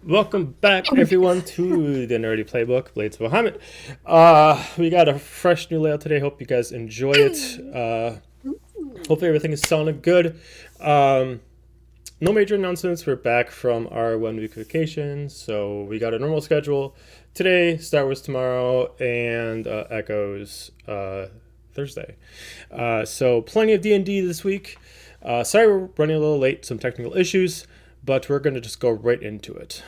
Welcome back, everyone, to the Nerdy Playbook, Blades of Bahamut. We got a fresh new layout today. Hope you guys enjoy it. Hopefully everything is sounding good. No major announcements. We're back from our 1 week vacation, so we got a normal schedule. Today, Star Wars tomorrow, and Echoes Thursday. So plenty of D&D this week. Sorry we're running a little late, some technical issues, but we're going to just go right into it.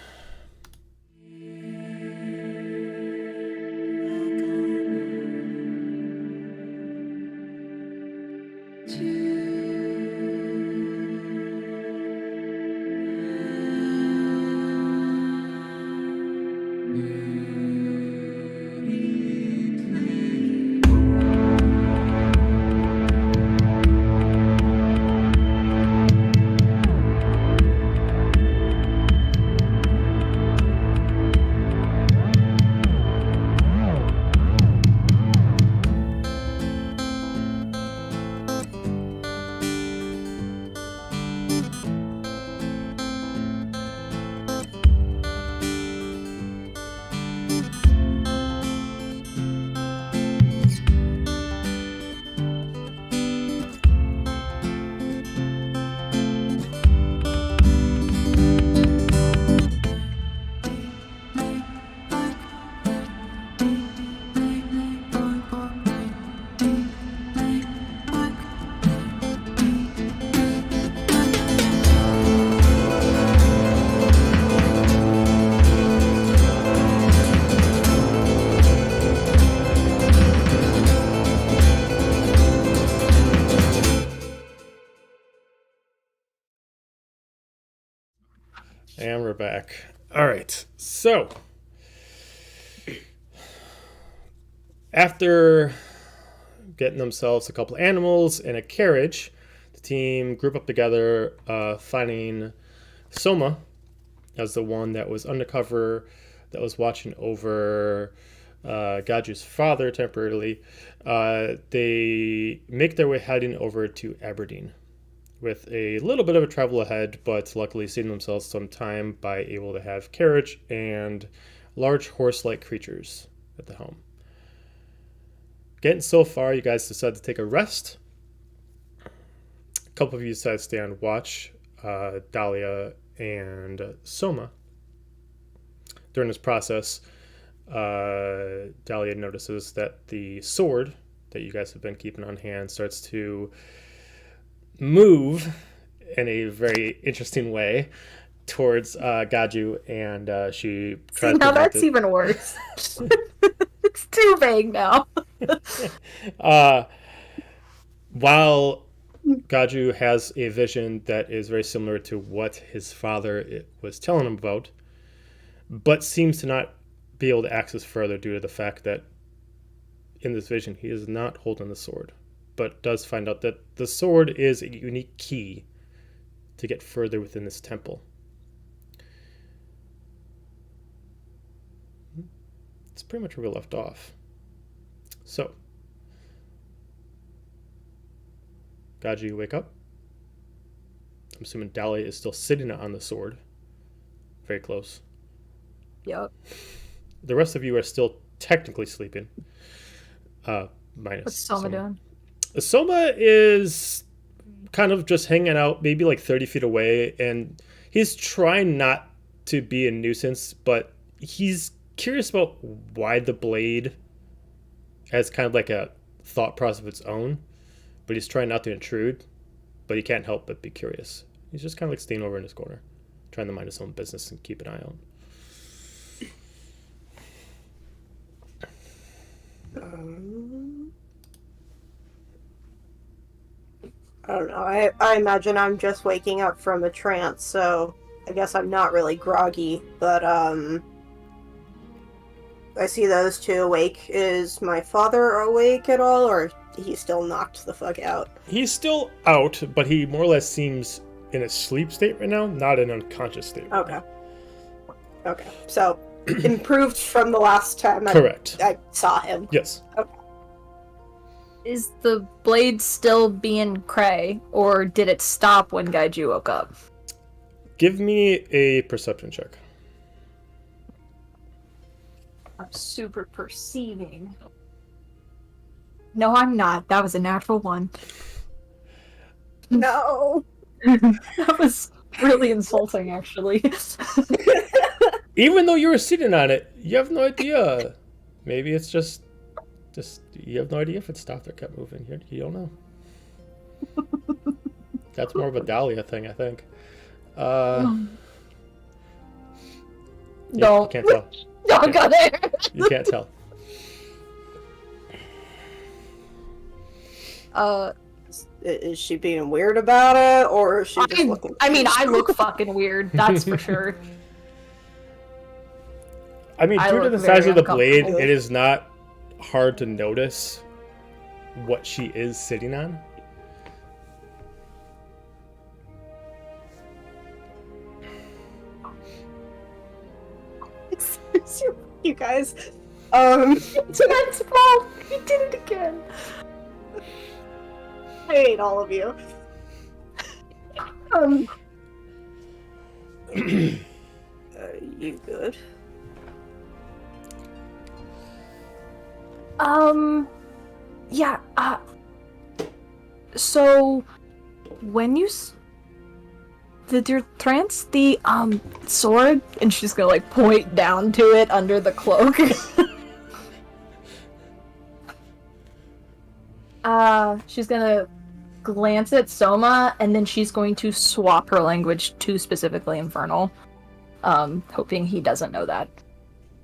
And we're back. All right. So, after getting themselves a couple animals and a carriage, the team group up together, finding Soma as the one that was undercover, that was watching over Gaju's father temporarily. They make their way heading over to Aberdeen, with a little bit of a travel ahead, but luckily saving themselves some time by able to have carriage and large horse-like creatures at the helm. Getting so far, you guys decide to take a rest. A couple of you decide to stay on watch, Dahlia and Soma. During this process, Dahlia notices that the sword that you guys have been keeping on hand starts to move in a very interesting way towards Gaju, and she tries. See, now that's even worse. It's too vague now. While Gaju has a vision that is very similar to what his father was telling him about, but seems to not be able to access further due to the fact that in this vision he is not holding the sword, but does find out that the sword is a unique key to get further within this temple. It's pretty much where we left off. So, Gaji, you wake up. I'm assuming Dahlia is still sitting on the sword. Very close. Yep. The rest of you are still technically sleeping. Minus What's Soma doing? Soma is kind of just hanging out, maybe like 30 feet away, and he's trying not to be a nuisance, but he's curious about why the blade has kind of like a thought process of its own, but he's trying not to intrude, but he can't help but be curious. He's just kind of like staying over in his corner, trying to mind his own business and keep an eye out. I don't know. I imagine I'm just waking up from a trance, so I guess I'm not really groggy, but I see those two awake. Is my father awake at all, or he's still knocked the fuck out? He's still out, but he more or less seems in a sleep state right now, not an unconscious state right Okay. now. Okay. So, improved from the last time Correct. I saw him. Yes. Okay. Is the blade still being cray, or did it stop when Gaiju woke up? Give me a perception check. I'm super perceiving. No, I'm not. That was a natural one. No. That was really insulting, actually. Even though you were sitting on it, you have no idea. Maybe it's just you have no idea if it stopped or kept moving. You don't know. That's more of a Dahlia thing, I think. You No. can't tell. Don't go there. You can't tell. Is she being weird about it, or is she just looking? I mean, I look fucking weird. That's for sure. I mean, I due to look the size very of the blade, uncomfortable. it is not hard to notice what she is sitting on. You guys. That's fault. He did it again. I hate all of you. You good? Yeah, so, when you did your trance the, sword? And she's gonna, like, point down to it under the cloak. She's gonna glance at Soma, and then she's going to swap her language to specifically Infernal. Hoping he doesn't know that.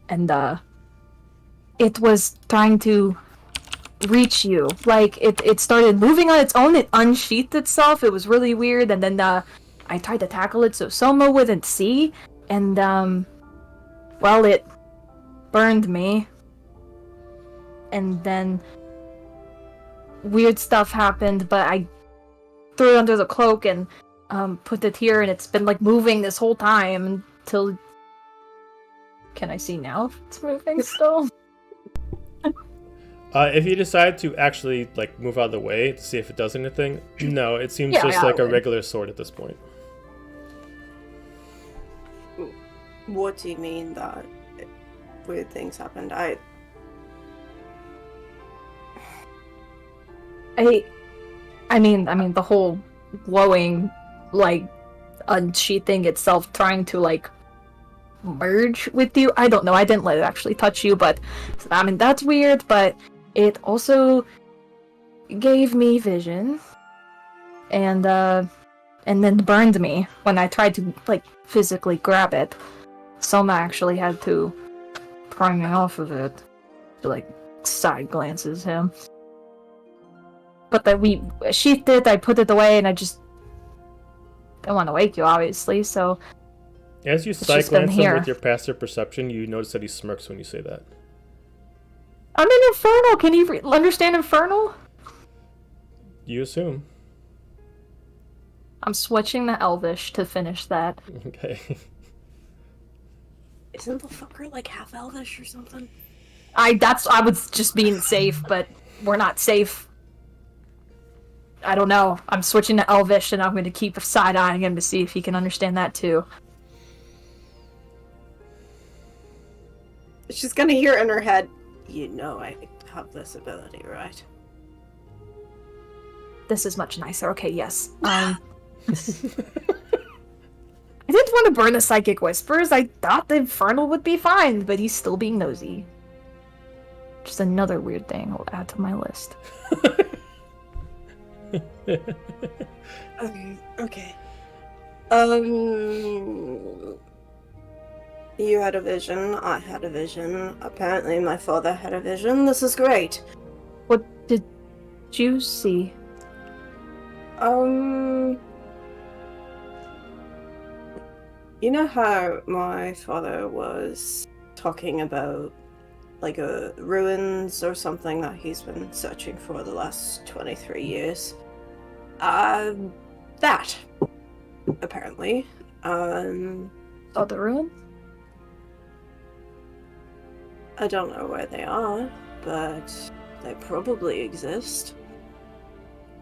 And, it was trying to reach you. Like, it started moving on its own, it unsheathed itself, it was really weird, and then, I tried to tackle it so Soma wouldn't see, and, well, it burned me. And then weird stuff happened, but I threw it under the cloak and, put it here, and it's been, like, moving this whole time until... Can I see now if it's moving still? If you decide to actually like move out of the way to see if it does anything, no, it seems Yeah, just I like a would. regular sword at this point. What do you mean that weird things happened? I mean the whole glowing, like, unsheathing itself, trying to, like, merge with you. I don't know. I didn't let it actually touch you, but I mean that's weird. But it also gave me vision, and then burned me when I tried to, like, physically grab it. Soma actually had to pry me off of it. To, like, side glances him. But that we sheathed it, I put it away, and I just don't want to wake you, obviously, so... As you just side been glance him here. with your passive perception, you notice that he smirks when you say that. I'm in Infernal! Can you understand Infernal? You assume. I'm switching to Elvish to finish that. Okay. Isn't the fucker like half elvish or something? I was just being safe, but we're not safe. I don't know. I'm switching to Elvish, and I'm going to keep side-eyeing him to see if he can understand that too. She's gonna hear in her head, you know I have this ability, right? This is much nicer. Okay, yes. I didn't want to burn the Psychic Whispers. I thought the Infernal would be fine, but he's still being nosy. Just another weird thing I'll add to my list. Okay. You had a vision, I had a vision, apparently my father had a vision, this is great. What did you see? You know how my father was talking about, like, ruins or something that he's been searching for the last 23 years? That, apparently. Saw the ruins? I don't know where they are, but they probably exist.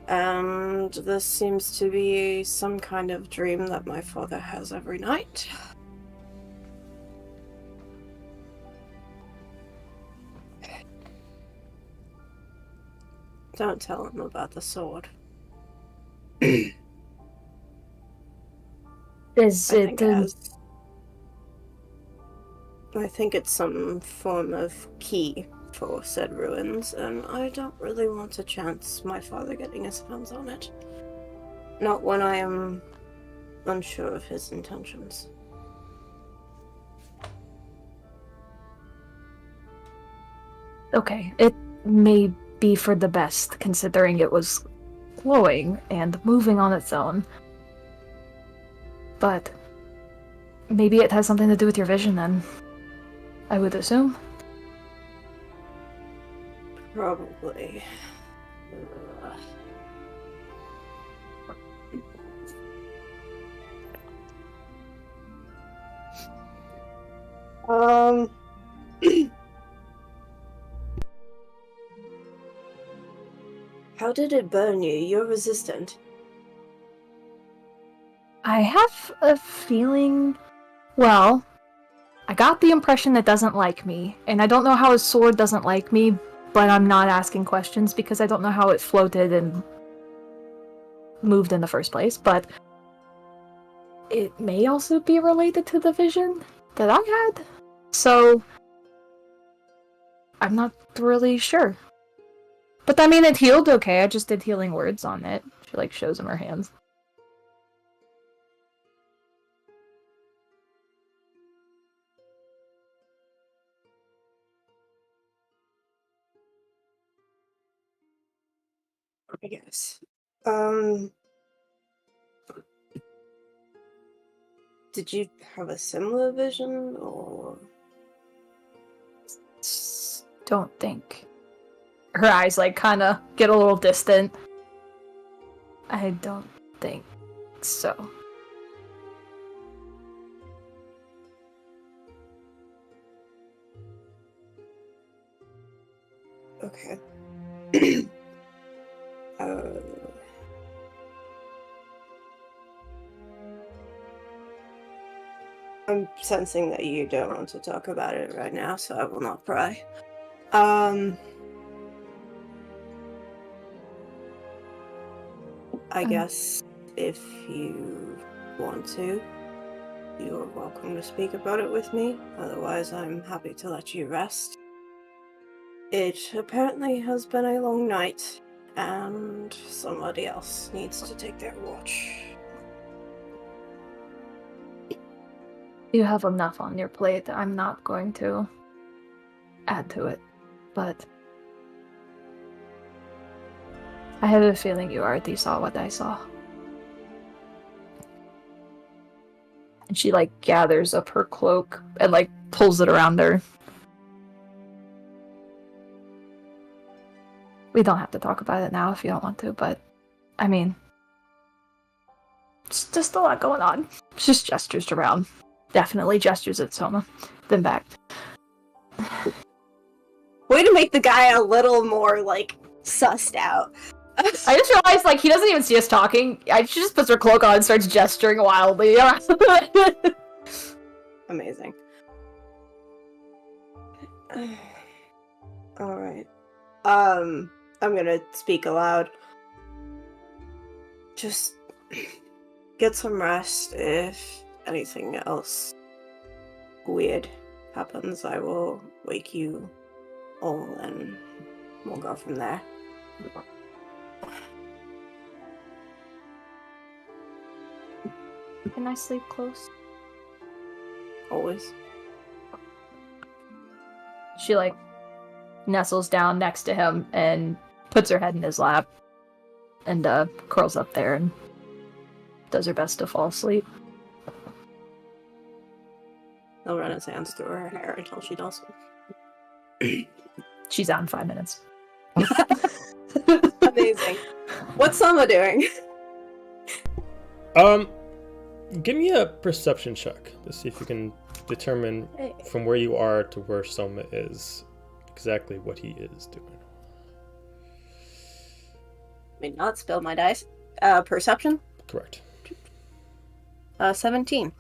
And this seems to be some kind of dream that my father has every night. Don't tell him about the sword. Is I it think I think it's some form of key for said ruins, and I don't really want to chance my father getting his hands on it. Not when I am unsure of his intentions. okay? It may be for the best, considering it was glowing and moving on its own. But maybe it has something to do with your vision then. I would assume. Probably. Um. How did it burn you? You're resistant. I have a feeling. Well, I got the impression it doesn't like me, and I don't know how his sword doesn't like me, but I'm not asking questions because I don't know how it floated and moved in the first place, but it may also be related to the vision that I had. So, I'm not really sure. But I mean, it healed okay. I just did healing words on it. She, like, shows him her hands. I guess. Did you have a similar vision, or? Don't think. Her eyes, like, kind of get a little distant. I don't think so. Okay. I'm sensing that you don't want to talk about it right now, so I will not pry. I guess if you want to, you're welcome to speak about it with me. Otherwise, I'm happy to let you rest. It apparently has been a long night, and somebody else needs to take their watch. You have enough on your plate. I'm not going to add to it, but I have a feeling you already saw what I saw. And she, like, gathers up her cloak and, like, pulls it around her. We don't have to talk about it now if you don't want to, but, I mean, it's just a lot going on. She just gestures around. Definitely gestures at Soma, then back. Way to make the guy a little more, like, sussed out. I just realized, like, he doesn't even see us talking. She just puts her cloak on and starts gesturing wildly. Amazing. Alright. I'm gonna speak aloud. Just get some rest. If anything else weird happens, I will wake you all and we'll go from there. Can I sleep close? Always. She, like, nestles down next to him and puts her head in his lap and curls up there and does her best to fall asleep. He'll run his hands through her hair until she does. She's out in 5 minutes. Amazing. What's Sama doing? Give me a perception check to see if you can determine from where you are to where Soma is exactly what he is doing. May not spill my dice. Perception? Correct. 17.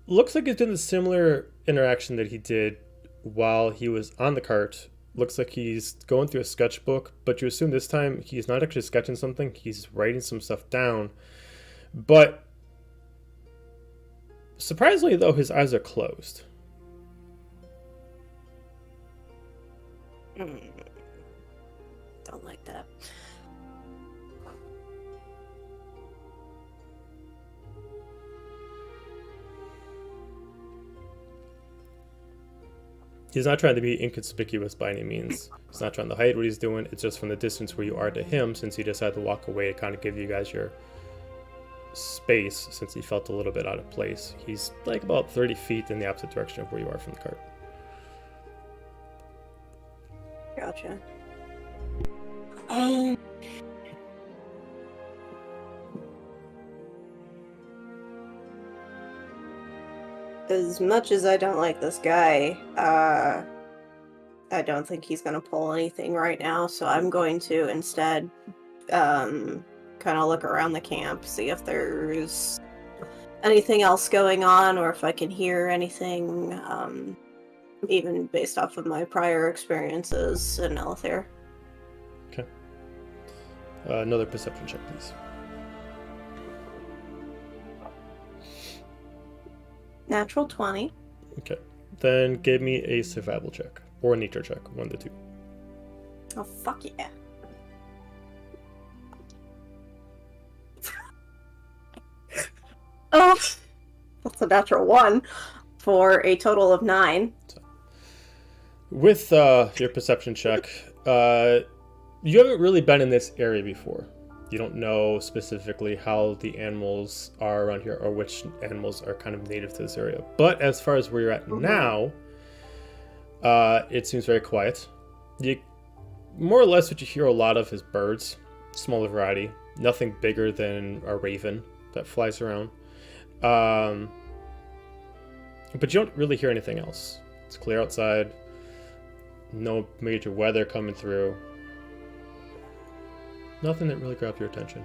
Looks like he's doing a similar interaction that he did while he was on the cart looks like he's going through a sketchbook, but you assume this time he's not actually sketching something, he's writing some stuff down. But surprisingly, though, his eyes are closed. Don't like that. He's not trying to be inconspicuous by any means. He's not trying to hide what he's doing. It's just from the distance where you are to him, since he decided to walk away to kind of give you guys your space, since he felt a little bit out of place. He's like about 30 feet in the opposite direction of where you are from the cart. Gotcha. As much as I don't like this guy, I don't think he's gonna pull anything right now, so I'm going to instead kind of look around the camp, see if there's anything else going on, or if I can hear anything, even based off of my prior experiences in Elithair. Okay. Another perception check, please. Natural 20. Okay. Then give me a survival check. Or a nature check. 1 to 2. Oh, fuck yeah. Oh, that's a natural 1 for a total of 9. With your perception check, you haven't really been in this area before. You don't know specifically how the animals are around here, or which animals are kind of native to this area. But as far as where you're at now, it seems very quiet. More or less what you hear a lot of is birds, smaller variety, nothing bigger than a raven that flies around. But you don't really hear anything else. It's clear outside, no major weather coming through. Nothing that really grabbed your attention.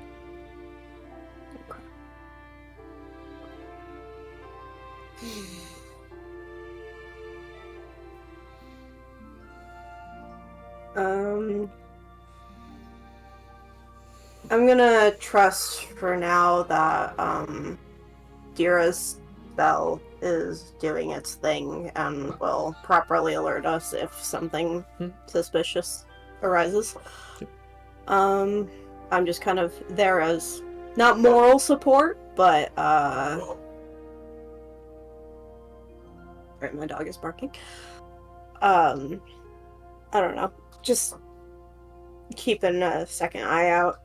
I'm gonna trust for now that Dira's spell is doing its thing and will properly alert us if something suspicious arises. Yep. I'm just kind of there as not moral support, but right, my dog is barking. I don't know, just keeping a second eye out.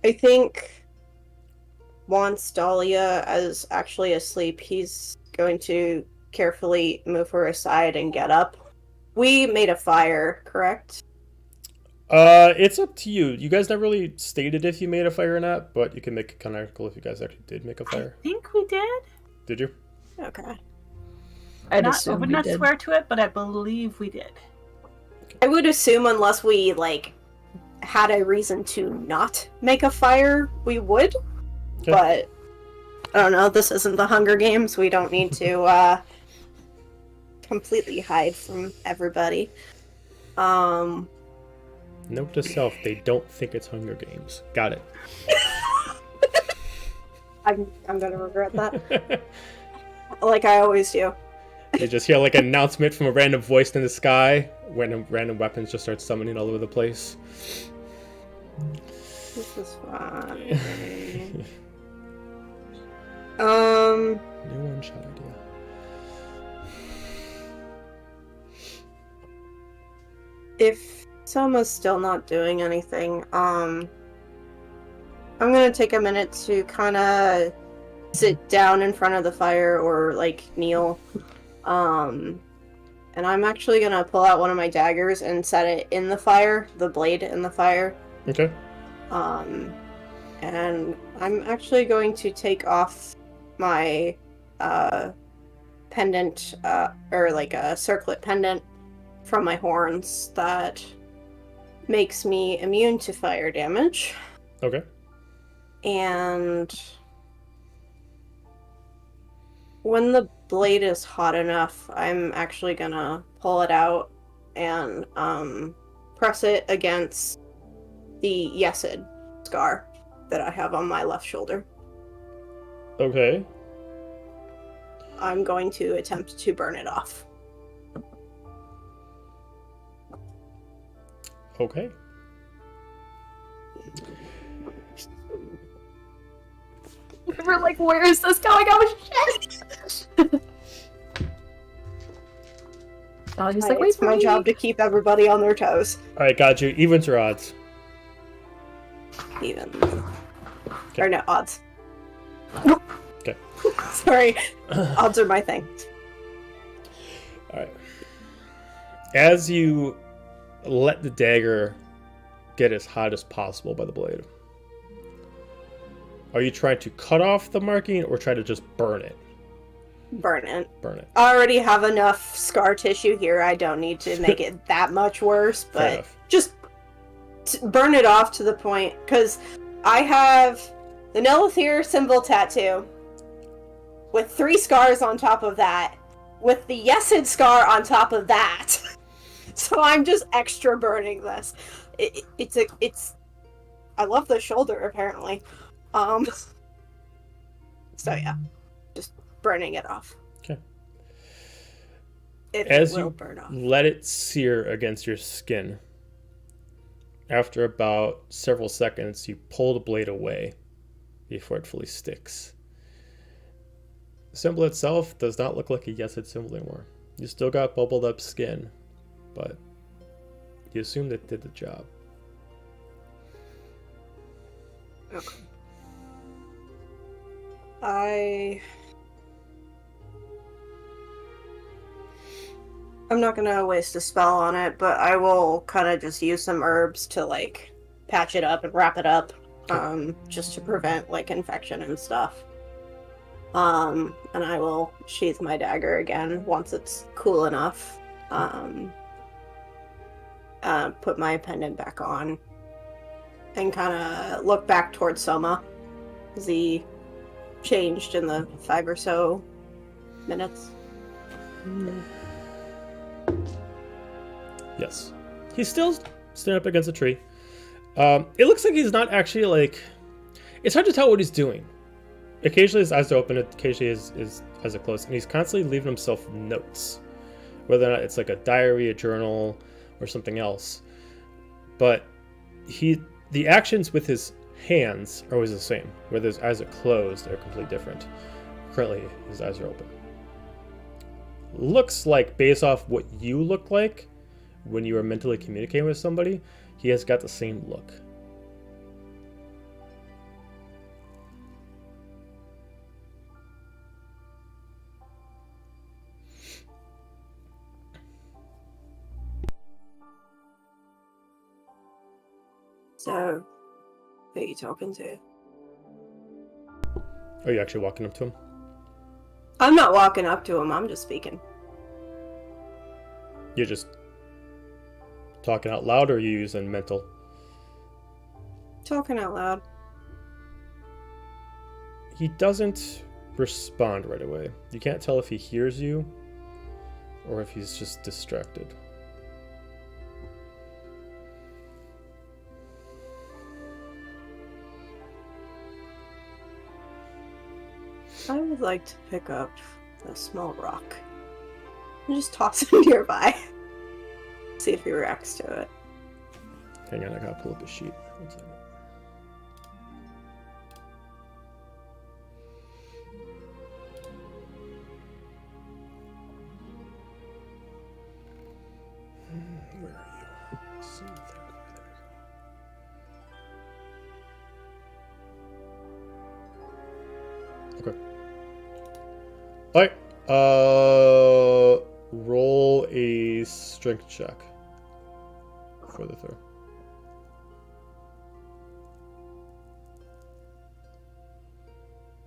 I think once Dahlia is actually asleep, he's going to carefully move her aside and get up. We made a fire, correct? It's up to you. You guys never really stated if you made a fire or not, but you can make a canonical if you guys actually did make a fire. I think we did. Did you? Okay. I'd I assume would we not did. swear to it, but I believe we did. I would assume unless we, had a reason to not make a fire, we would. Okay. But, I don't know, this isn't the Hunger Games. We don't need to, completely hide from everybody. Note to self, they don't think it's Hunger Games. Got it. I'm gonna regret that. Like I always do. You just hear like an announcement from a random voice in the sky when random weapons just start summoning all over the place. This is fine. New one-shot idea. If Selma's still not doing anything, I'm gonna take a minute to kind of sit down in front of the fire or kneel. And I'm actually gonna pull out one of my daggers and set it in the fire, the blade in the fire. Okay. And I'm actually going to take off my pendant, or a circlet pendant from my horns that makes me immune to fire damage. Okay. And When the blade is hot enough, I'm actually gonna pull it out and press it against the Yesid scar that I have on my left shoulder. Okay. I'm going to attempt to burn it off. Okay. We're like, where is this going? Oh shit! Oh, he's like, wait It's for my me. job to keep everybody on their toes. All right, got you. Evens or odds? Even. Okay. Or no, odds. Okay. Sorry. Odds are my thing. All right. As you let the dagger get as hot as possible by the blade, are you trying to cut off the marking or try to just burn it? Burn it. Burn it. I already have enough scar tissue here. I don't need to make it that much worse, Fair but enough. just burn it off to the point, because I have the Nelithir symbol tattoo with 3 scars on top of that, with the Yesid scar on top of that. So I'm just extra burning this. It's I love the shoulder apparently. So yeah, just burning it off. Okay. If As it will you burn off. let it sear against your skin, after about several seconds, you pull the blade away before it fully sticks. The symbol itself does not look like a Yesid symbol anymore. You still got bubbled up skin, but you assume that did the job. Okay. I'm not gonna waste a spell on it, but I will kind of just use some herbs to like patch it up and wrap it up, just to prevent like infection and stuff. And I will sheath my dagger again once it's cool enough. Put my pendant back on, and kind of look back towards Soma, because he changed in the 5 or so minutes. Yes. He's still standing up against a tree. It looks like he's not actually like... It's hard to tell what he's doing. Occasionally his eyes are open, occasionally his eyes are closed, and he's constantly leaving himself notes. Whether or not it's like a diary, a journal, or something else. But the actions with his hands are always the same. Whether his eyes are closed, they're completely different. Currently, his eyes are open. Looks like, based off what you look like when you are mentally communicating with somebody, he has got the same look. So, who are you talking to? Are you actually walking up to him? I'm not walking up to him, I'm just speaking. You're just talking out loud, or are you using mental? Talking out loud. He doesn't respond right away. You can't tell if he hears you or if he's just distracted. I would like to pick up a small rock and just toss it nearby. See if he reacts to it. Hang on, I gotta pull up a sheet. 1 second. Where are you? See, there we go. Okay. Alright. Roll a strength check for the throw.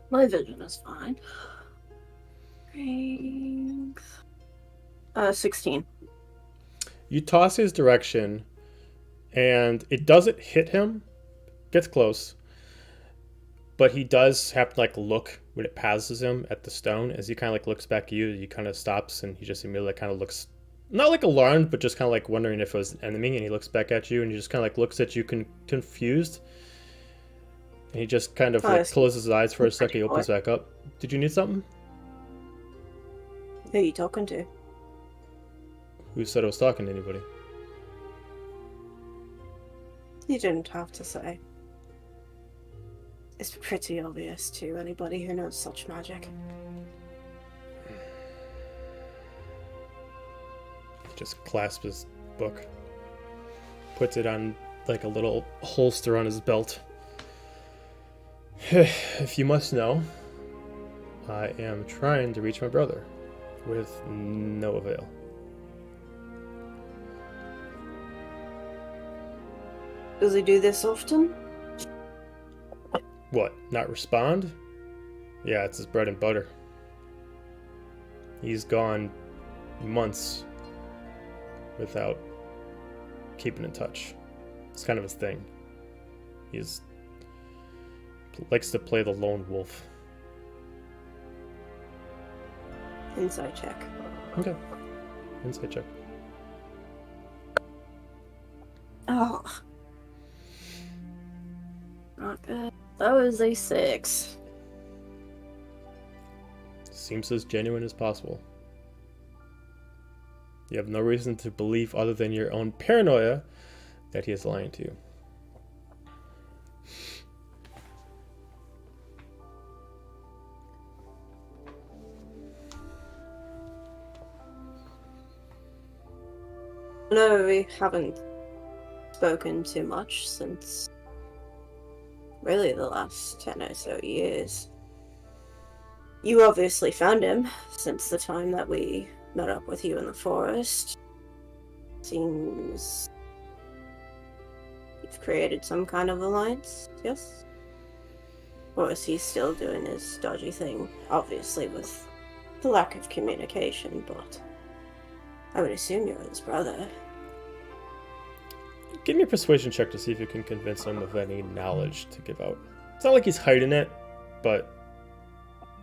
My vision is fine. Strength. 16. You toss his direction, and it doesn't hit him. Gets close, but he does have to like look when it passes him at the stone, as he kind of like looks back at you, he kind of stops and he just immediately kind of looks, not like alarmed, but just kind of like wondering if it was an enemy. And he looks back at you and he just kind of like looks at you confused. And he just kind of like closes his eyes for a second. He opens back up. Did you need something? Who are you talking to? Who said I was talking to anybody? You didn't have to say. It's pretty obvious to anybody who knows such magic. Just clasps his book. Puts it on like a little holster on his belt. If you must know, I am trying to reach my brother, with no avail. Does he do this often? What, not respond? Yeah, it's his bread and butter. He's gone months without keeping in touch. It's kind of his thing. He's likes to play the lone wolf. Insight check. Okay. Insight check. Oh. Not good. That was a 6. Seems as genuine as possible. You have no reason to believe, other than your own paranoia, that he is lying to you. No, we haven't spoken too much since really the last 10 or so years. You obviously found him since the time that we met up with you in the forest. Seems you've created some kind of alliance, yes? Or is he still doing his dodgy thing? Obviously with the lack of communication, but I would assume you're his brother. Give me a persuasion check to see if you can convince him of any knowledge to give out. It's not like he's hiding it, but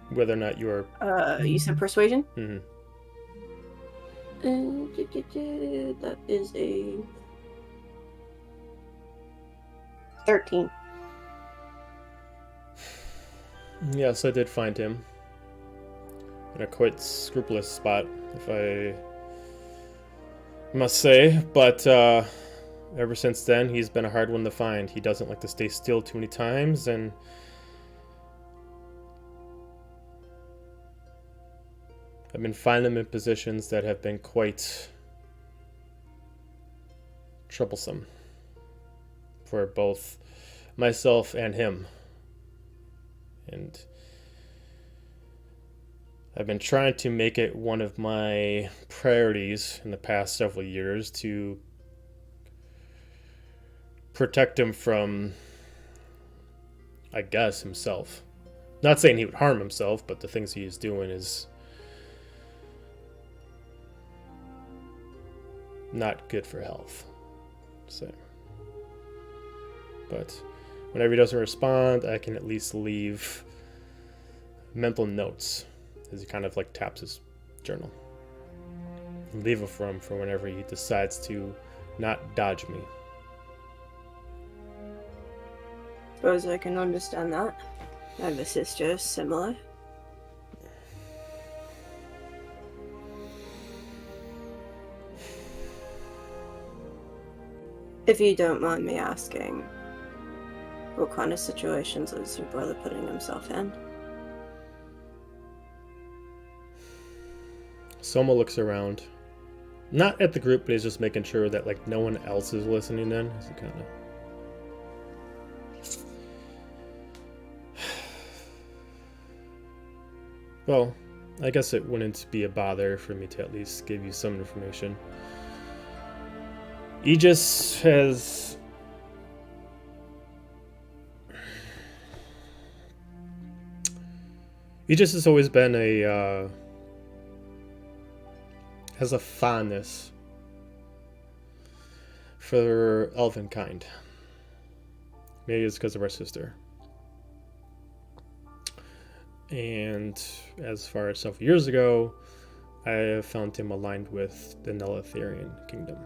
whether or not you're... You said persuasion? Mm-hmm. That is a 13. Yes, I did find him in a quite scrupulous spot, if I must say, but ever since then, he's been a hard one to find. He doesn't like to stay still too many times, and I've been finding him in positions that have been quite troublesome for both myself and him. And I've been trying to make it one of my priorities in the past several years to protect him from, I guess, himself. Not saying he would harm himself, but the things he is doing is not good for health. So, but whenever he doesn't respond, I can at least leave mental notes as he kind of like taps his journal. Leave it for him for whenever he decides to not dodge me. Suppose I can understand that. I have a sister similar. If you don't mind me asking, what kind of situations is your brother putting himself in? Soma looks around. Not at the group, but he's just making sure that like no one else is listening in. As he kind of... Well, I guess it wouldn't be a bother for me to at least give you some information. Aegis has... Aegis has always been a... has a fondness for elven kind. Maybe it's because of our sister. And as far as several years ago, I found him aligned with the Nelitharian kingdom.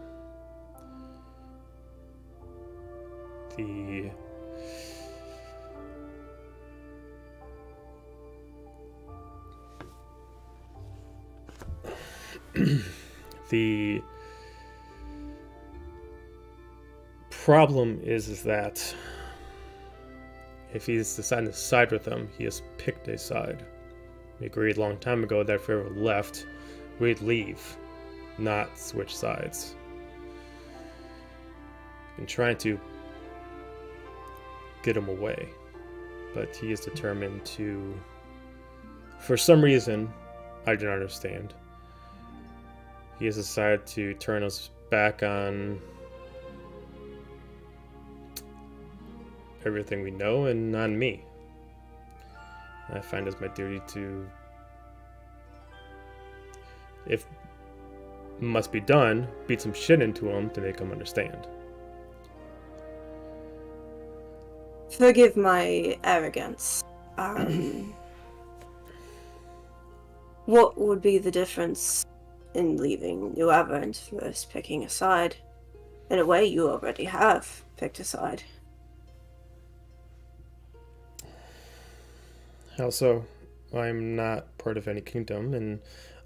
The the problem is that if he's decided to side with them, he has picked a side. We agreed a long time ago that if we ever left, we'd leave, not switch sides. And trying to get him away, but he is determined to, for some reason I do not understand, he has decided to turn us back on everything we know and on me. I find it's my duty to, if must be done, beat some shit into him to make him understand. Forgive my arrogance. What would be the difference in leaving New Aberrant versus picking a side? In a way, you already have picked a side. How so? I'm not part of any kingdom, and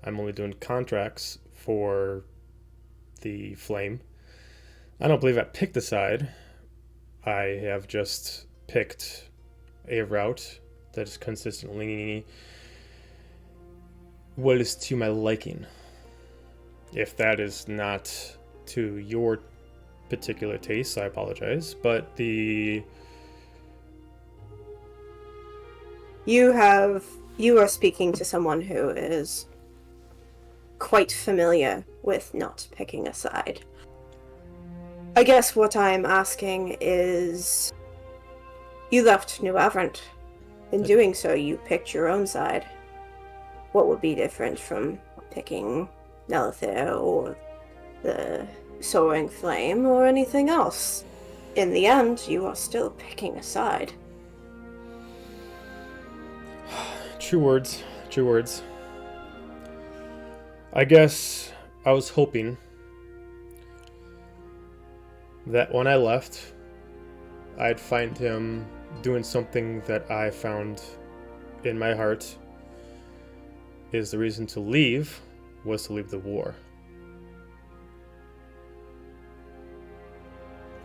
I'm only doing contracts for the Flame. I don't believe I picked a side. I have just picked a route that is consistently what is to my liking. If that is not to your particular taste, I apologize, but You are speaking to someone who is quite familiar with not picking a side. I guess what I'm asking is, you left New Aberrant. In doing so, you picked your own side. What would be different from picking Nelithir or the Soaring Flame or anything else? In the end, you are still picking a side. True words, true words. I guess I was hoping that when I left, I'd find him doing something that I found in my heart is the reason to leave, was to leave the war.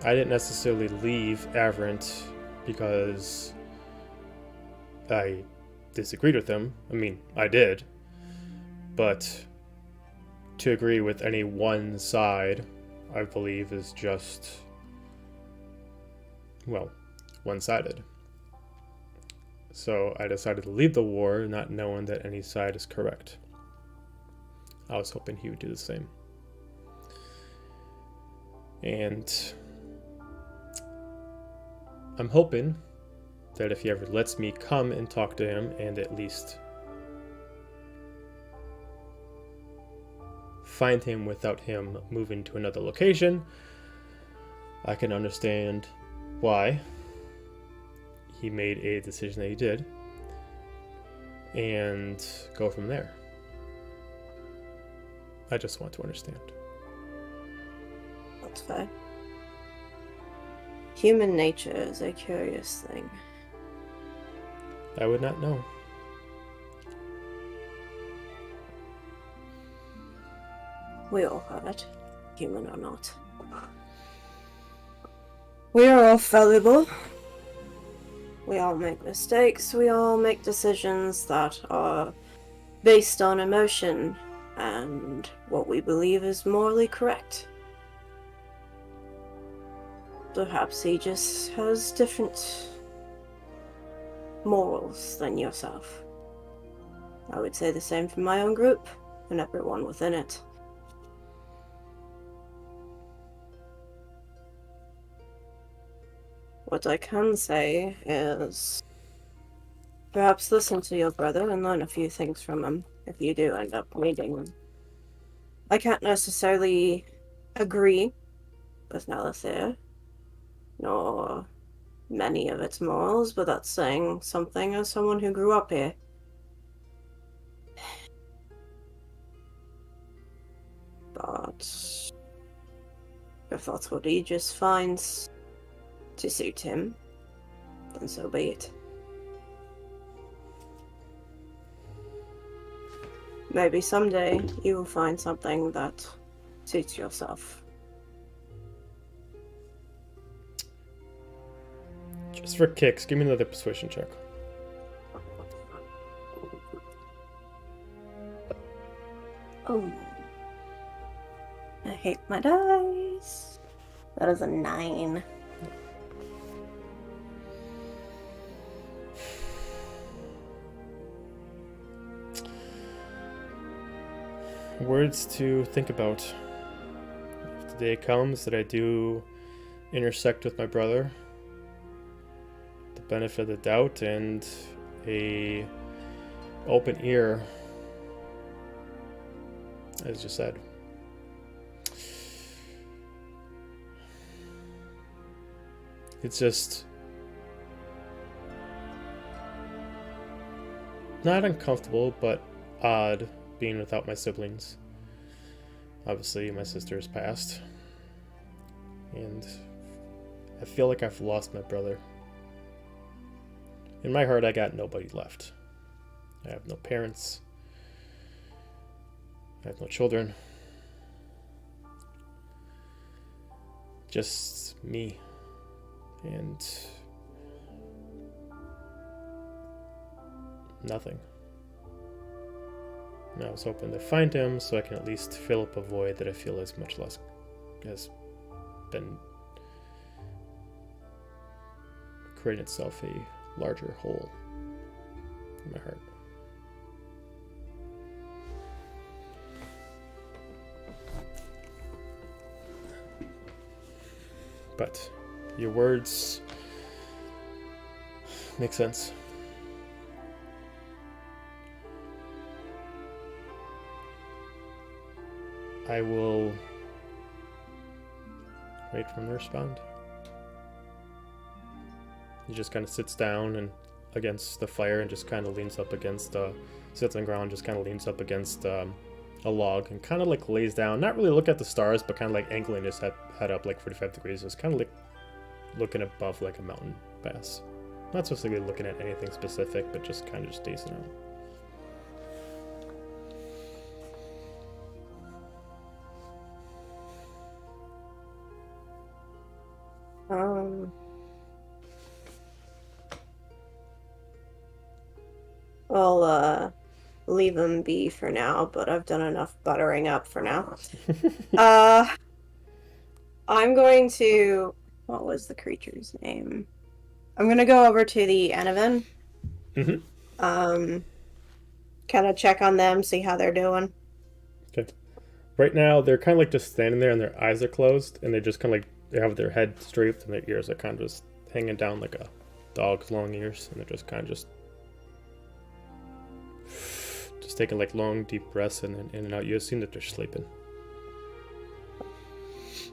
I didn't necessarily leave Aberrant because I disagreed with him. I mean, I did. But to agree with any one side, I believe, is just, well, one-sided. So I decided to leave the war, not knowing that any side is correct. I was hoping he would do the same. And I'm hoping that if he ever lets me come and talk to him and at least find him without him moving to another location, I can understand why he made a decision that he did and go from there. I just want to understand. That's fair. Human nature is a curious thing. I would not know. We all have it, human or not. We are all fallible. We all make mistakes. We all make decisions that are based on emotion and what we believe is morally correct. Perhaps he just has different morals than yourself. I would say the same for my own group and everyone within it. What I can say is perhaps listen to your brother and learn a few things from him if you do end up meeting him. I can't necessarily agree with Nelithir, nor many of its morals, but that's saying something as someone who grew up here. not, if that's what he just finds to suit him, then so be it. Maybe someday you will find something that suits yourself. Just for kicks, give me another persuasion check. Oh. I hate my dice. That is a 9. Words to think about. If the day comes that I do intersect with my brother, the benefit of the doubt and a open ear, as you said. It's just not uncomfortable, but odd being without my siblings. Obviously, my sister has passed, and I feel like I've lost my brother. In my heart, I got nobody left. I have no parents. I have no children. Just me. And nothing. And I was hoping to find him so I can at least fill up a void that I feel is much less has been creating itself a larger hole in my heart. But your words make sense. I will wait for him to respond. He just kind of sits down and against the fire and just kind of leans up against, sits on the ground, just kind of leans up against a log and kind of like lays down, not really look at the stars, but kind of like angling his head up like 45 degrees. Just kind of like looking above like a mountain pass. Not specifically looking at anything specific, but just kind of just dazing out. I'll leave him be for now, but I've done enough buttering up for now. I'm going to... What was the creature's name? I'm going to go over to the Anavan. Mm-hmm. Kind of check on them, see how they're doing. Okay. Right now, they're kind of like just standing there and their eyes are closed, and they just kind of like, they have their head straight and their ears are kind of just hanging down like a dog's long ears, and they're just kind of just taking like long deep breaths and then in and out. You assume that they're sleeping.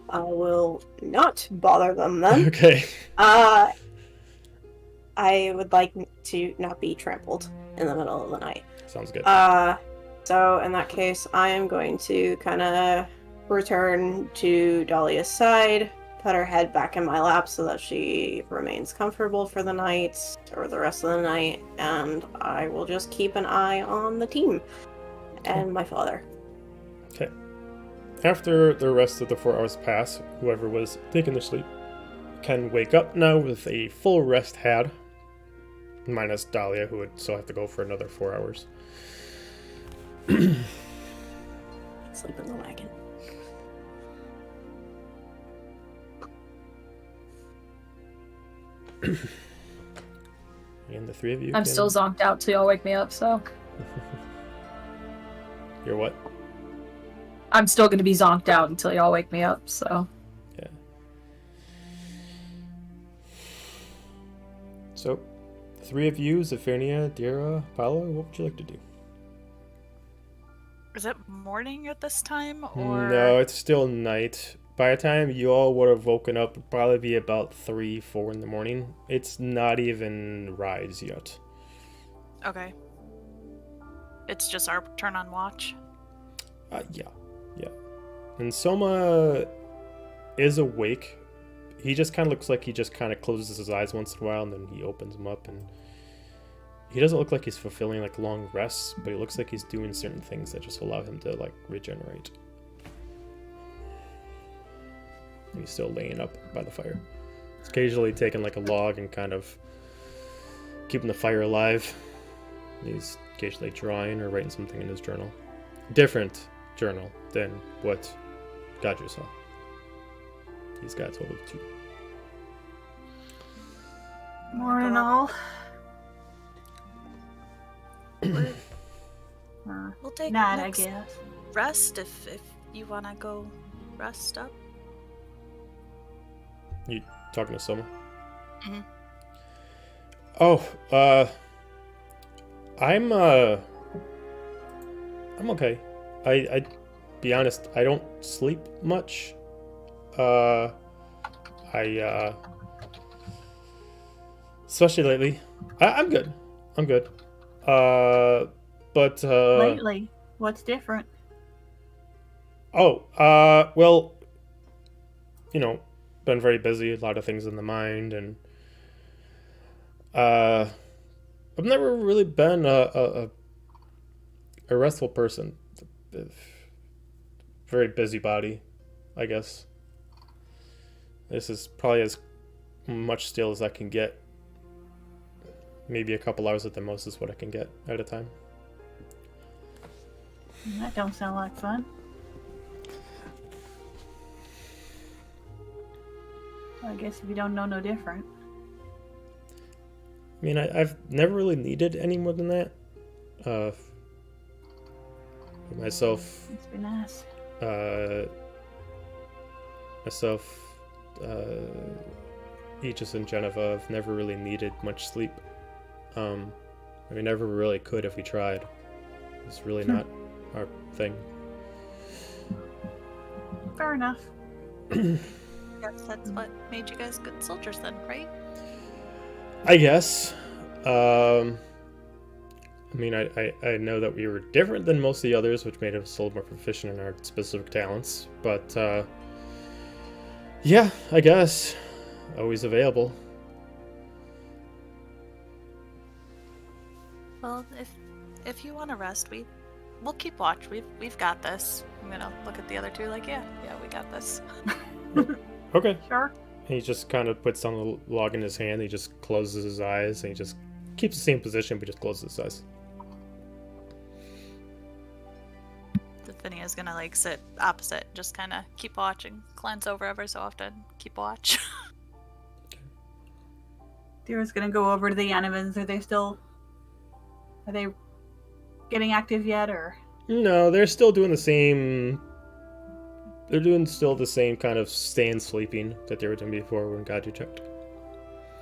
I will not bother them then. Okay. I would like to not be trampled in the middle of the night. Sounds good. So in that case, I am going to kind of return to Dahlia's side, put her head back in my lap so that she remains comfortable for the night, or the rest of the night, and I will just keep an eye on the team and my father. Okay. After the rest of the 4 hours pass, whoever was taking their sleep can wake up now with a full rest had, minus Dahlia, who would still have to go for another 4 hours. Sleep in the wagon. And the three of you I'm still zonked out till y'all wake me up, so. You're what? I'm still gonna be zonked out until y'all wake me up, so. Yeah. So, the three of you, Zephania, Dira, Paolo, what would you like to do? Is it morning at this time, or...? No, it's still night. By the time you all would have woken up, it'd probably be about 3, 4 in the morning. It's not even rise yet. Okay. It's just our turn on watch? Yeah. And Soma is awake. He just kind of looks like he just kind of closes his eyes once in a while, and then he opens them up, and he doesn't look like he's fulfilling like long rests, but he looks like he's doing certain things that just allow him to like regenerate. And he's still laying up by the fire. He's occasionally taking like a log and kind of keeping the fire alive. He's occasionally drawing or writing something in his journal. Different journal than what Gaju saw. He's got a total of 2. Morning all. We'll take Not, I next guess. rest if you wanna go rest up. You talking to Soma? Mhm. Oh, I'm okay. I be honest, I don't sleep much. Especially lately. I'm good. I'm good. But Lately, what's different? well, been very busy, a lot of things in the mind, and I've never really been a restful person. Very busybody, I guess. This is probably as much still as I can get. Maybe a couple hours at the most is what I can get at a time. That don't sound like fun. Well, I guess if you don't know no different. I mean, I've never really needed any more than that. Myself, It's been nice. Aegis and Geneva have never really needed much sleep. We never really could if we tried. It's really not our thing. Fair enough. Guess that's what made you guys good soldiers then, right? I guess. I know that we were different than most of the others, which made us a little more proficient in our specific talents. But, yeah, I guess. Always available. Well, if you want to rest, we'll keep watch. We've got this. I'm gonna look at the other two like, yeah, we got this. Okay. Sure. He just kind of puts down the log in his hand. He just closes his eyes, and he just keeps the same position, but just closes his eyes. Phinea's gonna like sit opposite, just kind of keep watching, glance over ever so often, keep watch. Dira's gonna go over to the Yanimans. Are they getting active yet, or? No, they're still doing the same. They're doing still the same kind of stand sleeping that they were doing before when Gaju checked.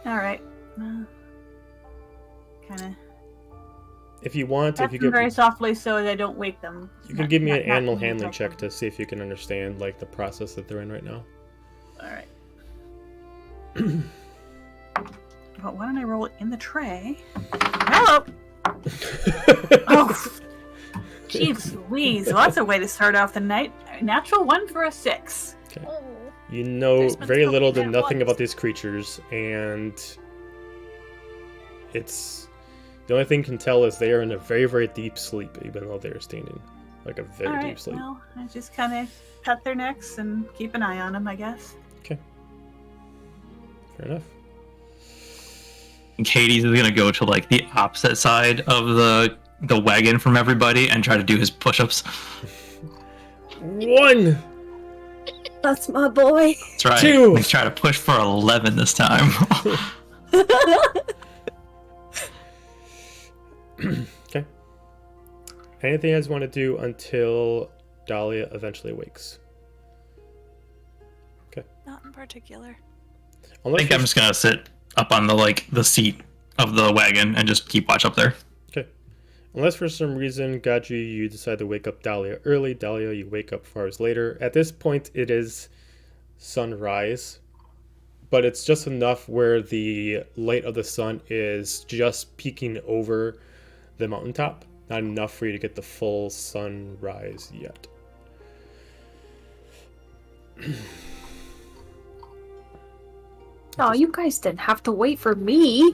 All right. Kind of. If you want, Pet if you them get, very softly so they don't wake them. you can give me an animal being handling attacked. check to see if you can understand like the process that they're in right now. All right. But why don't I roll it in the tray? Hello. Oh, jeez Louise. Well, that's a way to start off the night. Natural 1 for a 6. You know There's been very so little many to bad nothing ones. about these creatures, and it's the only thing you can tell is they are in a very, very deep sleep, even though they're standing, like a very All right. deep sleep. Well, I just kind of pet their necks and keep an eye on them, I guess. Okay, fair enough. Katie's gonna go to like the opposite side of the wagon from everybody and try to do his push-ups. 1, That's my boy. That's right. 2. Let's try to push for 11 this time. Okay. Anything you guys want to do until Dahlia eventually wakes? Not in particular. I Unless think I'm just gonna sit up on the seat of the wagon and just keep watch up there. Unless for some reason, Gaju, you decide to wake up Dahlia early. Dahlia, you wake up 4 hours later. At this point, it is sunrise, but it's just enough where the light of the sun is just peeking over the mountaintop. Not enough for you to get the full sunrise yet. Oh, you guys didn't have to wait for me.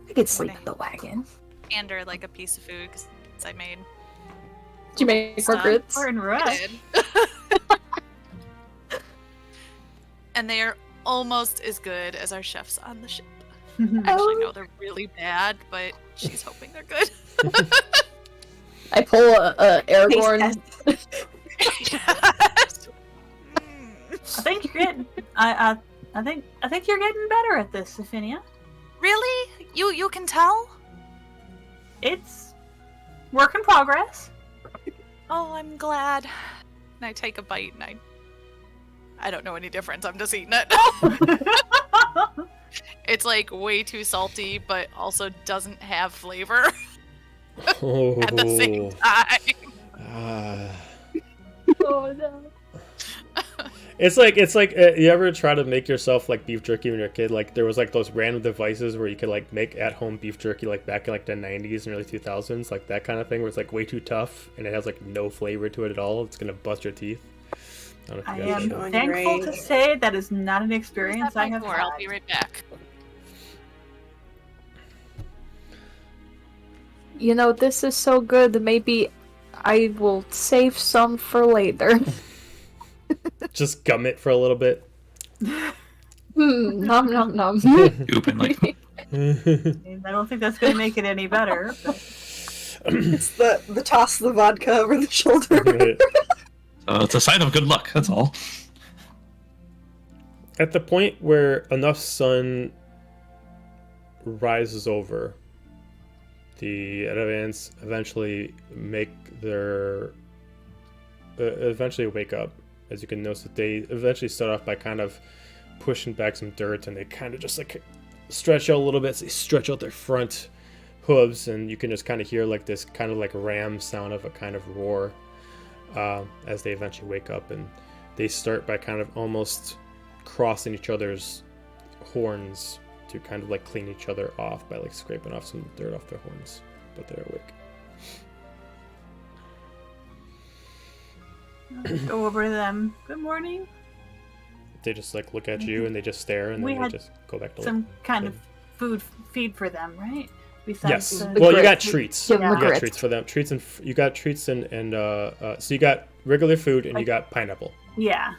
I could sleep in the wagon. And her like a piece of food because I made. Did you make more stuff. grits? We're in I rush. did. And they are almost as good as our chefs on the ship. Actually, no, they're really bad, but she's hoping they're good. I pull a Aragorn. Yes. I think you're getting. I think you're getting better at this, Sophinia. Really? You can tell? It's work in progress. Oh, I'm glad. And I take a bite and I don't know any difference. I'm just eating it. It's like way too salty, but also doesn't have flavor Oh. at the same time. Ah. Oh no. It's like you ever try to make yourself like beef jerky when you're a kid? Like there was like those random devices where you could like make at home beef jerky like back in like the 90s and early 2000s, like that kind of thing where it's like way too tough and it has like no flavor to it at all. It's gonna bust your teeth. I don't know I if you guys am know. thankful to say that is not an experience I have had. I'll be right back. You know, this is so good that maybe I will save some for later. Just gum it for a little bit. Nom nom nom. Goop and like I don't think that's going to make it any better. But... It's the toss the vodka over the shoulder. it's a sign of good luck. That's all. At the point where enough sun rises over, the Edavans eventually eventually wake up. As you can notice that they eventually start off by kind of pushing back some dirt, and they kind of just like stretch out a little bit. So they stretch out their front hooves, and you can just kind of hear like this kind of like ram sound of a kind of roar as they eventually wake up, and they start by kind of almost crossing each other's horns to kind of like clean each other off by like scraping off some dirt off their horns, but they're awake. Go over to them. Good morning. They just like look at you and they just stare, and We then they had just go back to Some kind of feed for them, right? Besides yes. the- Well, you got grits. treats. Give them You the got grits. treats for them. Treats and you got treats and so you got regular food and you got pineapple. Yeah.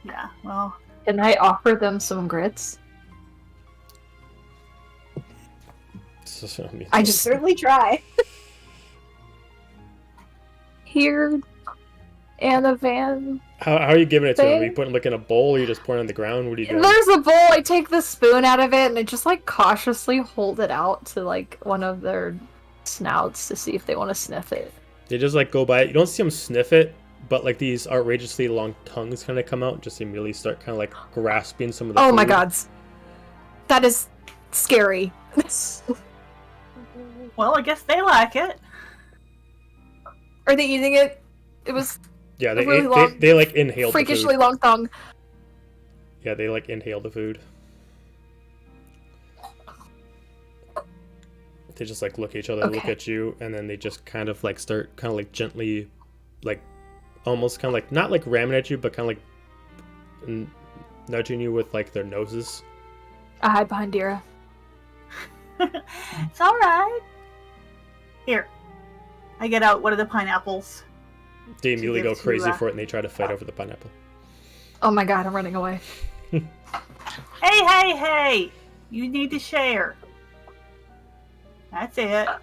Yeah. Well, Can I offer them some grits? So, I mean, I just Certainly try. here, Anna Van. how are you giving it to them? Are you Thing? putting like in a bowl, or you just pouring it on the ground? What are you doing? There's a bowl. I take the spoon out of it and I just like cautiously hold it out to like one of their snouts to see if they want to sniff it. They just like go by it. You don't see them sniff it, but like these outrageously long tongues kind of come out and just immediately start kind of like grasping some of the Oh my food. gods, that is scary. well, I guess they like it. Are they eating it? It was Yeah, a they really long- they like inhale the freakishly food. long tongue. Yeah, they like inhale the food. They just like look at each other, look Okay. at you, and then they just kind of like start kind of like gently, like almost kind of like not like ramming at you, but kind of like nudging you with like their noses. I hide behind Dira. It's all right. Here, I get out one of the pineapples. They immediately give go to, crazy for it, and they try to fight over the pineapple. Oh my god, I'm running away. Hey! You need to share. That's it. A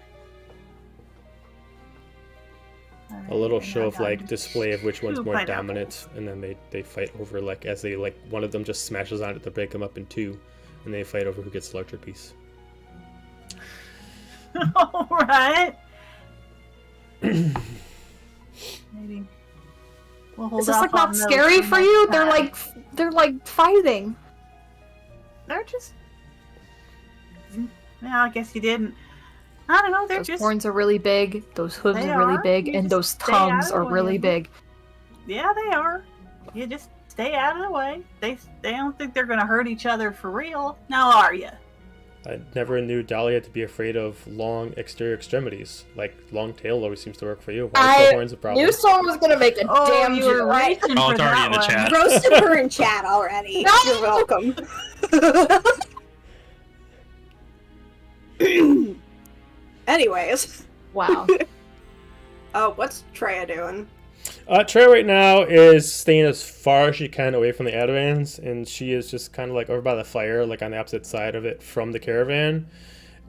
little Alright, show and of I like got display of which one's two more pineapples. dominant, and then they fight over like as they like one of them just smashes on it to break them up in two, and they fight over who gets the larger piece. All right. Maybe we'll hold Is this off like not on those scary for for next you? time. They're like fighting. They're just. Well, I guess you didn't. I don't know. They're Those just. horns are really big. Those hooves They are really are. big, You and just those stay out tongues of the are way really of them. big. Yeah, they are. You just stay out of the way. They don't think they're gonna hurt each other for real. Now, are you? I never knew Dahlia to be afraid of long exterior extremities. Like, long tail always seems to work for you. Why is the horns a problem? Knew someone was gonna make a Oh, damn you were joke. reaching Oh, for it's already that in the one. chat. Roasted her in chat already. No! You're welcome. Anyways, Wow. what's Treya doing? Treya right now is staying as far as she can away from the Advans, and she is just kind of like over by the fire, like on the opposite side of it from the caravan.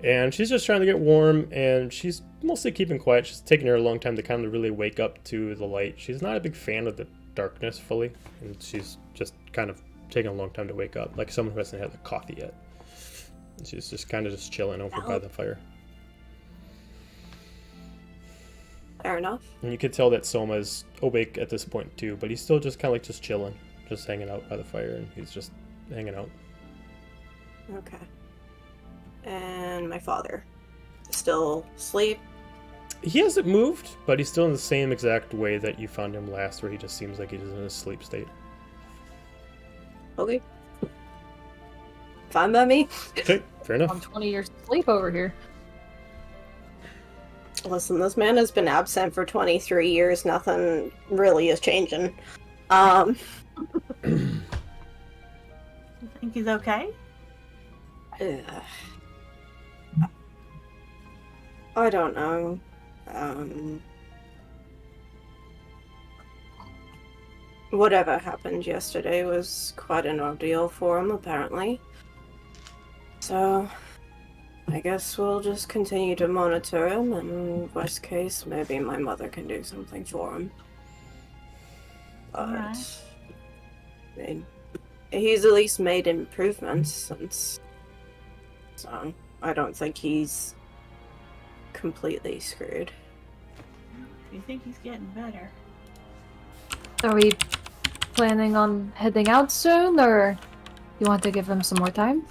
And she's just trying to get warm, and she's mostly keeping quiet. She's taking her a long time to kind of really wake up to the light. She's not a big fan of the darkness fully, and she's just kind of taking a long time to wake up, like someone who hasn't had the coffee yet. And she's just kind of just chilling over by the fire. Fair enough. And you can tell that Soma's awake at this point too, but he's still just kind of like just chilling, just hanging out by the fire, and he's just hanging out. Okay. And my father. Still asleep? He hasn't moved, but he's still in the same exact way that you found him last, where he just seems like he's in a sleep state. Okay. Fine by me. Okay, fair enough. I'm 20 years sleep over here. Listen, this man has been absent for 23 years. Nothing really is changing. You think he's okay? I don't know. Whatever happened yesterday was quite an ordeal for him, apparently. So, I guess we'll just continue to monitor him, and worst case, maybe my mother can do something for him. But, Alright. I mean, he's at least made improvements since, so I don't think he's completely screwed. You think he's getting better? Are we planning on heading out soon, or you want to give them some more time?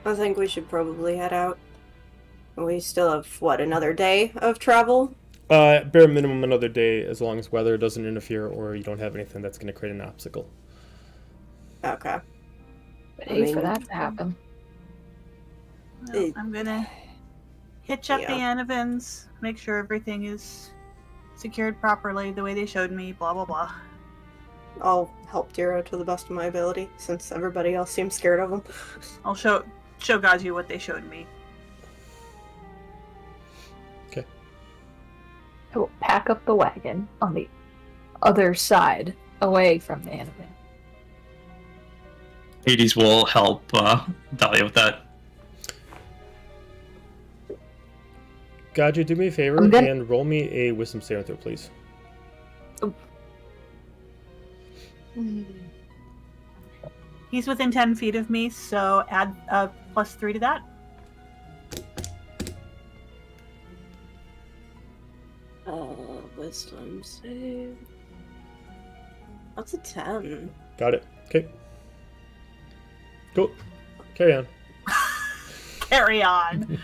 I think we should probably head out. We still have, what, another day of travel? Bare minimum another day, as long as weather doesn't interfere or you don't have anything that's going to create an obstacle. Okay. I'd hate for that to happen. Well, I'm gonna hitch up the Yeah. Anivans, make sure everything is secured properly the way they showed me, blah blah blah. I'll help Jiro to the best of my ability, since everybody else seems scared of him. I'll show Gazu what they showed me. I will pack up the wagon on the other side, away from the Anakin. Hades will help Dahlia with that. Gaju, do me a favor I'm gonna- and roll me a wisdom saving throw, please. He's within 10 feet of me, so add +3 to that. Wisdom save. That's a 10. Got it. Okay. Cool. Carry on. Carry on.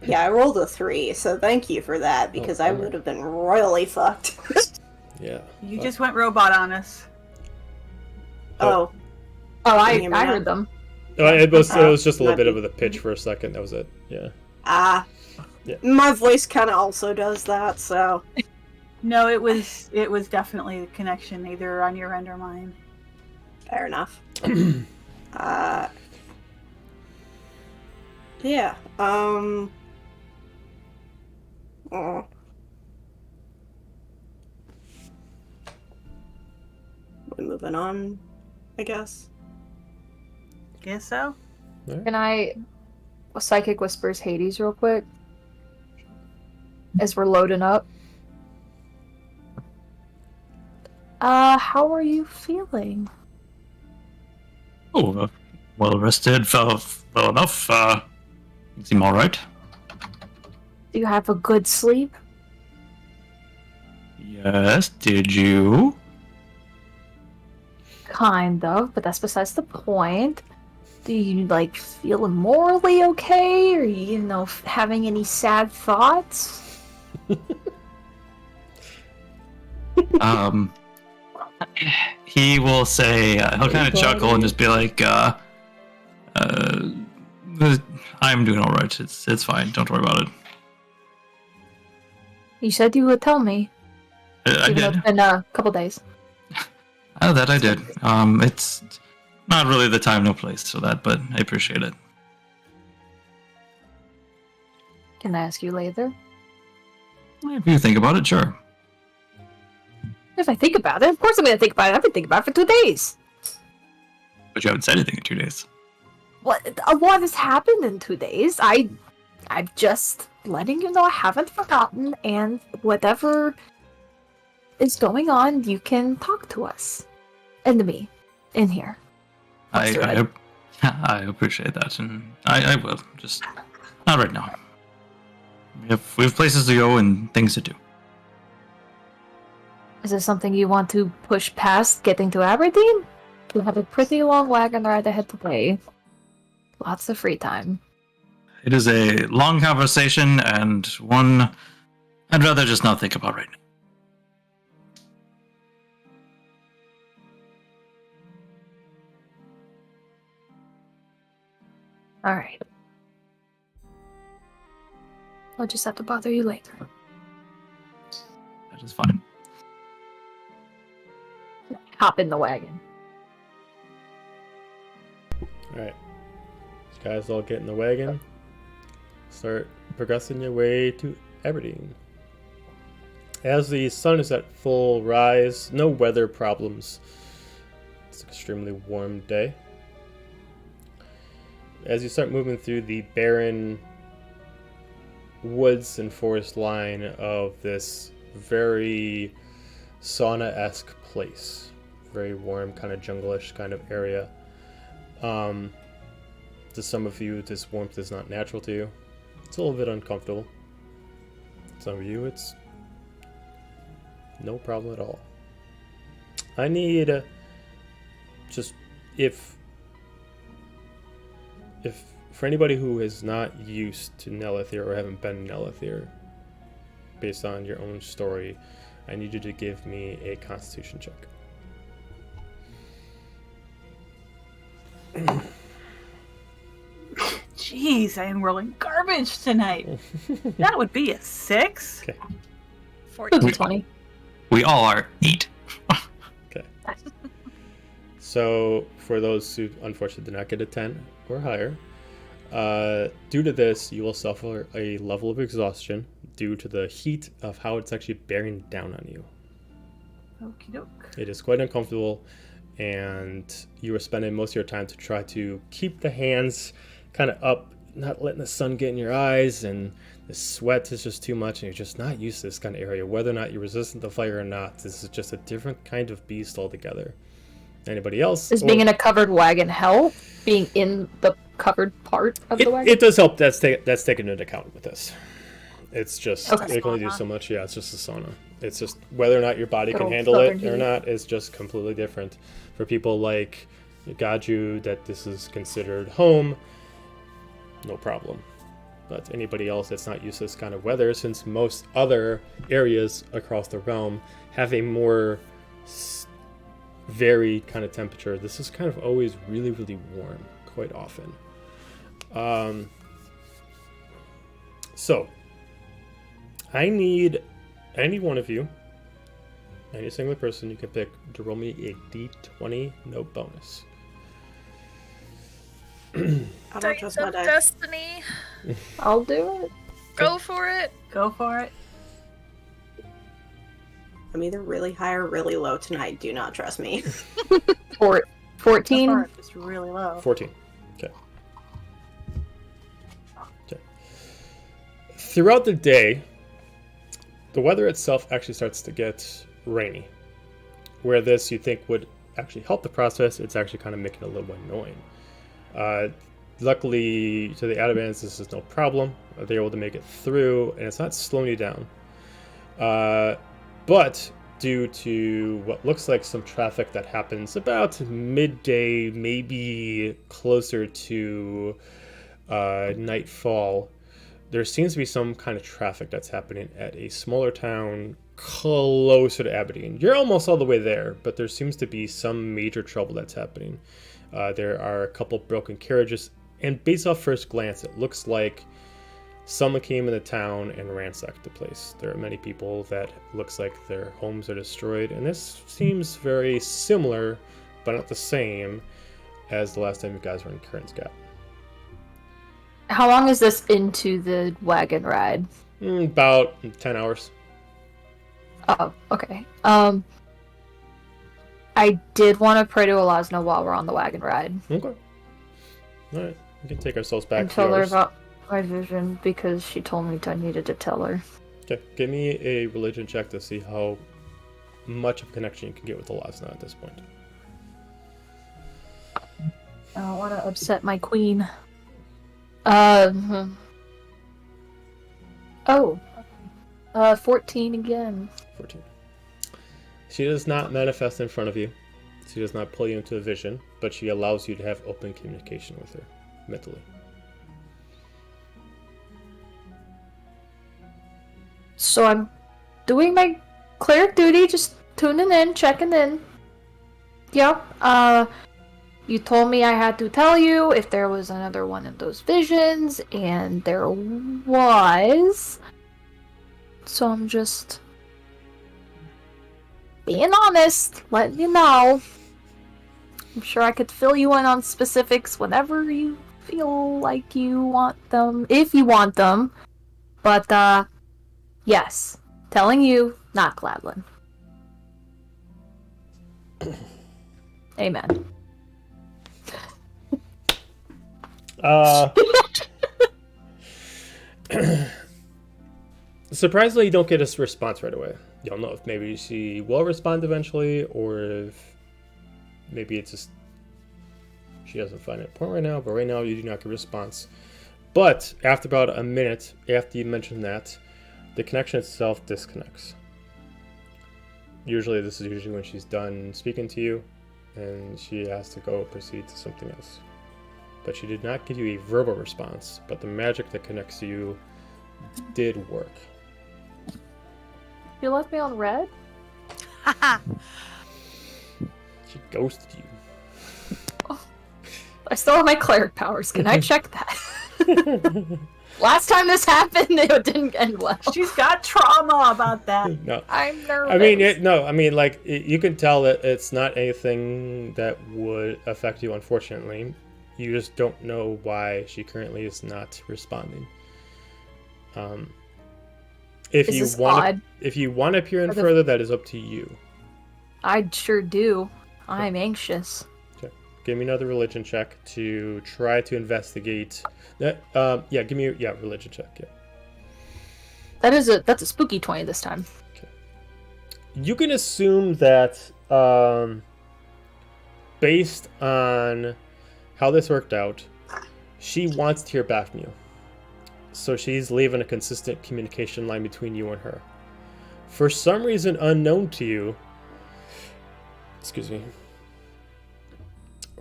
Yeah, I rolled a 3, so thank you for that, because I bummer. would have been royally fucked. Yeah. You just went robot on us. Oh, Oh, Can you hear me I now? heard them. It was just a little bit Maybe. of a pitch for a second. That was it. Yeah. Yeah. My voice kind of also does that, so... No, it was definitely the connection, either on your end or mine. Fair enough. Yeah, oh. We're moving on, I guess. Guess so. Can I psychic whispers Hades real quick? As we're loading up. How are you feeling? Oh, well rested, felt well enough. You seem all right. Do you have a good sleep? Yes. Did you? Kind of, but that's besides the point. Do you, like, feel morally okay? Are you, having any sad thoughts? He will say, he'll kind of chuckle and just be like, I'm doing all right. It's fine. Don't worry about it. You said you would tell me. I Even though did. it's been a couple days. Oh, that I did. It's not really the time, no place for that, but I appreciate it. Can I ask you later? If you think about it, sure. If I think about it, of course I'm gonna think about it. I've been thinking about it for 2 days. But you haven't said anything in 2 days. What? A lot has happened in 2 days. I'm just letting you know I haven't forgotten, and whatever is going on, you can talk to us and to me in here. I appreciate that, and I will. Just not right now. We have places to go and things to do. Is this something you want to push past getting to Aberdeen? You have a pretty long wagon ride ahead today. Lots of free time. It is a long conversation and one I'd rather just not think about right now. Alright. I'll just have to bother you later. That is fine. Hop in the wagon. Alright. You guys all get in the wagon. Start progressing your way to Aberdeen. As the sun is at full rise, no weather problems. It's an extremely warm day. As you start moving through the barren woods and forest line of this very sauna-esque place, very warm, kind of jungle-ish kind of area. To some of you, this warmth is not natural to you. It's a little bit uncomfortable. Some of you, it's no problem at all. I need just if for anybody who is not used to Nelithir or haven't been Nelithir, based on your own story, I need you to give me a Constitution check. Jeez, I am rolling garbage tonight. That would be a 6. Okay. 14. 20. We all are 8. Okay. So for those who unfortunately did not get a 10 or higher, due to this, you will suffer a level of exhaustion due to the heat of how it's actually bearing down on you. Okie doke. It is quite uncomfortable, and you are spending most of your time to try to keep the hands kind of up, not letting the sun get in your eyes, and the sweat is just too much, and you're just not used to this kind of area. Whether or not you're resistant to fire or not, this is just a different kind of beast altogether. Anybody else? Is being in a covered wagon help? Being in the covered part of the wagon? It does help. That's taken into account with this. It's just Okay. it can only do so much. Yeah, it's just a sauna. It's just whether or not your body Good can old handle it southern or heat. not is just completely different. For people like Gaju, that this is considered home, no problem. But anybody else that's not used to this kind of weather, since most other areas across the realm have a more varied kind of temperature, this is kind of always really, really warm quite often. So I need any one of you, any single person you can pick, to roll me a d20, no bonus. I don't trust my dice. Destiny. I'll do it. Go for it. Go for it. I'm either really high or really low tonight. Do not trust me. 14. Or just really low. 14. Okay. Throughout the day, the weather itself actually starts to get rainy. Where this you think would actually help the process, it's actually kind of making it a little annoying. Luckily, to the Adamants, this is no problem. They're able to make it through, and it's not slowing you down. But due to what looks like some traffic that happens about midday, maybe closer to nightfall, there seems to be some kind of traffic that's happening at a smaller town closer to Aberdeen. You're almost all the way there, but there seems to be some major trouble that's happening. There are a couple broken carriages, and based off first glance, it looks like someone came into town and ransacked the place. There are many people that looks like their homes are destroyed, and this seems very similar, but not the same, as the last time you guys were in Kern's Gap. How long is this into the wagon ride? About 10 hours. Oh, okay. I did want to pray to Elasna while we're on the wagon ride. Okay. Alright, we can take ourselves back And to tell her yours. about my vision because she told me I needed to tell her. Okay, give me a religion check to see how much of a connection you can get with Elasna at this point. I don't want to upset my queen. 14 again. 14. She does not manifest in front of you. She does not pull you into a vision, but she allows you to have open communication with her mentally. So I'm doing my cleric duty, just tuning in, checking in. Yeah, you told me I had to tell you if there was another one of those visions, and there was. So I'm just being honest, letting you know. I'm sure I could fill you in on specifics whenever you feel like you want them, if you want them. But, yes, telling you, not Gladlin. Amen. Surprisingly, you don't get a response right away. You don't know if maybe she will respond eventually, or if maybe it's just she doesn't find it important right now. But right now, you do not get a response. But after about a minute after you mention that, the connection itself disconnects. This is usually when she's done speaking to you, and she has to go proceed to something else. But she did not give you a verbal response, but the magic that connects you did work. You left me on red? She ghosted you. I still have my cleric powers. Can I check that? Last time this happened, it didn't end well. She's got trauma about that. No. I'm nervous. You can tell that it's not anything that would affect you, unfortunately. You just don't know why she currently is not responding. If Is you this want odd? if you want to peer in further, that is up to you. I sure do. I'm anxious. Okay. Give me another religion check to try to investigate. Give me religion check. Yeah. That's a spooky 20 this time. You can assume that based on how this worked out, she wants to hear back from you. So she's leaving a consistent communication line between you and her. For some reason unknown to you,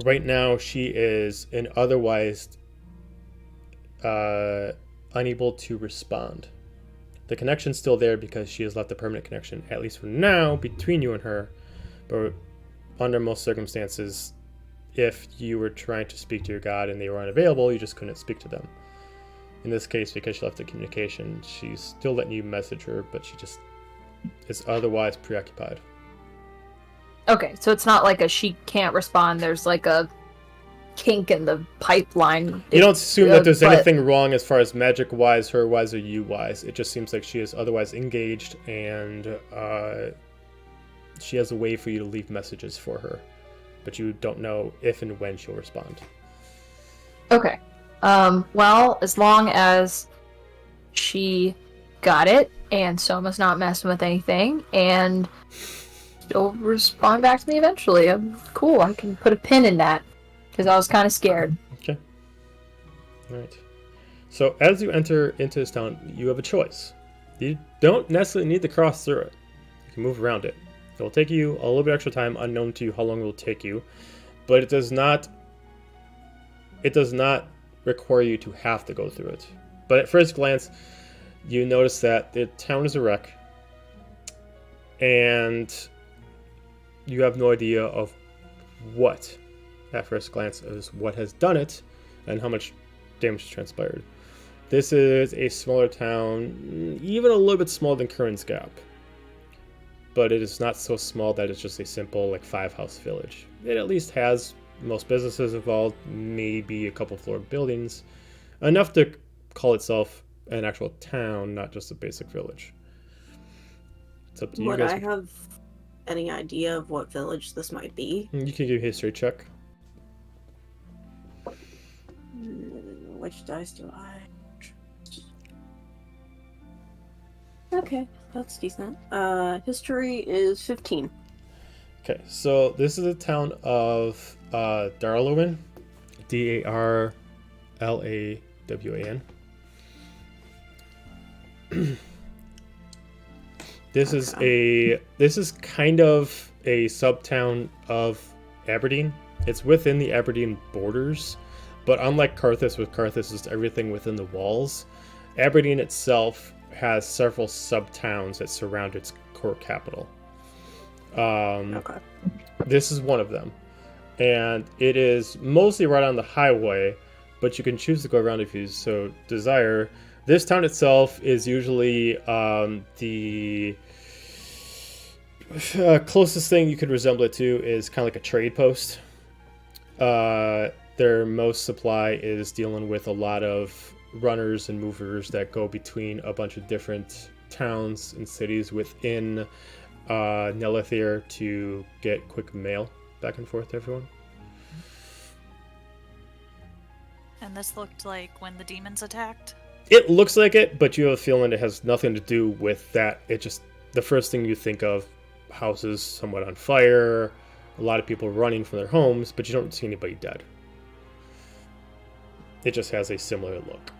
right now she is otherwise unable to respond. The connection's still there because she has left a permanent connection, at least for now, between you and her. But under most circumstances, if you were trying to speak to your god and they were unavailable, you just couldn't speak to them. In this case, because she left the communication, she's still letting you message her, but she just is otherwise preoccupied. Okay, so it's not like she can't respond. There's like a kink in the pipeline. You don't assume that there's anything wrong as far as magic-wise, her-wise, or you-wise. It just seems like she is otherwise engaged, and she has a way for you to leave messages for her. But you don't know if and when she'll respond. Okay. Well, as long as she got it, and Soma's not messing with anything, and she'll respond back to me eventually. I'm cool. I can put a pin in that, because I was kind of scared. Okay. Alright. So, as you enter into this town, you have a choice. You don't necessarily need to cross through it. You can move around it. It will take you a little bit extra time, unknown to you how long it will take you, but it does not require you to have to go through it. But at first glance, you notice that the town is a wreck, and you have no idea of what, at first glance, is what has done it and how much damage has transpired. This is a smaller town, even a little bit smaller than Curran's Gap, but it is not so small that it's just a simple like 5-house village. It at least has most businesses involved, maybe a couple floor buildings, enough to call itself an actual town, not just a basic village. It's up to you Would guys. I have any idea of what village this might be? You can give a history check. Which dice do I? Okay, that's decent. History is 15. Okay, so this is the town of Darlawan, Darlawan. This is kind of a subtown of Aberdeen. It's within the Aberdeen borders, but unlike Carthus, with Carthus is everything within the walls, Aberdeen itself has several subtowns that surround its core capital. Okay. This is one of them, and it is mostly right on the highway, but you can choose to go around if you so desire. This town itself is usually the closest thing you could resemble it to is kind of like a trade post. Their most supply is dealing with a lot of runners and movers that go between a bunch of different towns and cities within Nelithir to get quick mail back and forth to everyone. And this looked like when the demons attacked? It looks like it, but you have a feeling it has nothing to do with that. It just, the first thing you think of, houses somewhat on fire, a lot of people running from their homes, but you don't see anybody dead. It just has a similar look.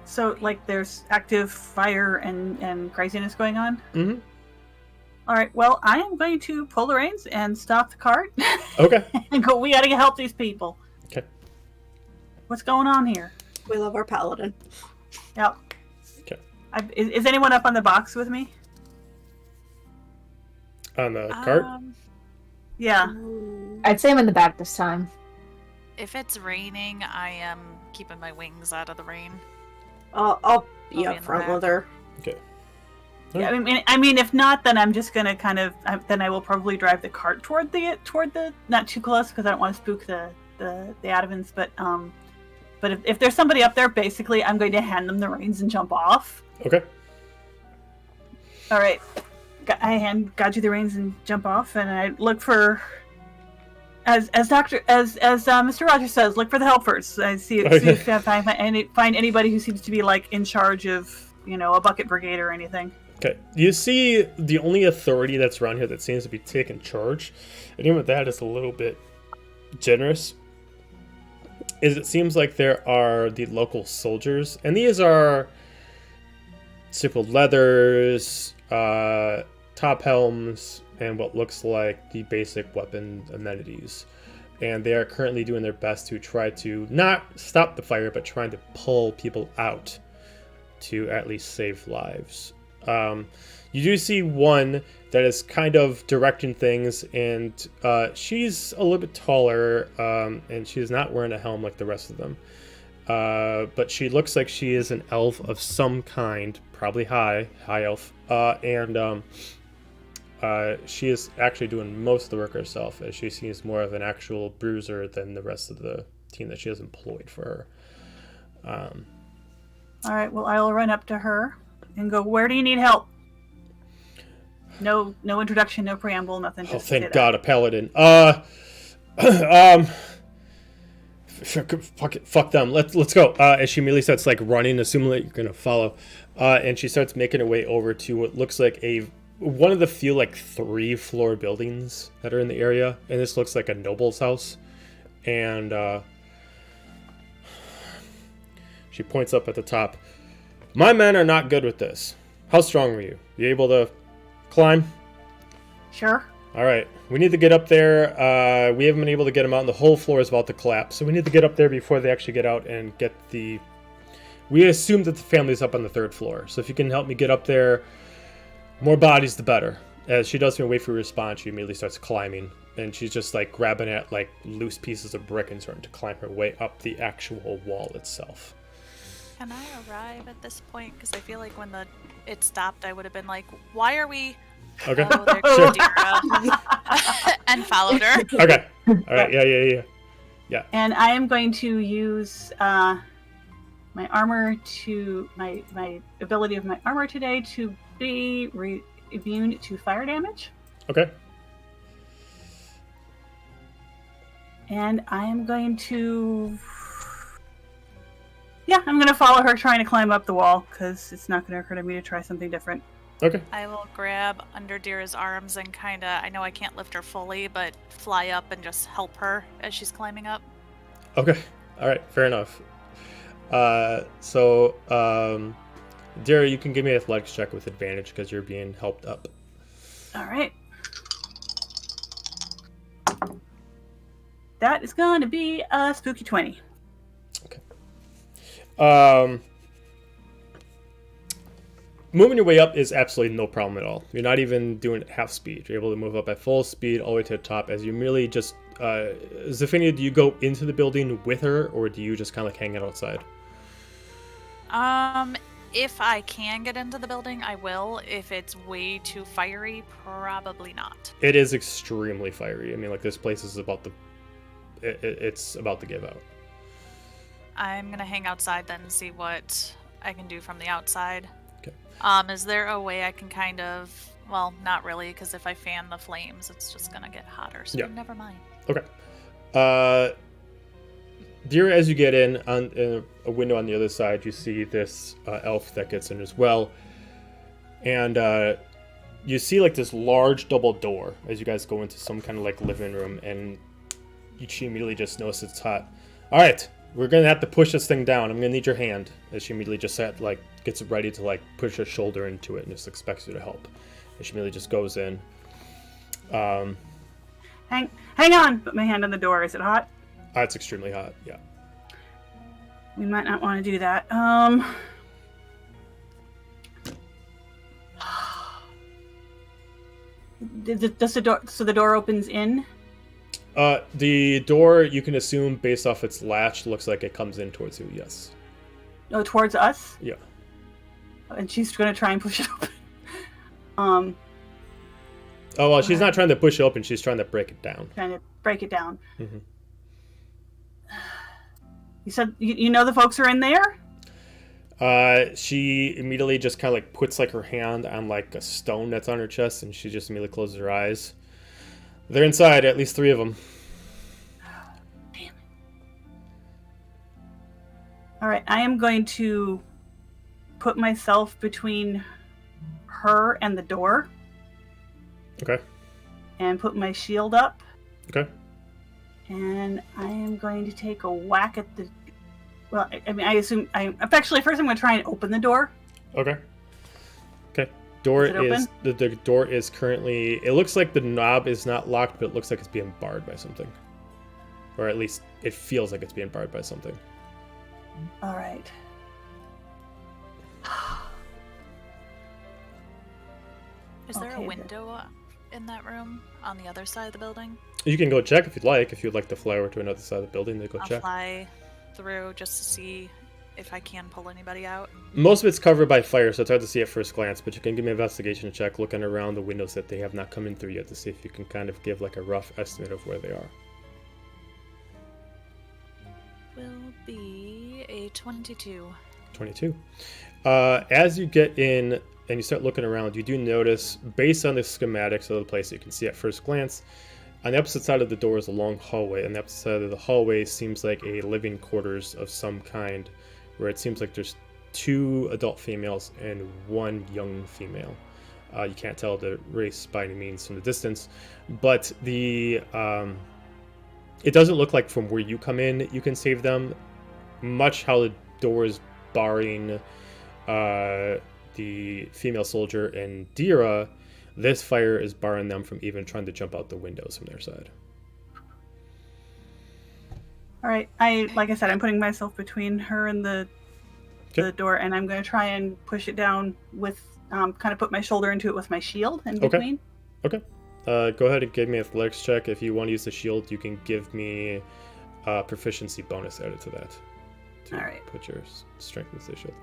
So, like, there's active fire and craziness going on? Mm-hmm. All right, well, I am going to pull the reins and stop the cart. Okay. And go, we gotta help these people. Okay. What's going on here? We love our paladin. Yep. Okay. Is anyone up on the box with me? On the cart? Yeah. I'd say I'm in the back this time. If it's raining, I am keeping my wings out of the rain. I'll be be up in the front back. with her. Okay. Yeah, I mean, if not, then I'm just gonna kind of. Then I will probably drive the cart toward the not too close because I don't want to spook the Adavans. But if there's somebody up there, basically, I'm going to hand them the reins and jump off. Okay. All right, got you the reins and jump off, and I look for. As Mr. Rogers says, look for the helpers. I see if I find anybody who seems to be like in charge of a bucket brigade or anything. Okay. You see the only authority that's around here that seems to be taking charge, and even with that is a little bit generous, is it seems like there are the local soldiers, and these are simple leathers, top helms, and what looks like the basic weapon amenities. And they are currently doing their best to try to not stop the fire, but trying to pull people out to at least save lives. You do see one that is kind of directing things, and she's a little bit taller, and she's not wearing a helm like the rest of them. But she looks like she is an elf of some kind, probably high elf, and she is actually doing most of the work herself, as she seems more of an actual bruiser than the rest of the team that she has employed for her. All right, well, I will run up to her and go, where do you need help? No introduction, no preamble, nothing. Oh, thank God, a paladin. Fuck them. Let's go. As she immediately starts like running, assuming that you're gonna follow, and she starts making her way over to what looks like one of the few like 3-floor buildings that are in the area, and this looks like a noble's house. And she points up at the top. My men are not good with this. How strong are you? You able to climb? Sure. All right, we need to get up there. We haven't been able to get them out, and the whole floor is about to collapse. So we need to get up there before they actually get out and get the... We assume that the family's up on the 3rd floor. So if you can help me get up there, more bodies, the better. As she doesn't even wait for a response, she immediately starts climbing. And she's just like grabbing at like loose pieces of brick and starting to climb her way up the actual wall itself. Can I arrive at this point? Because I feel like when it stopped, I would have been like, why are we... Okay. Oh, there Sure. goes Dira. And followed her. Okay. All right. Yeah. And I am going to use my armor to my ability of my armor today to be immune to fire damage. Okay. And I am going to... Yeah, I'm going to follow her trying to climb up the wall, because it's not going to occur to me to try something different. Okay. I will grab under Dira's arms and kind of, I know I can't lift her fully, but fly up and just help her as she's climbing up. Okay. All right. Fair enough. So, Dira, you can give me an athletics check with advantage because you're being helped up. All right. That is going to be a spooky 20. Moving your way up is absolutely no problem at all. You're not even doing it half speed. You're able to move up at full speed all the way to the top as you merely just... Zephania, do you go into the building with her, or do you just kind of like hang out outside? If I can get into the building, I will. If it's way too fiery, probably not. It is extremely fiery. I mean, like, this place is about to... It's about to give out. I'm gonna hang outside then and see what I can do from the outside. Okay. Is there a way I can kind of... Well, not really, because if I fan the flames, it's just gonna get hotter, so Yeah. never mind. Okay. Dear, as you get in a window on the other side, you see this elf that gets in as well. And you see like this large double door as you guys go into some kind of like living room, and she immediately just notices it's hot. All right, we're gonna have to push this thing down. I'm gonna need your hand. As she immediately just gets ready to like push her shoulder into it and just expects you to help. And she immediately just goes in. Hang on! Put my hand on the door. Is it hot? It's extremely hot. Yeah. We might not want to do that. Does the door? So the door opens in. The door, you can assume based off its latch, looks like it comes in towards you. Yes. Oh, towards us. Yeah. And she's going to try and push it open. Oh well, she's not trying to push it open. She's trying to break it down. Trying to break it down. Mm-hmm. You said you know the folks are in there? She immediately just kind of like puts like her hand on like a stone that's on her chest, and she just immediately closes her eyes. They're inside, at least 3 of them. Damn it. All right, I am going to put myself between her and the door. Okay. And put my shield up. Okay. And I am going to take a whack at the... Well, I mean, I assume... Actually, first I'm going to try and open the door. Okay. Okay. Door is it the door is currently... It looks like the knob is not locked, but it looks like it's being barred by something. Or at least it feels like it's being barred by something. All right. Is there a Okay, window in that room on the other side of the building? You can go check if you'd like. If you'd like to fly over to another side of the building, then go I'll check. fly through just to see if I can pull anybody out. Most of it's covered by fire, so it's hard to see at first glance, but you can give me an investigation check looking around the windows that they have not come in through yet to see if you can kind of give like a rough estimate of where they are. Will be a 22. 22. As you get in and you start looking around, you do notice, based on the schematics of the place you can see at first glance, on the opposite side of the door is a long hallway, and the opposite side of the hallway seems like a living quarters of some kind, where it seems like there's 2 adult females and 1 young female. You can't tell the race by any means from the distance, but the it doesn't look like from where you come in you can save them. Much how the door is barring the female soldier and Dira, This fire is barring them from even trying to jump out the windows from their side. All right. Like I said, I'm putting myself between her and the door, and I'm going to try and push it down with kind of put my shoulder into it with my shield in between. Okay. Go ahead and give me an athletics check. If you want to use the shield, you can give me a proficiency bonus added to that. All right. Put your strength into the shield.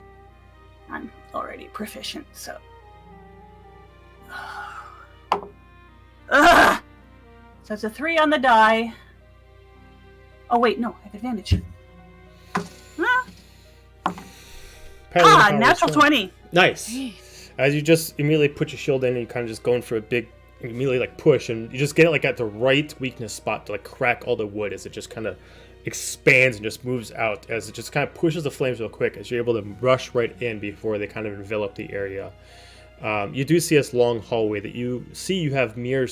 I'm already proficient, so. Ugh! So it's a 3 on the die. Oh wait, no, I have advantage. Natural 20. Nice. As you just immediately put your shield in, and you kind of just going for a big, immediately like push, and you just get it like at the right weakness spot to like crack all the wood as it just kind of expands and just moves out, as it just kind of pushes the flames real quick, as you're able to rush right in before they kind of envelop the area. You do see this long hallway that you see you have mere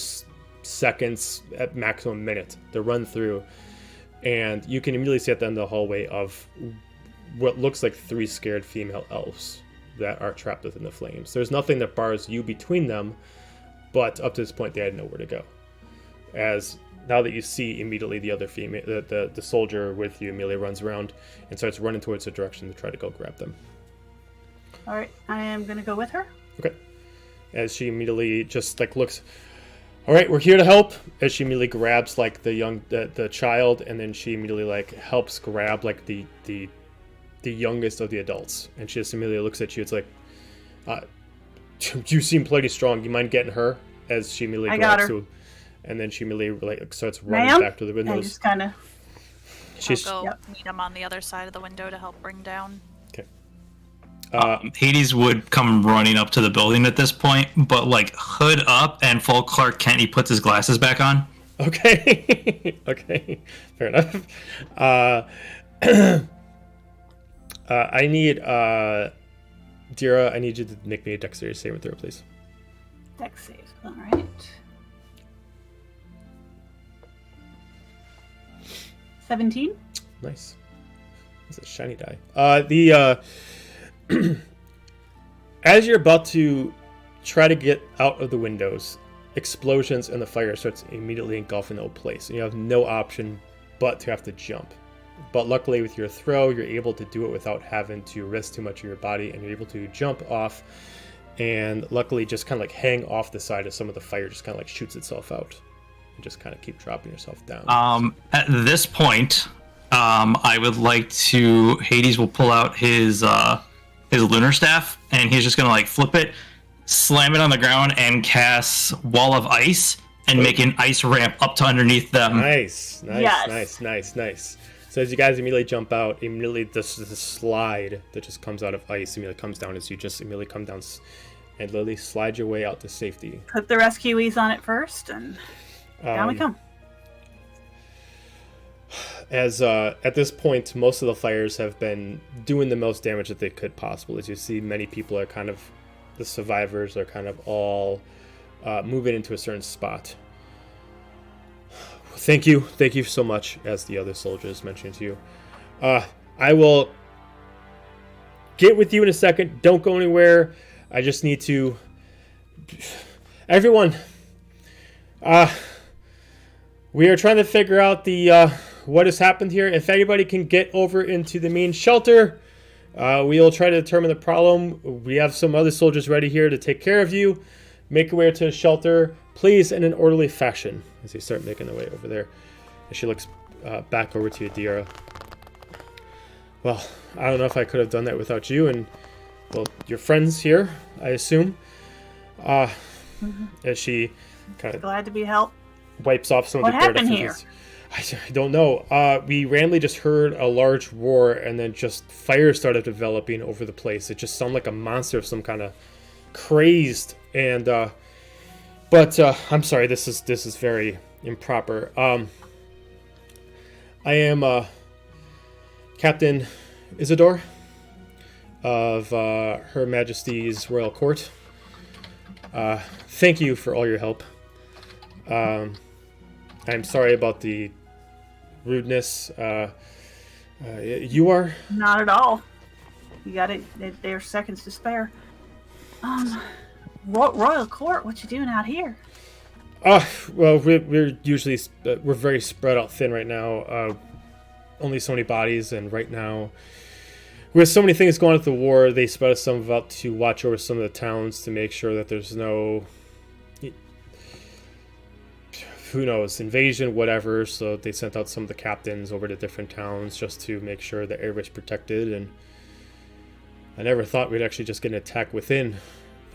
seconds, at maximum minute, to run through, and you can immediately see at the end of the hallway of what looks like 3 scared female elves that are trapped within the flames. There's nothing that bars you between them, but up to this point they had nowhere to go. As now that you see immediately the other female, the soldier with you immediately runs around and starts running towards the direction to try to go grab them. All right, I am going to go with her. Okay. As she immediately just like looks, all right, we're here to help. As she immediately grabs like the child, and then she immediately like helps grab like the youngest of the adults, and she just immediately looks at you. It's like, you seem plenty strong. You mind getting her? As she immediately grabs you, and then she immediately like starts running back to the windows. I just kind of. I'll go meet him on the other side of the window to help bring down. Okay. Hades would come running up to the building at this point, but like hood up and full Clark Kent, he puts his glasses back on. Okay. Okay. Fair enough. I need Dira, I need you to make me a dexterity saving throw, please. Dex save. All right. 17. Nice. It's a shiny die. As you're about to try to get out of the windows, explosions and the fire starts immediately engulfing the whole place, and you have no option but to have to jump. But luckily with your throw, you're able to do it without having to risk too much of your body, and you're able to jump off and luckily just kind of like hang off the side as some of the fire just kind of like shoots itself out, and just kind of keep dropping yourself down. At this point, I would like to, Hades will pull out his lunar staff, and he's just gonna like flip it, slam it on the ground, and cast Wall of Ice, and make an ice ramp up to underneath them. Nice. Yes. Nice. So as you guys immediately jump out, immediately this slide that just comes out of ice immediately comes down as you just immediately come down and literally slide your way out to safety. Put the rescuees on it first, and down we come. As at this point, most of the fires have been doing the most damage that they could possibly. As you see, many people are kind of, the survivors are kind of all moving into a certain spot. Thank you so much, as the other soldiers mentioned to you. I will get with you in a second. Don't go anywhere. I just need to... Everyone, we are trying to figure out what has happened here. If anybody can get over into the main shelter, we'll try to determine the problem. We have some other soldiers ready here to take care of you. Make your way to the shelter, please, in an orderly fashion, as they start making their way over there. And she looks back over to Adira. Well, I don't know if I could have done that without you and, well, your friends here, I assume. As she kind of Glad to be helped. wipes off some of What the dirt happened off here? I don't know. We randomly just heard a large roar, and then just fire started developing over the place. It just sounded like a monster of some kind of crazed. And but I'm sorry, this is very improper. I am Captain Isidore of Her Majesty's Royal Court. Thank you for all your help. I'm sorry about the rudeness. You are? Not at all. You got it. There's seconds to spare. Royal Court, what you doing out here? Well, we're usually we're very spread out thin right now. Only so many bodies, and right now, with so many things going on with the war, they spread us some out to watch over some of the towns to make sure that there's no, who knows, invasion, whatever. So they sent out some of the captains over to different towns just to make sure that everybody's protected. And I never thought we'd actually just get an attack within.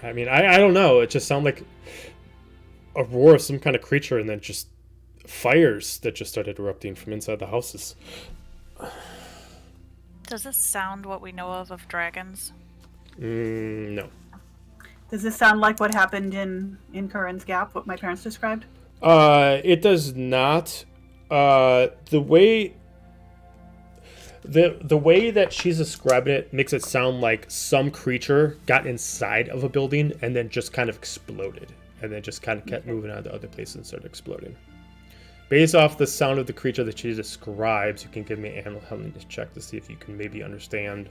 I mean, I don't know. It just sounded like a roar of some kind of creature, and then just fires that just started erupting from inside the houses. Does this sound what we know of dragons? No. Does this sound like what happened in Curran's Gap, what my parents described? It does not. The way that she's describing it makes it sound like some creature got inside of a building and then just kind of exploded, and then just kind of kept moving on to other places and started exploding. Based off the sound of the creature that she describes, you can give me an animal handling check to see if you can maybe understand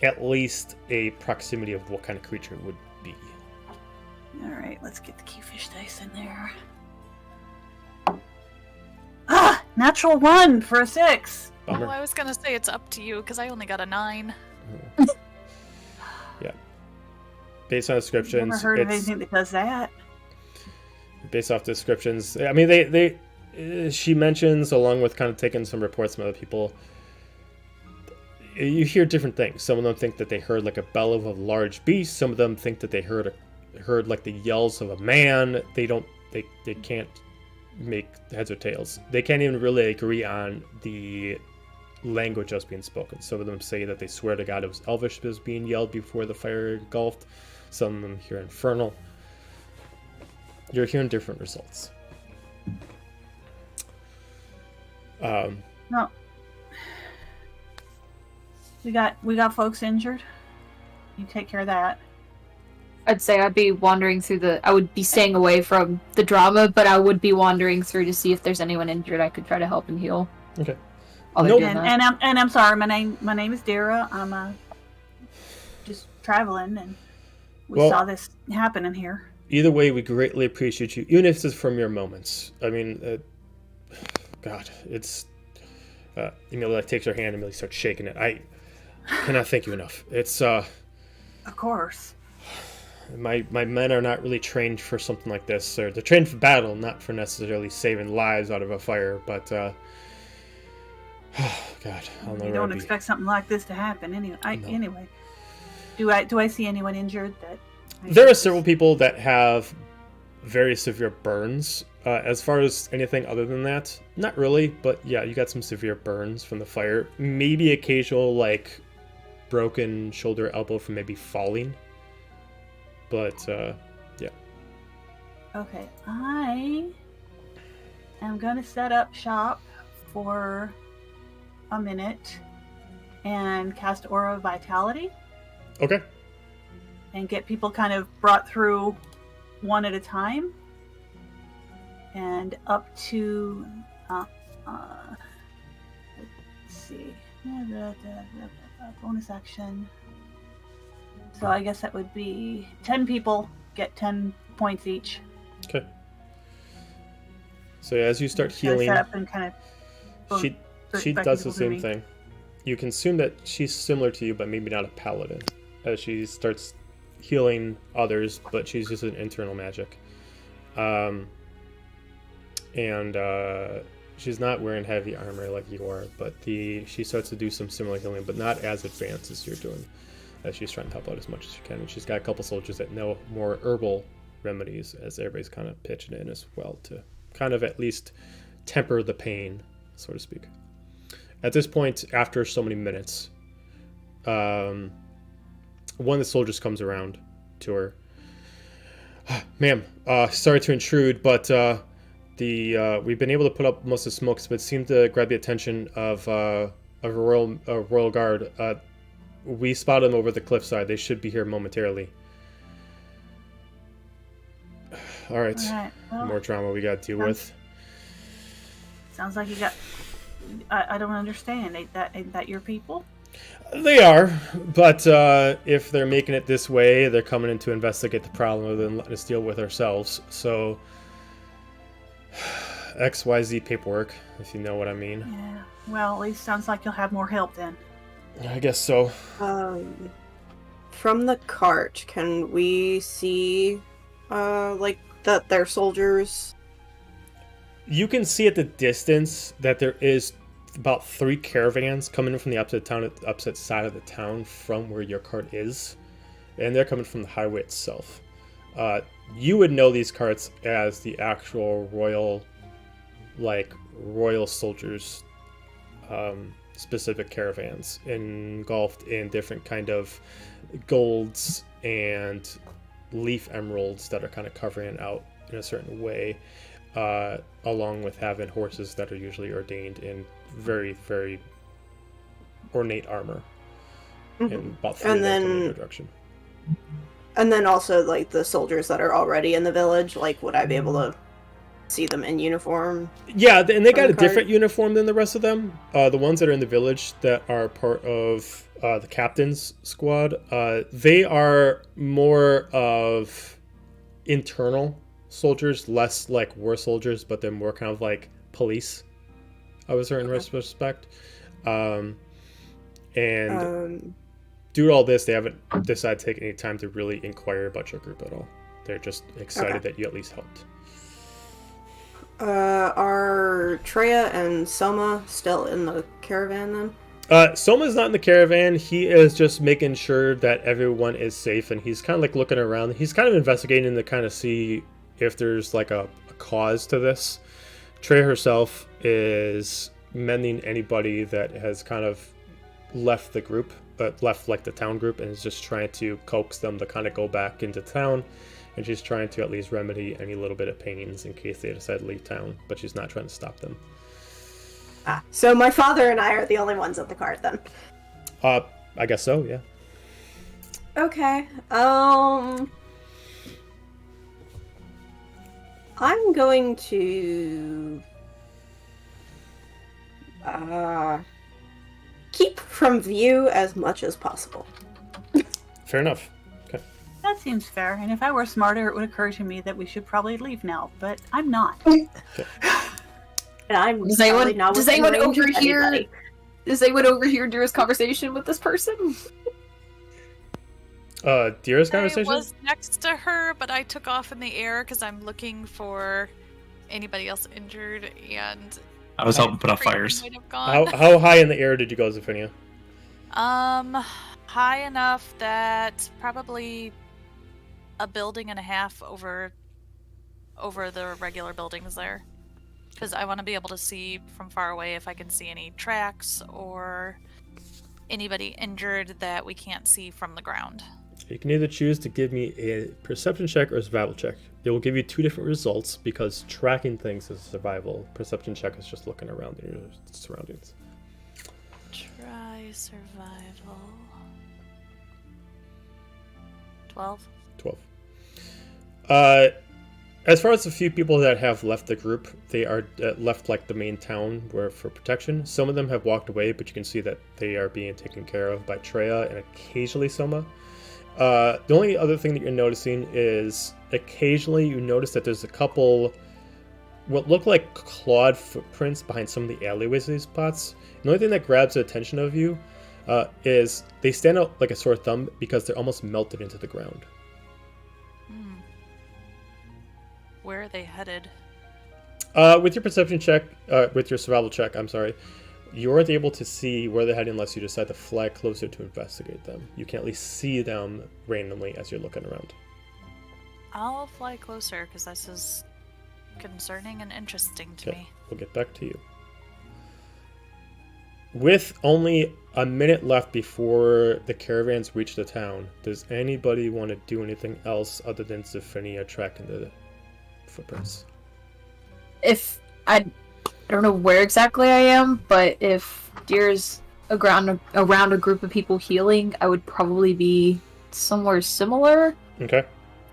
at least a proximity of what kind of creature it would be. All right, let's get the keyfish dice in there. Ah, natural 1 for a 6. Bummer. Oh, I was gonna say it's up to you because I only got a 9. Yeah. Based on descriptions, Never heard of anything that does that. Based off descriptions, I mean, she mentions, along with kind of taking some reports from other people, you hear different things. Some of them think that they heard like a bell of a large beast. Some of them think that they heard like the yells of a man. They can't make heads or tails. They can't even really agree on the language that's being spoken. Some of them say that they swear to God it was Elvish that was being yelled before the fire engulfed. Some of them hear Infernal. You're hearing different results. No. We got folks injured. You take care of that. I'd say I'd be wandering through I would be staying away from the drama, but I would be wandering through to see if there's anyone injured I could try to help and heal. Okay. Nope. And I'm sorry, my name is Dara. I'm just traveling, and we saw this happening here. Either way, we greatly appreciate you, even if it's from your moments. I mean, God, it's... Emilia takes her hand and Emilia starts shaking it. I cannot thank you enough. It's, Of course. My men are not really trained for something like this. They're trained for battle, not for necessarily saving lives out of a fire, but, God, I'll never You don't expect something like this to happen anyway. Anyway. Do I see anyone injured that... There are several people that have very severe burns. As far as anything other than that, not really, but yeah, you got some severe burns from the fire. Maybe occasional, like, broken shoulder, elbow from maybe falling. But, yeah. Okay, I am going to set up shop for a minute and cast Aura of Vitality. Okay. And get people kind of brought through one at a time. And up to, let's see, bonus action. So I guess that would be 10 people get 10 points each. Okay. So as you start healing, set up and kind of she does the same thing. You can assume that she's similar to you, but maybe not a paladin, as she starts healing others, but she's just an internal magic. And she's not wearing heavy armor like you are, but she starts to do some similar healing, but not as advanced as you're doing, as she's trying to help out as much as she can. And she's got a couple soldiers that know more herbal remedies, as everybody's kind of pitching in as well to kind of at least temper the pain, so to speak. At this point, after so many minutes, one of the soldiers comes around to her. Ma'am, sorry to intrude, but we've been able to put up most of the smokes, but seemed to grab the attention of a royal guard. We spotted them over the cliffside. They should be here momentarily. All right. Well, more drama we got to deal with. Sounds like you got... I don't understand. Ain't that your people? They are, but if they're making it this way, they're coming in to investigate the problem rather than letting us deal with ourselves. So, XYZ paperwork, if you know what I mean. Yeah. Well, at least sounds like you'll have more help then. I guess so. From the cart, can we see, like, that they're soldiers? You can see at the distance that there is about 3 caravans coming in from the opposite side of the town from where your cart is, and they're coming from the highway itself. You would know these carts as the actual royal soldiers, specific caravans engulfed in different kind of golds and leaf emeralds that are kind of covering it out in a certain way, along with having horses that are usually ordained in very, very ornate armor. Mm-hmm. And about 3 of them in their direction. And then also, like, the soldiers that are already in the village, like, would I be able to see them in uniform? Yeah, and they got a different uniform than the rest of them. The ones that are in the village that are part of the captain's squad, they are more of internal soldiers, less like war soldiers, but they're more kind of like police of a certain respect. Due to all this, they haven't decided to take any time to really inquire about your group at all. They're just excited that you at least helped. Are Treya and Soma still in the caravan then? Soma's not in the caravan. He is just making sure that everyone is safe, and he's kind of like looking around. He's kind of investigating to kind of see if there's like a cause to this. Treya herself is mending anybody that has kind of left the group, left like the town group, and is just trying to coax them to kind of go back into town. And she's trying to at least remedy any little bit of pains in case they decide to leave town, but she's not trying to stop them. So my father and I are the only ones at the cart then. I guess so, yeah. Okay. I'm going to keep from view as much as possible. Fair enough. Okay. That seems fair, and if I were smarter, it would occur to me that we should probably leave now, but I'm not. And I'm Does probably anyone, not does within anyone range of overhear? anybody. Does anyone overhear Dira's conversation with this person? Dira's I conversation? was next to her, but I took off in the air because I'm looking for anybody else injured, and I was helping put out Freedom fires. might have gone. How high in the air did you go, Zephynia? High enough that probably a building and a half over the regular buildings there. Because I want to be able to see from far away if I can see any tracks or anybody injured that we can't see from the ground. You can either choose to give me a perception check or a survival check. It will give you 2 different results because tracking things is survival. Perception check is just looking around in your surroundings. Try survival. 12. 12. As far as the few people that have left the group, they are left like the main town where for protection. Some of them have walked away, but you can see that they are being taken care of by Treya and occasionally Soma. The only other thing that you're noticing is occasionally you notice that there's a couple what look like clawed footprints behind some of the alleyways of these spots. The only thing that grabs the attention of you is they stand out like a sore thumb because they're almost melted into the ground. Where are they headed? With your perception check, with your survival check, I'm sorry, you aren't able to see where they're heading unless you decide to fly closer to investigate them. You can at least see them randomly as you're looking around. I'll fly closer because this is concerning and interesting to me. We'll get back to you. With only a minute left before the caravans reach the town, does anybody want to do anything else other than Zephynia tracking the footprints? If I don't know where exactly I am, but if Deer's around a group of people healing, I would probably be somewhere similar. Okay.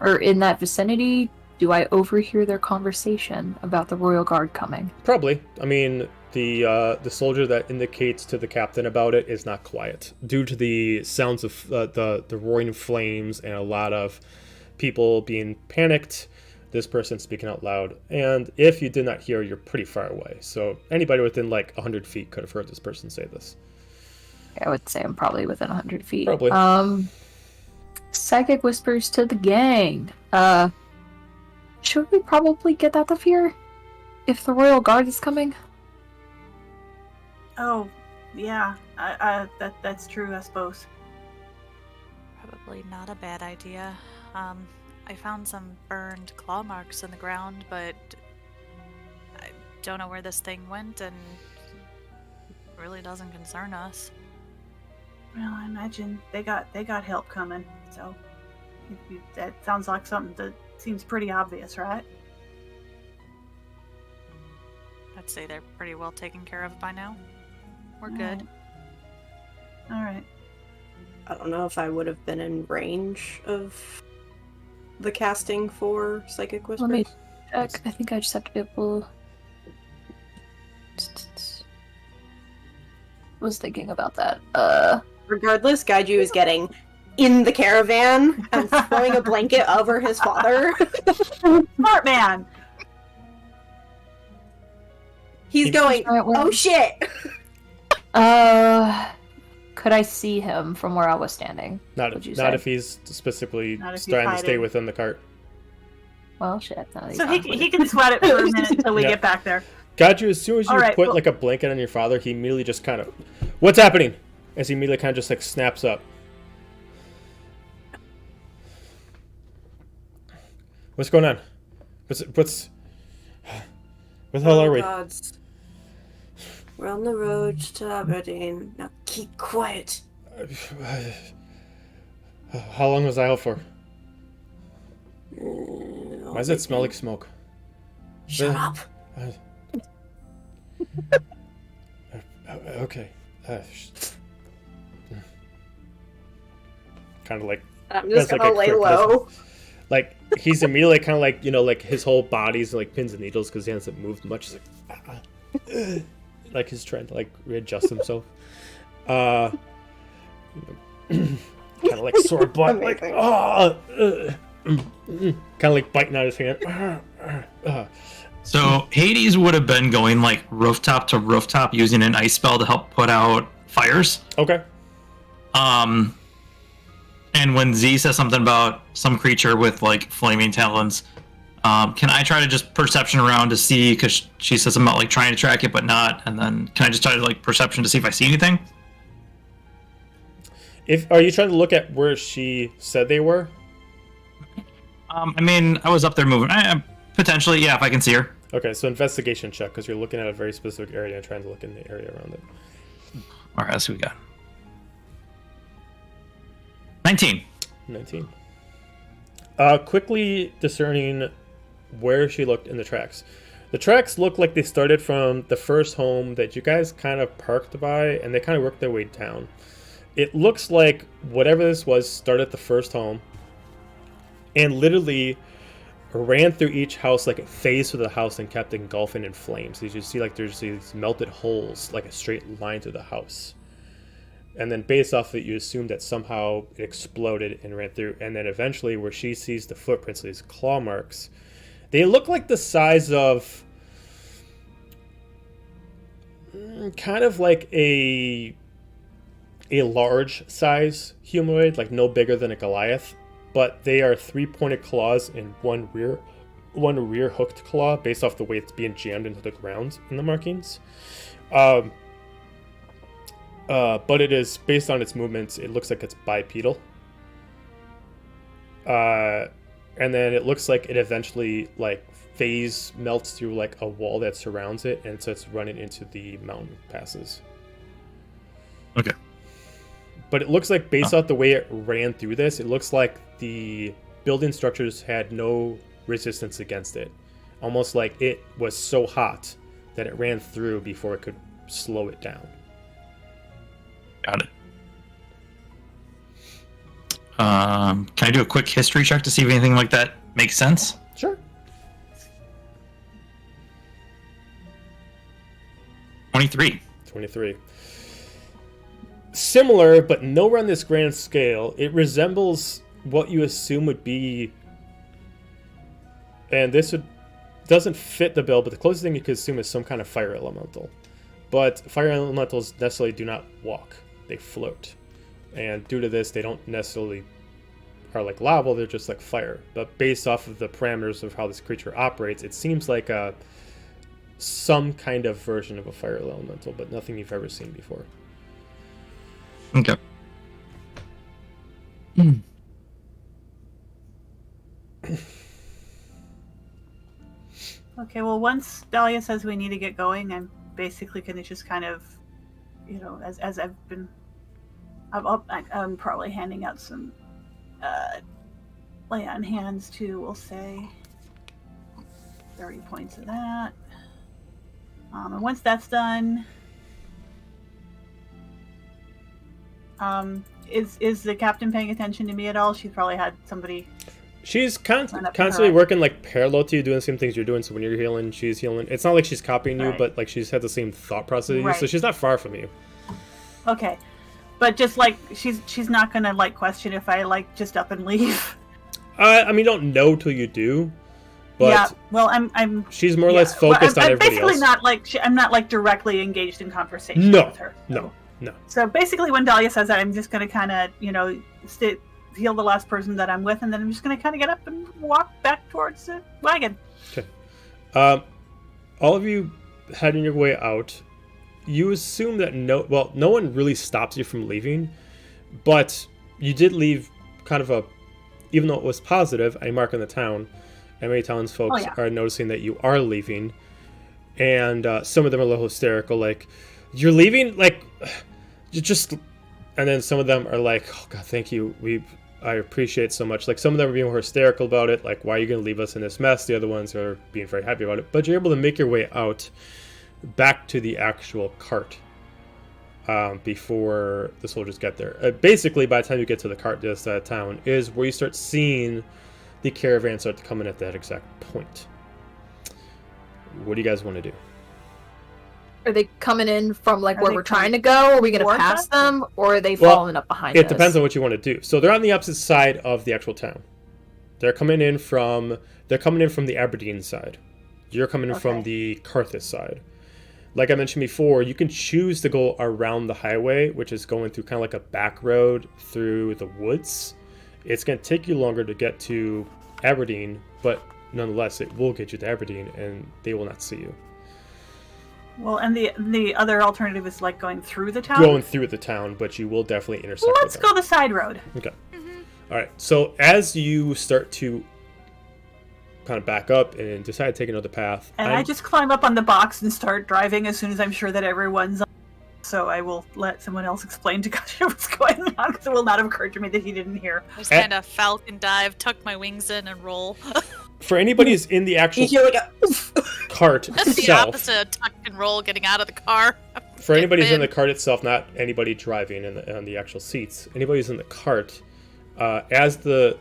Or in that vicinity. Do I overhear their conversation about the Royal Guard coming? Probably. I mean, The soldier that indicates to the captain about it is not quiet due to the sounds of the roaring flames and a lot of people being panicked. This person speaking out loud, and if you did not hear, you're pretty far away. So anybody within like 100 feet could have heard this person say this. I would say I'm probably within 100 feet. Probably. Psychic whispers to the gang. Should we probably get out of here if the royal guard is coming? Oh, yeah. That's true, I suppose. Probably not a bad idea. I found some burned claw marks in the ground, but I don't know where this thing went, and it really doesn't concern us. Well, I imagine they got help coming, so that sounds like something that seems pretty obvious, right? I'd say they're pretty well taken care of by now. We're good. All right. I don't know if I would have been in range of the casting for Psychic Whispers. Let me check. I think I just have to be able. Was thinking about that. Regardless, Gaiju is getting in the caravan and throwing a blanket over his father. Smart man. He's going, oh shit! Could I see him from where I was standing? Not if he's specifically trying to stay within the cart. Well, shit. No, So he can sweat it for a minute until we get back there. Gaiju, as soon as you put like a blanket on your father, he immediately just kind of, what's happening? As he immediately kind of just like snaps up. What's going on? Where the hell are we? Gods. We're on the road to Aberdeen. Now keep quiet. How long was I out for? Why does it smell like smoke? Shut up. Okay. Kind of like. I'm just gonna lay low. Like he's immediately kind of like like his whole body's like pins and needles because he hasn't moved much. He's like, like he's trying to like readjust himself. Kind of like sore butt, like kind of like biting out his hand. So Hades would have been going like rooftop to rooftop using an ice spell to help put out fires. Okay. And when Z says something about some creature with like flaming talons, can I try to just perception around to see, because she says something about like trying to track it but not, and then can I just try to like perception to see if I see anything? Are you trying to look at where she said they were? I mean, I was up there moving. Potentially, yeah, if I can see her. Okay, so investigation check, because you're looking at a very specific area and trying to look in the area around it. All right, let's see what we got. 19. Quickly discerning where she looked in the tracks. The tracks look like they started from the first home that you guys kind of parked by, and they kind of worked their way down. It looks like whatever this was started at the first home and literally ran through each house, like it phased through the house and kept engulfing in flames. You see like there's these melted holes, like a straight line through the house. And then based off of it, you assume that somehow it exploded and ran through. And then eventually where she sees the footprints, these claw marks, they look like the size of kind of like a large size humanoid, like no bigger than a Goliath. But they are 3-pointed claws and one rear hooked claw based off the way it's being jammed into the ground in the markings. But it is, based on its movements, it looks like it's bipedal. And then it looks like it eventually, like, phase melts through, like, a wall that surrounds it, and so it's running into the mountain passes. Okay. But it looks like, based off the way it ran through this, it looks like the building structures had no resistance against it. Almost like it was so hot that it ran through before it could slow it down. Got it. Can I do a quick history check to see if anything like that makes sense? Sure. 23. 23. Similar, but nowhere on this grand scale. It resembles what you assume would be, and doesn't fit the bill, but the closest thing you could assume is some kind of fire elemental. But fire elementals necessarily do not walk; they float, and due to this, they don't necessarily are like lava. They're just like fire. But based off of the parameters of how this creature operates, it seems like some kind of version of a fire elemental, but nothing you've ever seen before. Okay. Okay, well, once Dahlia says we need to get going, I'm basically going to just kind of, as I'm probably handing out some lay on hands to, we'll say, 30 points of that. And once that's done, is the captain paying attention to me at all? She's probably had somebody. She's constantly working like parallel to you, doing the same things you're doing. So when you're healing, she's healing. It's not like she's copying you, but like she's had the same thought process as you, so she's not far from you. Okay, but just like she's not gonna like question if I like just up and leave. I mean, you don't know till you do. But yeah, well, I'm. She's more or less focused on everybody else. I'm basically not like I'm not like directly engaged in conversation with her. No. So basically, when Dahlia says that, I'm just gonna kind of heal the last person that I'm with, and then I'm just gonna kind of get up and walk back towards the wagon. Okay. All of you heading your way out. You assume that no one really stops you from leaving, but you did leave kind of even though it was positive, a mark on the town. And many townsfolk are noticing that you are leaving, and some of them are a little hysterical, like, "You're leaving? Like, you just..." And then some of them are like, "Oh God, thank you. I appreciate it so much." Like, some of them are being more hysterical about it, like, "Why are you going to leave us in this mess?" The other ones are being very happy about it. But you're able to make your way out back to the actual cart before the soldiers get there. Basically, by the time you get to the cart, this side of town is where you start seeing the caravan start to come in at that exact point. What do you guys want to do? Are they coming in from like where we're trying to go? Are we going to pass them, or are they following up behind us? It depends on what you want to do. So they're on the opposite side of the actual town. They're coming in from the Aberdeen side. You're coming in from the Carthus side. Like I mentioned before, you can choose to go around the highway, which is going through kind of like a back road through the woods. It's going to take you longer to get to Aberdeen, but nonetheless, it will get you to Aberdeen, and they will not see you. Well, and the other alternative is like going through the town? Going through the town, but you will definitely intersect with them. Let's go the side road. Okay. All right. So as you start to kind of back up and decide to take another path... And I just climb up on the box and start driving as soon as I'm sure that everyone's on. So I will let someone else explain to Gotcha what's going on, because it will not have occurred to me that he didn't hear. I just kind of falcon dive, tuck my wings in, and roll. For anybody who's in the actual cart That's itself... the opposite of tuck and roll, getting out of the car. For anybody who's in the cart itself, not anybody driving on the actual seats, anybody who's in the cart, as the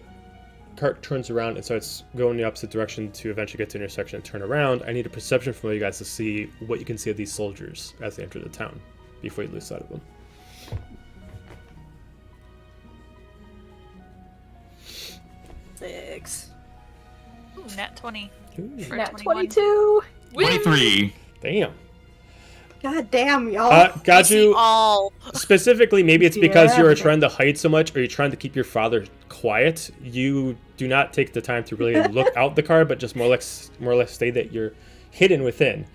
cart turns around and starts going the opposite direction to eventually get to the intersection and turn around, I need a perception from you guys to see what you can see of these soldiers as they enter the town before you lose sight of them. Six. Ooh, nat 20. Ooh. Or Nat 21. 22. 23. Damn. God damn, y'all. Got you. All. Specifically, maybe it's because Yeah. you are trying to hide so much, or you're trying to keep your father quiet. You do not take the time to really look out the car, but just more or less stay that you're hidden within.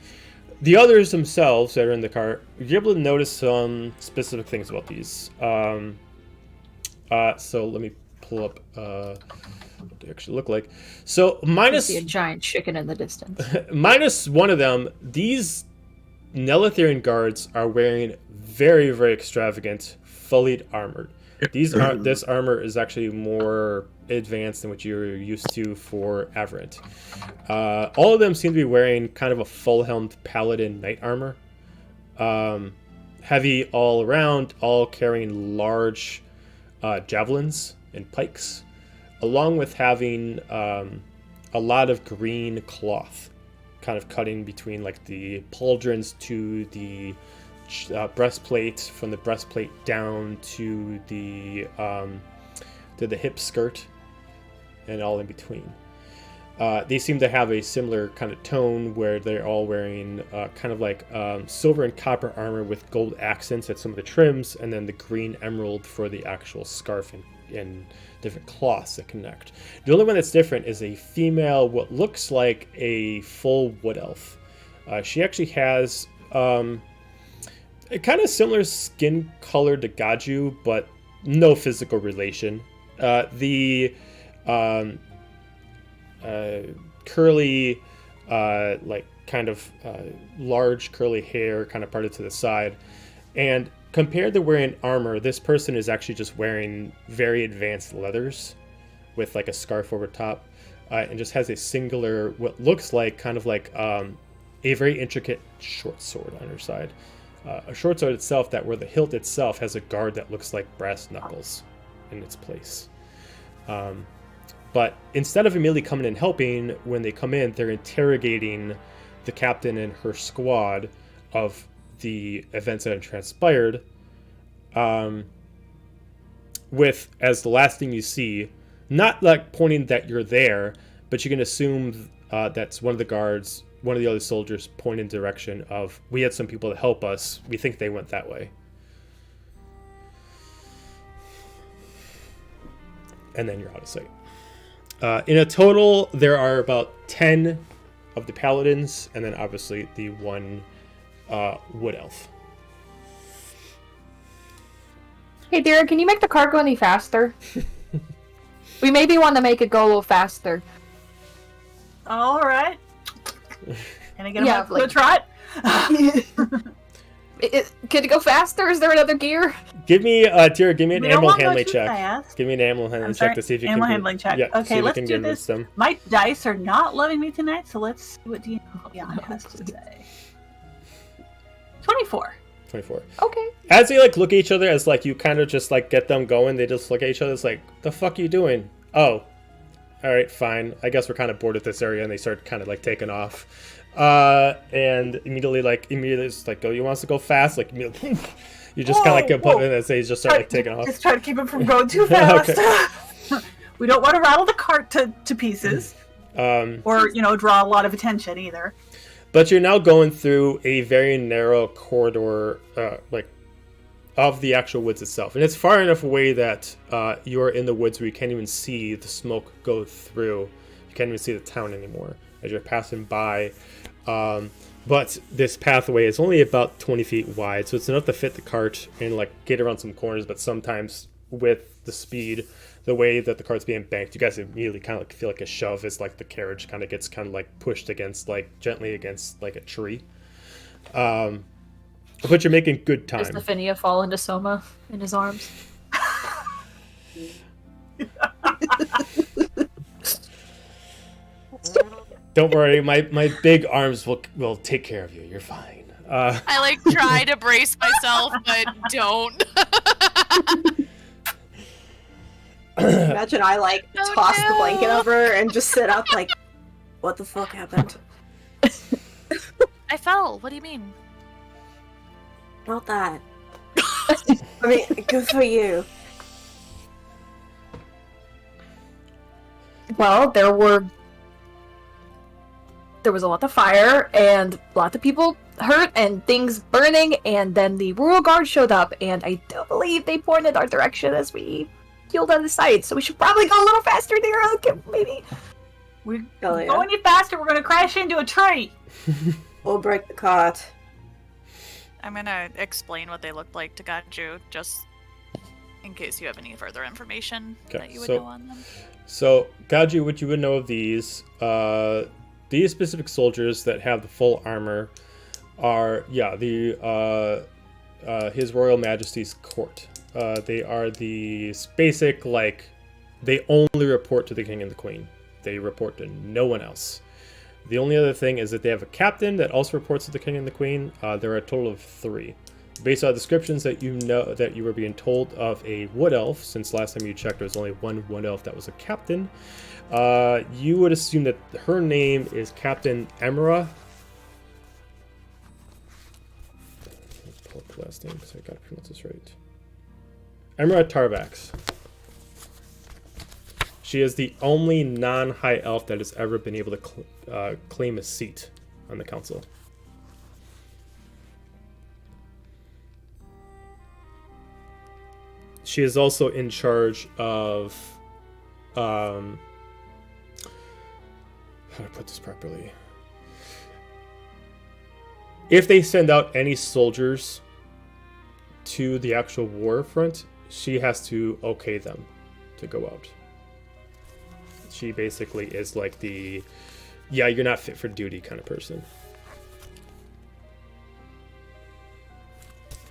The others themselves that are in the car, you're able to notice some specific things about these. So let me pull up what they actually look like. So I see a giant chicken in the distance. minus one of them, these Nelitharian guards are wearing very, very extravagant, fully armored. This armor is actually more advanced than what you're used to for Averant. All of them seem to be wearing kind of a full-helmed paladin knight armor. Heavy all around, all carrying large javelins and pikes, along with having a lot of green cloth kind of cutting between like the pauldrons to the breastplate, from the breastplate down to the hip skirt, and all in between. They seem to have a similar kind of tone where they're all wearing kind of like silver and copper armor with gold accents at some of the trims, and then the green emerald for the actual scarf and different cloths that connect. The only one that's different is a female, what looks like a full wood elf. She actually has a kind of similar skin color to Gaju, but no physical relation. The curly, like kind of large curly hair kind of parted to the side. And compared to wearing armor, this person is actually just wearing very advanced leathers with like a scarf over top, and just has a singular, what looks like kind of like a very intricate short sword on her side. A short sword itself that where the hilt itself has a guard that looks like brass knuckles in its place. But instead of immediately coming and helping, when they come in, they're interrogating the captain and her squad of the events that have transpired, with, as the last thing you see, not like pointing that you're there, but you can assume that's one of the guards, one of the other soldiers pointing in direction of, we had some people to help us, we think they went that way. And then you're out of sight. In a total, there are about 10 of the paladins, and then obviously the one wood elf. Hey, Derek, can you make the cart go any faster? We maybe want to make it go a little faster. All right. Can I get Yeah, a good trot? Can it go faster? Is there another gear? Give me, Tira, give me an We don't animal want to go handling too check. fast. Give me an animal handling I'm check sorry, to see if you animal can. handling check. Yeah, see Okay, if let's you can do convince this. them. My dice are not loving me tonight, so let's see what Dion has to say. 24. 24. Okay. As they like look at each other, as like you kind of just like get them going, they just look at each other. It's like, the fuck are you doing? Oh, all right, fine. I guess we're kind of bored at this area, and they start kind of like taking off. And immediately it's like, oh, you want us to go fast? Like immediately, you just kind of like get put in as they just start like taking off. Just try to keep him from going too fast. Okay. We don't want to rattle the cart to pieces, or draw a lot of attention either. But you're now going through a very narrow corridor, of the actual woods itself, and it's far enough away that you're in the woods where you can't even see the smoke go through. You can't even see the town anymore as you're passing by. But this pathway is only about 20 feet wide, so it's enough to fit the cart and like get around some corners. But sometimes with the speed, the way that the cart's being banked, you guys immediately kind of like feel like a shove as like the carriage kind of gets kind of like pushed against gently against like a tree. But you're making good time. Does Nefenia fall into Soma in his arms? Don't worry, my big arms will take care of you. You're fine. I try to brace myself, but don't. Imagine I Oh, toss the no. blanket over her and just sit up like, what the fuck happened? I fell. What do you mean? Not that. I mean, good for you. Well, there was a lot of fire and a lot of people hurt and things burning, and then the rural guard showed up, and I do believe they pointed our direction as we healed out of sight, so we should probably go a little faster there. Okay, maybe. We're Hell yeah. going any faster, we're going to crash into a tree. We'll break the cart. I'm gonna explain what they looked like to Gaju, just in case you have any further information that you would know on them. So, Gaju, what you would know of these specific soldiers that have the full armor are, His Royal Majesty's court. They are the basic, they only report to the king and the queen. They report to no one else. The only other thing is that they have a captain that also reports to the king and the queen. There are a total of 3. Based on descriptions that you know that you were being told of a wood elf, since last time you checked there was only one wood elf that was a captain, you would assume that her name is Captain Emra. Pull up the last name because I gotta pronounce this right. Emra Tarvax. She is the only non-high elf that has ever been able to claim a seat on the council. She is also in charge of, how do I put this properly? If they send out any soldiers to the actual war front, she has to okay them to go out. She basically is like the, yeah, you're not fit for duty kind of person.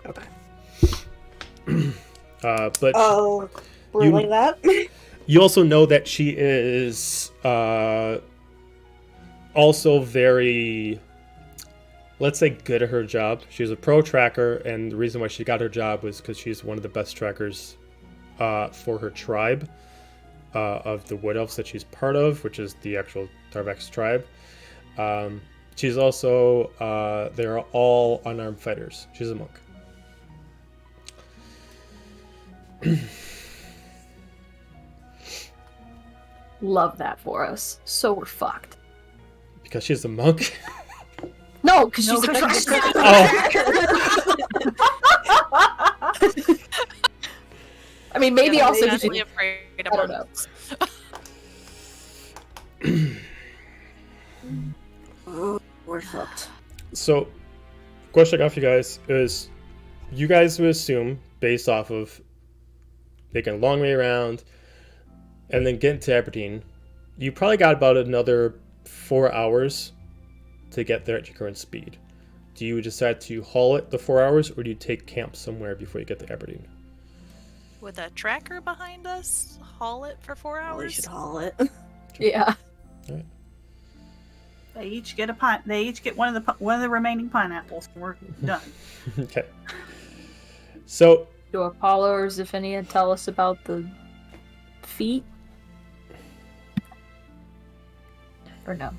Okay. But oh, really you- that? you also know that she is also very, let's say, good at her job. She's a pro tracker, and the reason why she got her job was because she's one of the best trackers for her tribe of the Wood Elves that she's part of, which is the actual Tarvax tribe. She's also, they're all unarmed fighters. She's a monk. Love that for us. So we're fucked. Because she's a monk? No, because she's No, a 'cause she's a I mean, maybe Yeah, also I'm because definitely she... afraid I of don't know. monks. Oh, we're fucked. So, question I got for you guys is, you guys would assume, based off of making a long way around and then getting to Aberdeen, you probably got about another 4 hours to get there at your current speed. Do you decide to haul it the 4 hours, or do you take camp somewhere before you get to Aberdeen? Would that tracker behind us haul it for 4 We hours? should haul it. Yeah. They each get a pine. They each get one of the remaining pineapples. We're done. Okay. So, Do Apollo or Zephynia tell us about the feet? Or no?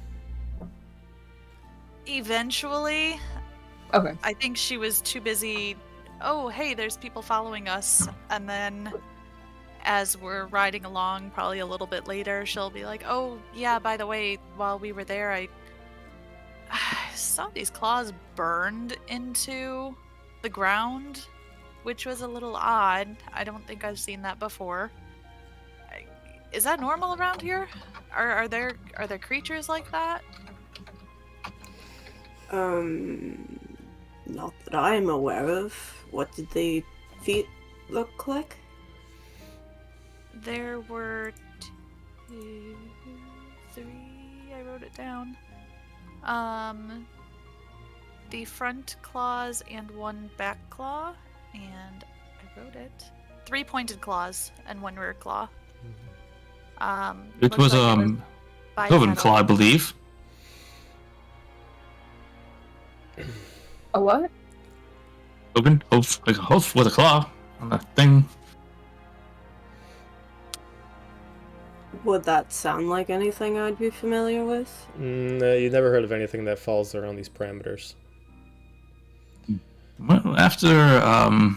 Eventually, Okay. I think she was too busy. Oh, hey, there's people following us. And then as we're riding along, probably a little bit later, she'll be like, oh, yeah, by the way, while we were there, I saw these claws burned into the ground, which was a little odd. I don't think I've seen that before. Is that normal around here? Are there creatures like that? Not that I'm aware of. What did the feet look like? There were 2, 3. I wrote it down. The front claws and one back claw, and I wrote it. 3 pointed claws and 1 rear claw. It looks was like Cloven bipedal. Claw, I believe. A what? Cloven, hoof, like a hoof with a claw on the thing. Would that sound like anything I'd be familiar with? no, you never heard of anything that falls around these parameters. Well, after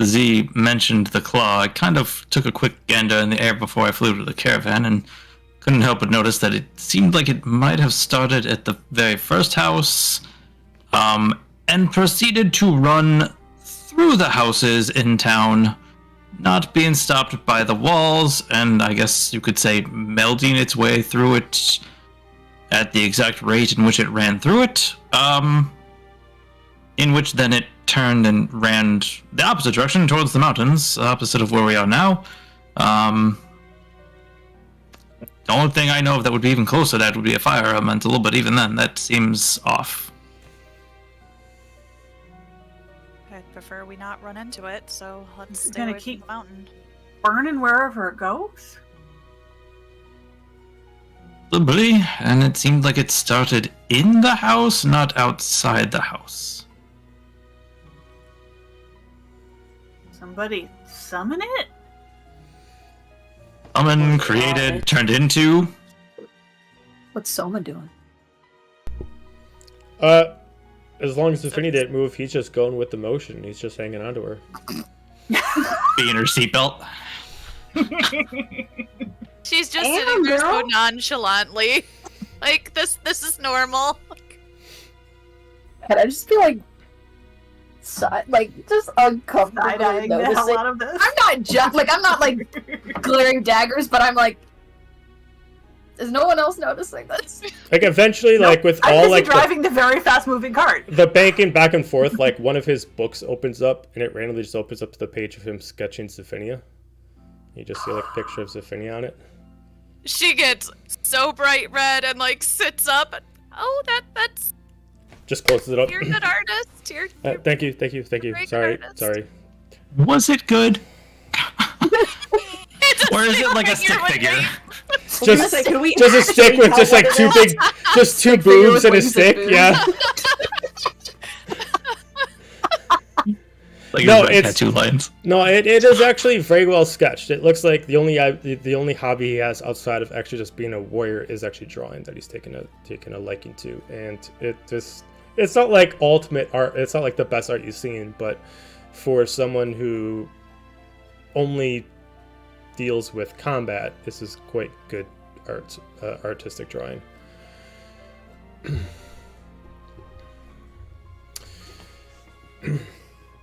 Z mentioned the claw, I kind of took a quick gander in the air before I flew to the caravan and couldn't help but notice that it seemed like it might have started at the very first house, and proceeded to run through the houses in town, not being stopped by the walls, and I guess you could say melding its way through it at the exact rate in which it ran through it, in which then it turned and ran the opposite direction towards the mountains, opposite of where we are now. The only thing I know of that would be even closer to that would be a fire elemental, but even then, that seems off. I'd prefer we not run into it, so let's You're stay gonna away keep- from the mountain. Burning wherever it goes. Possibly, and it seemed like it started in the house, not outside the house. somebody summon it? Summon, created, turned into. What's Soma doing? As long as Affinity didn't move, he's just going with the motion. He's just hanging on to her. Be in her seatbelt. She's just Damn, sitting there so girl. nonchalantly. Like, this is normal. And I just feel like, just uncomfortably Side-eyeing the hell noticing. out of this. I'm not like glaring daggers, but I'm like, is no one else noticing this? Like eventually, Nope, like with I'm all busy like driving the very fast-moving cart. the banking back and forth, like one of his books opens up and it randomly just opens up to the page of him sketching Zephynia. You just see like a picture of Zephynia on it. She gets so bright red and like sits up. And, oh, that's Just closes it up. you're a good artist. You're Thank you. Great Sorry. artist. Was it good? Or is it like a stick figure? Just Can we a stick actually with tell just like what it two is? big, just two figure boobs with and a wings and stick. boobs. Yeah. Like No, red it's- tattoo lines. No, it is actually very well sketched. It looks like the only hobby he has outside of actually just being a warrior is actually drawing that he's taken a liking to, and it's not like ultimate art. It's not like the best art you've seen, but for someone who only deals with combat, this is quite good artistic drawing.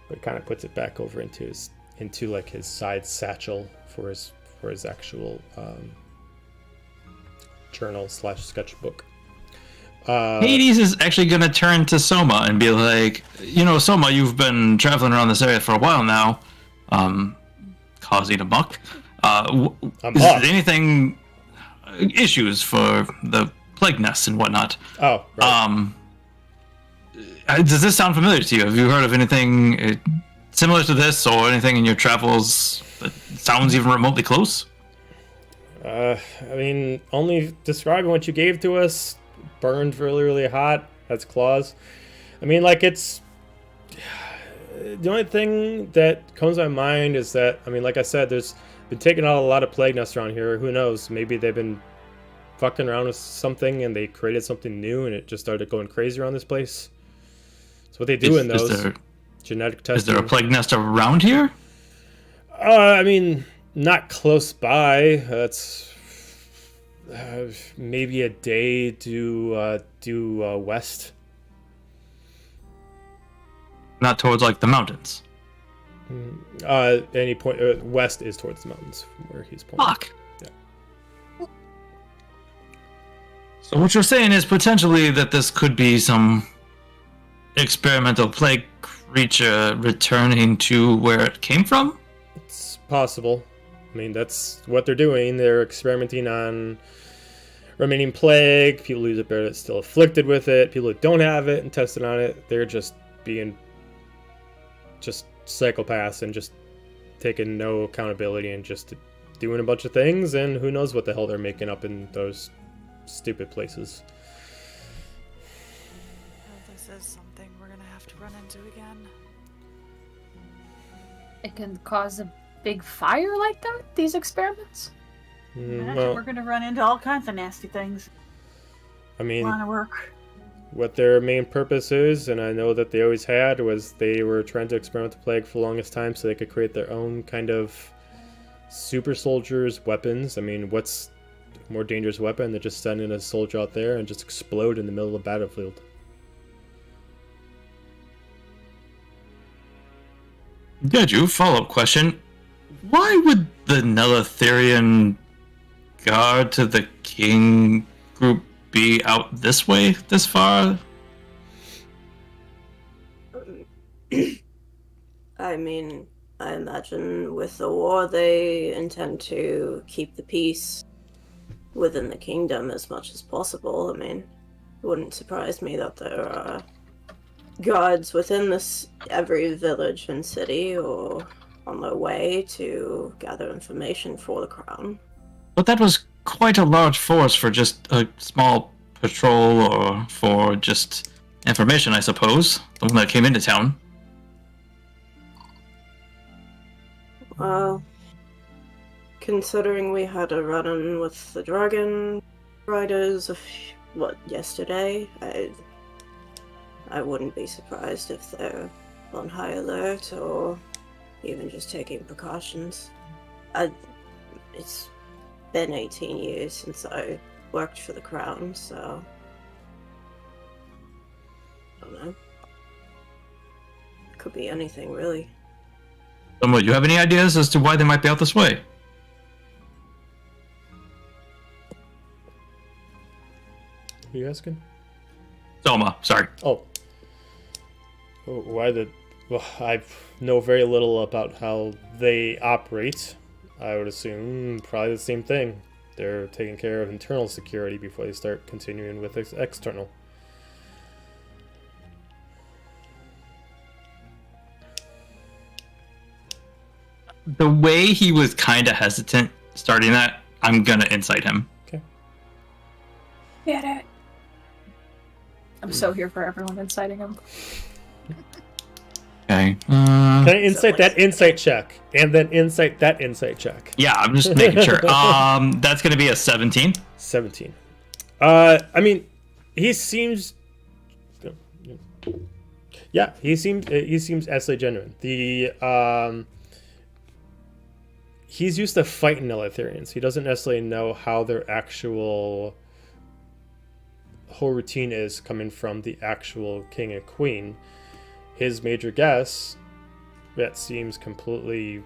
But kind of puts it back over into his side satchel for his actual journal / sketchbook. Hades is actually going to turn to Soma and be like, Soma, you've been traveling around this area for a while now, causing a muck. Is there anything issues for the plague nests and whatnot? Oh, right. Does this sound familiar to you? Have you heard of anything similar to this, or anything in your travels that sounds even remotely close? I mean, only describing what you gave to us. Burned really, really hot. That's claws. I mean, like, it's... The only thing that comes to my mind is that, I mean, like I said, there's been taking out a lot of plague nests around here. Who knows? Maybe they've been fucking around with something and they created something new and it just started going crazy around this place. That's what they do in those. Genetic testing. Is there a plague nest around here? I mean, not close by. That's maybe a day due west. Not towards like the mountains. Any point west is towards the mountains from where he's pointing. Fuck. Yeah. So what you're saying is potentially that this could be some experimental plague creature returning to where it came from? It's possible. I mean, that's what they're doing. They're experimenting on remaining plague, people who are still afflicted with it, people who don't have it and tested on it. They're just being just psychopaths and just taking no accountability and just doing a bunch of things, and who knows what the hell they're making up in those stupid places. This is something we're gonna have to run into again. It can cause a big fire like that, these experiments? Imagine Well, we're gonna run into all kinds of nasty things. I mean, Line of work. what their main purpose is, and I know that they always had, was they were trying to experiment with the plague for the longest time so they could create their own kind of super soldiers weapons. I mean, what's a more dangerous weapon than just sending a soldier out there and just explode in the middle of the battlefield? Did you? Follow-up question. Why would the Nelitherian guard to the king group be out this way, this far? I mean, I imagine with the war they intend to keep the peace within the kingdom as much as possible. I mean, it wouldn't surprise me that there are guards within every village and city or on their way to gather information for the crown. But that was quite a large force for just a small patrol, or for just information, I suppose. The one that came into town. Well, considering we had a run-in with the dragon riders yesterday, I wouldn't be surprised if they're on high alert or even just taking precautions. It's been 18 years since I worked for the crown, so I don't know. Could be anything, really. Soma, you have any ideas as to why they might be out this way? Who are you asking? Soma, sorry. Oh, why well, I know very little about how they operate. I would assume probably the same thing. They're taking care of internal security before they start continuing with external. The way he was kind of hesitant starting that, I'm gonna incite him. Okay. Get it. I'm so here for everyone inciting him. Okay. Can I incite that insight check? And then incite that insight check. Yeah, I'm just making sure. That's gonna be a 17. 17. I mean, he seems... Yeah, he seems absolutely genuine. He's used to fighting Eleutherians. He doesn't necessarily know how their actual whole routine is coming from the actual king and queen. His major guess, that seems completely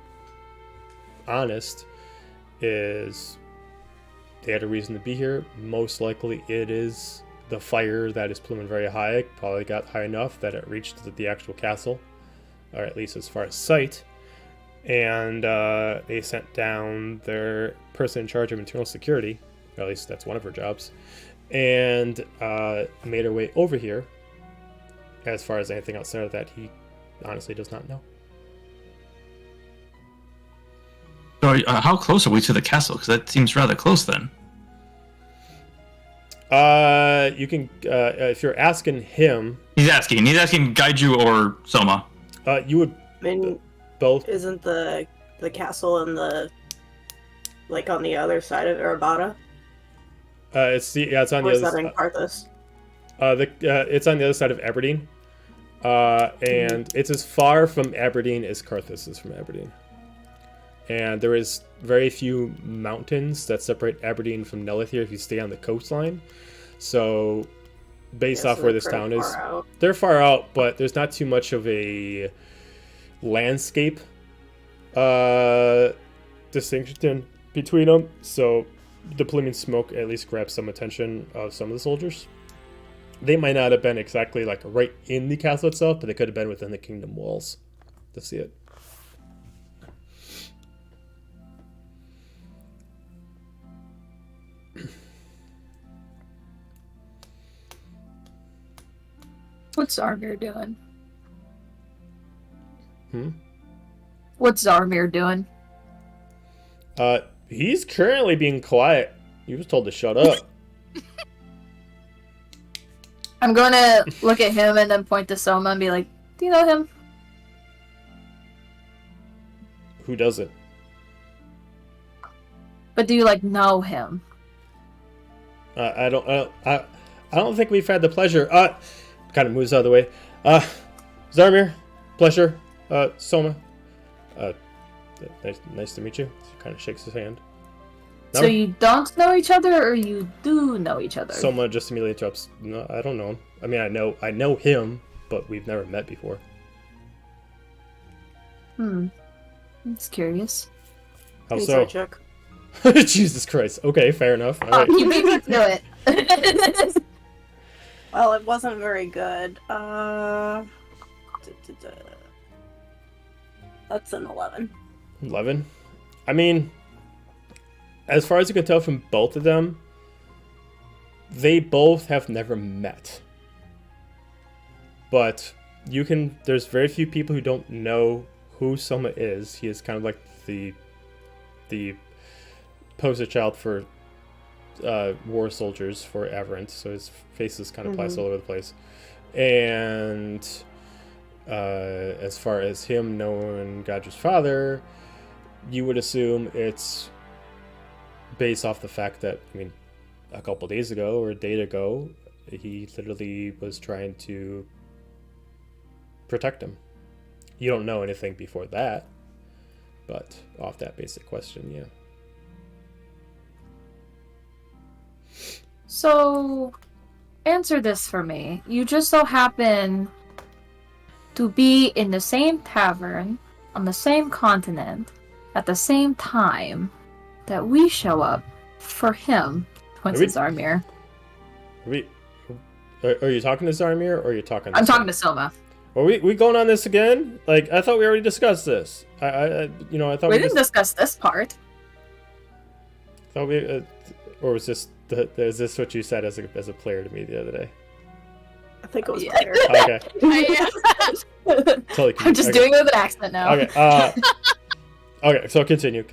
honest, is they had a reason to be here. Most likely it is the fire that is pluming very high. Probably got high enough that it reached the actual castle, or at least as far as sight. And they sent down their person in charge of internal security, or at least that's one of her jobs, and made her way over here. As far as anything outside of that, he honestly does not know. So, how close are we to the castle? Because that seems rather close then. You can, if you're asking him... He's asking Gaiju or Soma. You would I mean, both... isn't the castle in on the other side of Arabata? It's on the Or is other that in side. Karthus? It's on the other side of Aberdeen. And it's as far from Aberdeen as Karthus is from Aberdeen. And there is very few mountains that separate Aberdeen from Nelithir if you stay on the coastline. So, based off where this town is, they're far out, but there's not too much of a landscape distinction between them. So, the pluming smoke at least grabs some attention of some of the soldiers. They might not have been exactly right in the castle itself, but they could have been within the kingdom walls to see it. What's Zarmir doing? Hmm? What's Zarmir doing? He's currently being quiet. He was told to shut up. I'm going to look at him and then point to Soma and be like, do you know him? Who doesn't? But do you, know him? I don't think we've had the pleasure. Kind of moves out of the way. Zarmir, pleasure. Soma. Nice to meet you. He kind of shakes his hand. No? So you don't know each other, or you do know each other? Soma just immediately interrupts. No, I don't know him. I mean, I know him, but we've never met before. That's curious. How so? Insight check. Jesus Christ. Okay, fair enough. All right. You beat me to it. Well, it wasn't very good. That's an 11. 11. I mean, as far as you can tell from both of them, they both have never met. But there's very few people who don't know who Soma is. He is kind of like the poster child for war soldiers for Averant, so his face is kind of placed all over the place. And as far as him knowing Gaju's father, you would assume it's based off the fact that, I mean, a couple days ago or a day ago, he literally was trying to protect him. You don't know anything before that, but off that basic question, yeah. So, answer this for me. You just so happen to be in the same tavern on the same continent at the same time that we show up for him, Quincy Zarmir. Are you talking to Zarmir or are you talking to I'm talking to Soma. Are we going on this again? Like, I thought we already discussed this. I thought We didn't discuss this part. Thought we, or was this is this what you said as a player to me the other day? I think it was Yeah. player. Okay. Totally I'm just doing it with an accent now. Okay. Okay. So continue.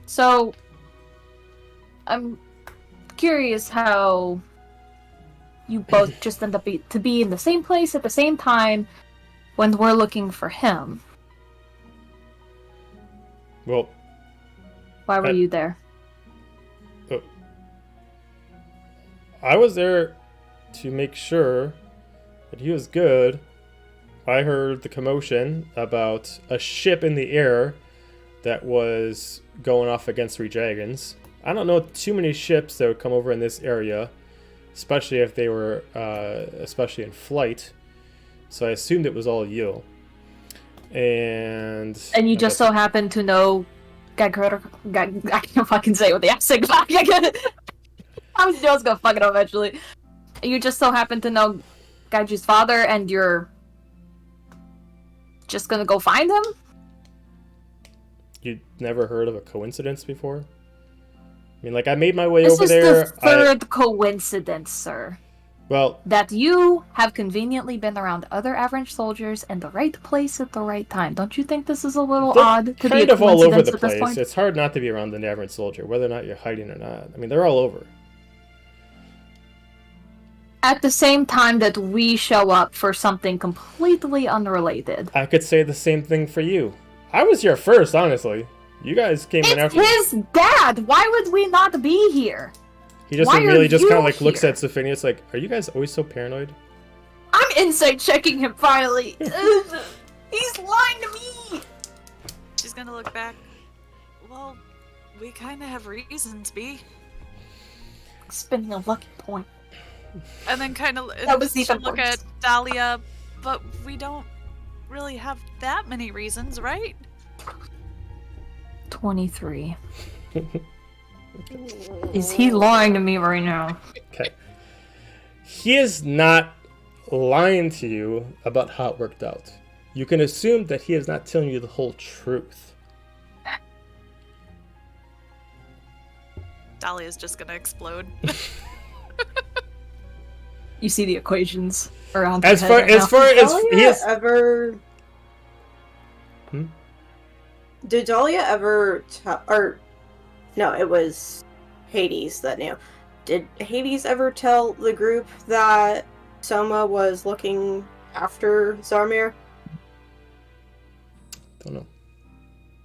So, I'm curious how you both just end up to be in the same place at the same time when we're looking for him. Well, Why were you there? I was there to make sure that he was good. I heard the commotion about a ship in the air that was going off against 3 dragons. I don't know too many ships that would come over in this area, especially if they were, especially in flight. So I assumed it was all you. And You just so happen to know I can't fucking say it with the accent. I was gonna fuck it up eventually. You just so happen to know Gaiju's father, and you're just gonna go find him? You never heard of a coincidence before? I mean, like, I made my way This over is there. the third coincidence, sir. Well, That you have conveniently been around other average soldiers in the right place at the right time. Don't you think this is a little they're odd to be kind a of all over coincidence the at this place. point? It's hard not to be around the average soldier, whether or not you're hiding or not. I mean, they're all over. At the same time that we show up for something completely unrelated. I could say the same thing for you. I was here first, honestly. You guys came in It's after. his dad! Why would we not be here? He just Why are immediately just you kind of like looks here? at Sophinius like, "Are you guys always so paranoid?" I'm insight checking him finally. He's lying to me! She's gonna look back. Well, we kind of have reasons, B. Spending a lucky point. And then kind of That was even look worse. at Dahlia, but we don't really have that many reasons, right? 23. Is he lying to me right now? Okay. He is not lying to you about how it worked out. You can assume that he is not telling you the whole truth. Dahlia's just gonna explode. You see the equations around As her far head as right far as he Dahlia is, ever? Hmm? Did Dahlia ever tell? Or no, it was Hades that knew. Did Hades ever tell the group that Soma was looking after Zarmir? don't know.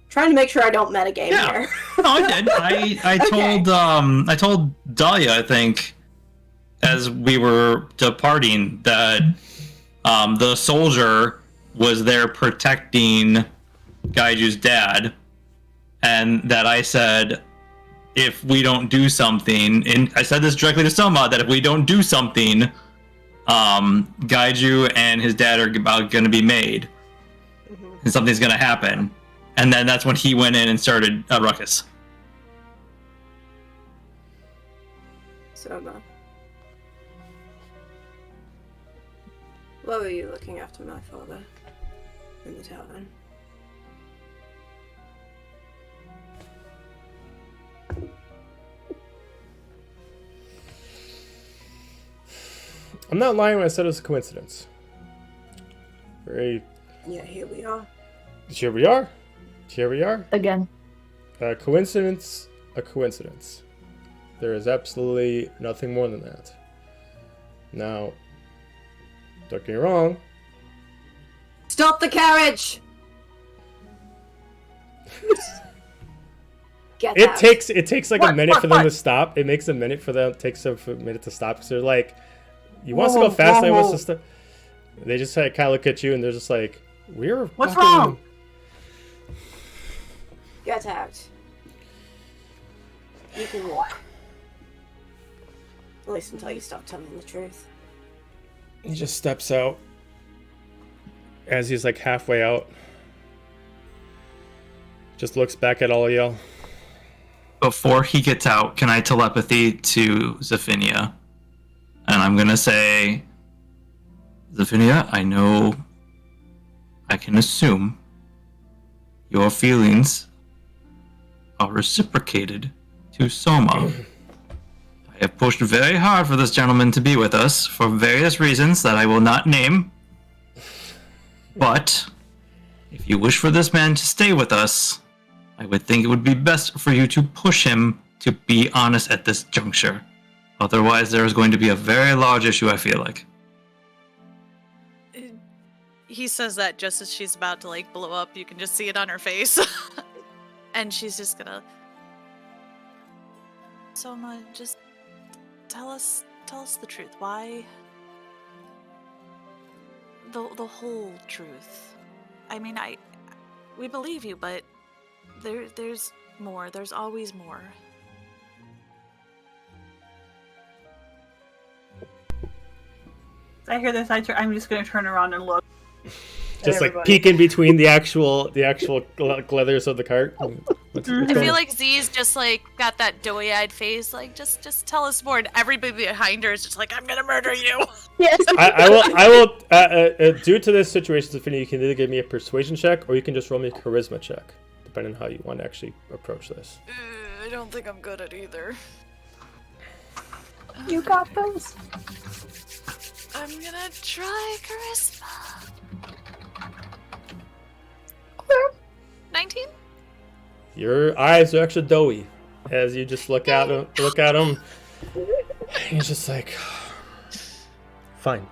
Trying to make sure I don't metagame Yeah. here. No, I did. I Okay. I told Dahlia, I think, as we were departing, that the soldier was there protecting Gaiju's dad, and that I said, if we don't do something, and I said this directly to Soma, that if we don't do something, Gaiju and his dad are about going to be made, and something's going to happen. And then that's when he went in and started a ruckus. Soma. What were you looking after my father in the tavern? I'm not lying when I said it was a coincidence. Very. Yeah, here we are. Here we are. Here we are. Again. A coincidence. A coincidence. There is absolutely nothing more than that. Now, Don't get me wrong. Stop the carriage! Get It out. takes like a What? minute What? for them What? to stop. It makes a minute for them. Takes them a minute to stop because they're like, "You want us to go fast? I want us to stop." They just kind of look at you and they're just like, "We're What's fucking- wrong? Get out. You can walk. At least until you stop telling the truth. He just steps out as he's like halfway out. Just looks back at all y'all. Before he gets out, can I telepathy to Zephinia? And I'm gonna say, Zephinia, I know I can assume your feelings are reciprocated to Soma. I have pushed very hard for this gentleman to be with us for various reasons that I will not name. But if you wish for this man to stay with us, I would think it would be best for you to push him to be honest at this juncture. Otherwise, there is going to be a very large issue, I feel like. He says that just as she's about to like blow up. You can just see it on her face. And she's just gonna... Soma, just tell us the truth. Why? The whole truth. I mean, we believe you, but there's more. There's always more. I hear this. I'm just gonna turn around and look. Just like everybody. peeking between the actual leathers of the cart. What's I going feel on? like Z's just like got that doughy-eyed face, like just tell us more, and everybody behind her is just like, I'm gonna murder you. Yes. I will. Due to this situation, Sophia, you can either give me a persuasion check or you can just roll me a charisma check, depending on how you want to actually approach this. I don't think I'm good at either. You got this. I'm gonna try charisma. 19? Your eyes are extra doughy as you just look at him. He's just like, fine.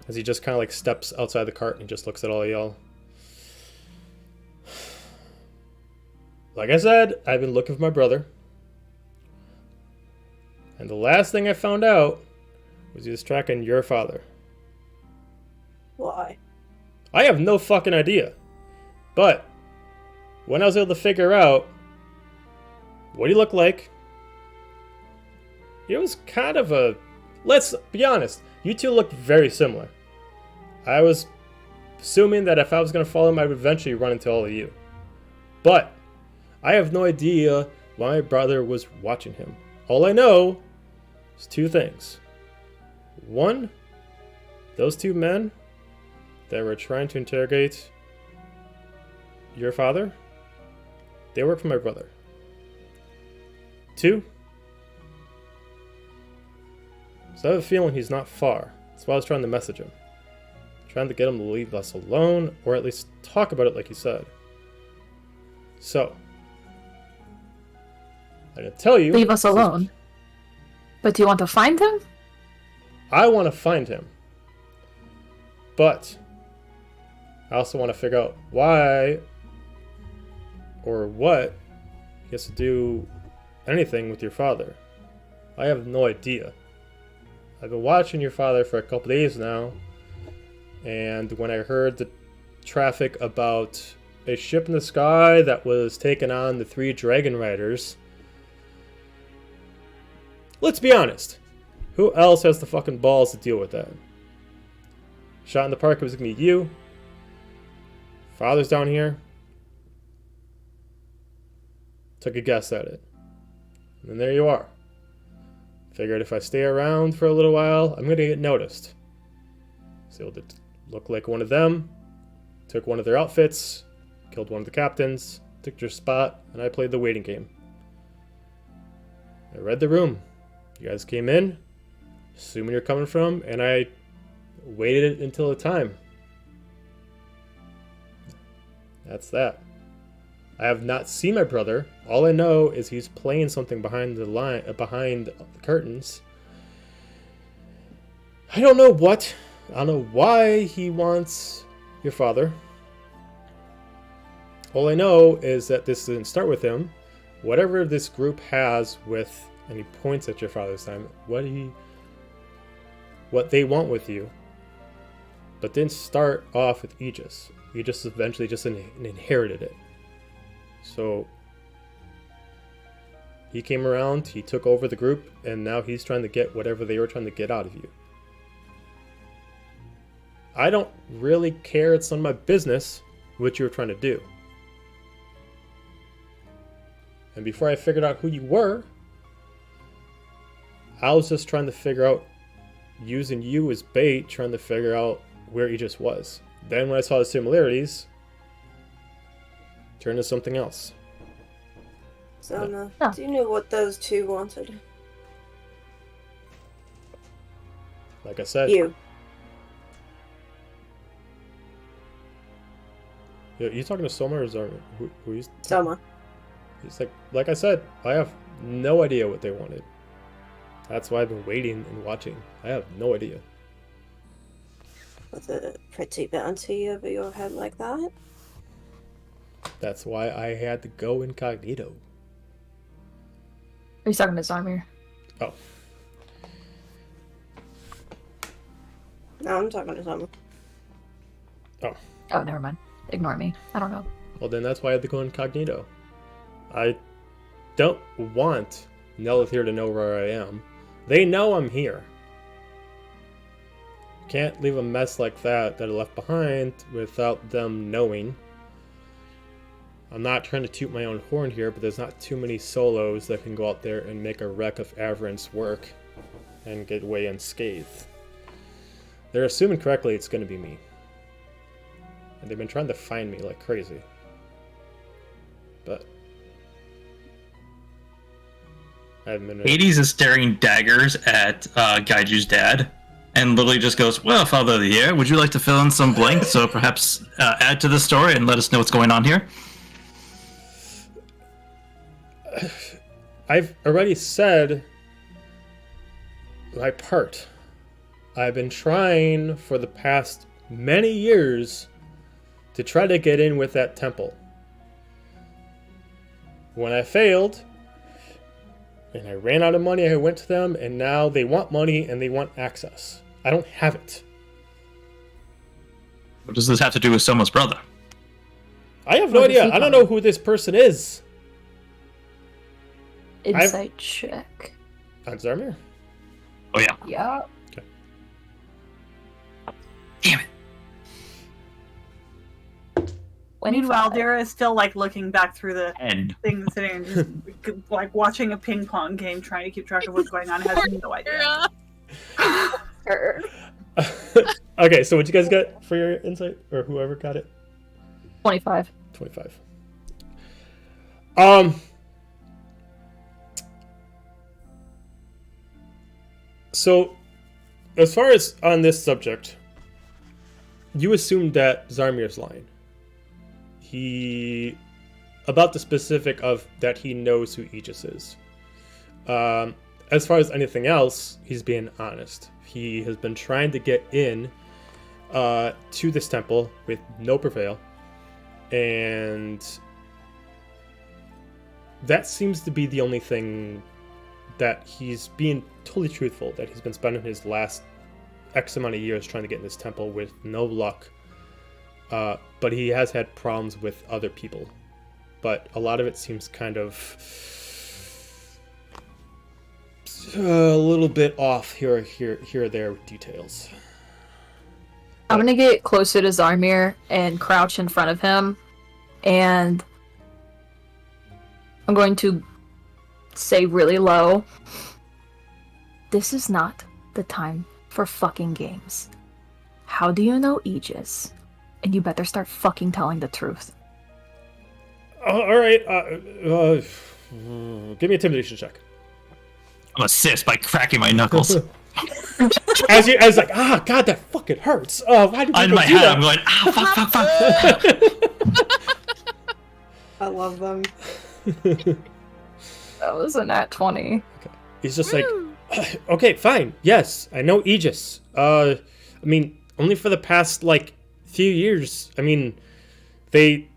As he just kind of like steps outside the cart and just looks at all y'all. Like I said, I've been looking for my brother. And the last thing I found out was he was tracking your father. Why? I have no fucking idea. But when I was able to figure out what he looked like, it was kind of a... Let's be honest. You two looked very similar. I was assuming that if I was going to follow him, I would eventually run into all of you. But I have no idea why my brother was watching him. All I know is two things. One, those two men that were trying to interrogate your father, they work for my brother. Two, so I have a feeling he's not far. That's why I was trying to message him. Trying to get him to leave us alone, or at least talk about it like he said. So, I'm going to tell you... Leave us alone. But do you want to find him? I want to find him. But I also want to figure out why or what he has to do anything with your father. I have no idea. I've been watching your father for a couple days now, and when I heard the traffic about a ship in the sky that was taking on the 3 dragon riders, let's be honest. Who else has the fucking balls to deal with that? Shot in the park, it was gonna be you. Father's down here. Took a guess at it. And then there you are. Figured if I stay around for a little while, I'm gonna get noticed. So able to look like one of them. Took one of their outfits. Killed one of the captains. Took your spot, and I played the waiting game. I read the room. You guys came in, assuming you're coming from, and I waited until the time. That's that. I have not seen my brother. All I know is he's playing something behind the curtains. I don't know what. I don't know why he wants your father. All I know is that this didn't start with him. Whatever this group has with, and he points at your father this time, what they want with you, but didn't start off with Aegis. Aegis eventually just inherited it. So he came around, he took over the group, and now he's trying to get whatever they were trying to get out of you. I don't really care. It's none of my business what you were trying to do. And before I figured out who you were, I was just trying to figure out, using you as bait, trying to figure out where Aegis was. Then when I saw the similarities, turned to something else. Zona, Yeah. do you know what those two wanted? Like I said, You. You talking to Soma or Zarma? Who he's Soma. He's like I said, I have no idea what they wanted. That's why I've been waiting and watching. I have no idea. With a pretty bounty over your head like that? That's why I had to go incognito. Are you talking to Zarmir? Oh, No, I'm talking to Soma. Oh, never mind. Ignore me. I don't know. well then that's why I had to go incognito. I don't want Nelith here to know where I am. They know I'm here. Can't leave a mess like that I left behind without them knowing. I'm not trying to toot my own horn here, but there's not too many solos that can go out there and make a wreck of Averant's work and get away unscathed. They're assuming correctly it's going to be me. And they've been trying to find me like crazy. But I haven't been... Hades is staring daggers at Gaiju's dad, and literally just goes, "Well, Father of the Year, would you like to fill in some blanks, so perhaps add to the story and let us know what's going on here?" I've already said my part. I've been trying for the past many years to try to get in with that temple. When I failed, and I ran out of money, I went to them, and now they want money and they want access. I don't have it. What does this have to do with Soma's brother? I have no Where does idea. he I don't come? know who this person is. Insight check. On Zarmir? Oh yeah. Yeah. Damn it. Meanwhile, Dara is still like looking back through the And thing, sitting and just like watching a ping pong game, trying to keep track of what's going on. Has no idea. Okay, so what you guys got for your insight? Or whoever got it? 25. 25. So, as far as on this subject, you assumed that Zarmir's lying. About the specific of that he knows who Aegis is. As far as anything else, he's being honest. He has been trying to get in to this temple with no prevail. And that seems to be the only thing that he's being totally truthful, that he's been spending his last X amount of years trying to get in this temple with no luck. But he has had problems with other people. But a lot of it seems kind of a little bit off here or there with details. I'm gonna get closer to Zarmir and crouch in front of him, and I'm going to say really low, "This is not the time for fucking games. How do you know Aegis? And you better start fucking telling the truth." All right. Give me a intimidation check. I'm assist by cracking my knuckles. As like, God, that fucking hurts. Why did In you my do head, that? I'm going, fuck. I love them. That was a nat 20. He's just like, Okay, fine. Yes, I know Aegis. I mean, only for the past, like, few years. I mean, they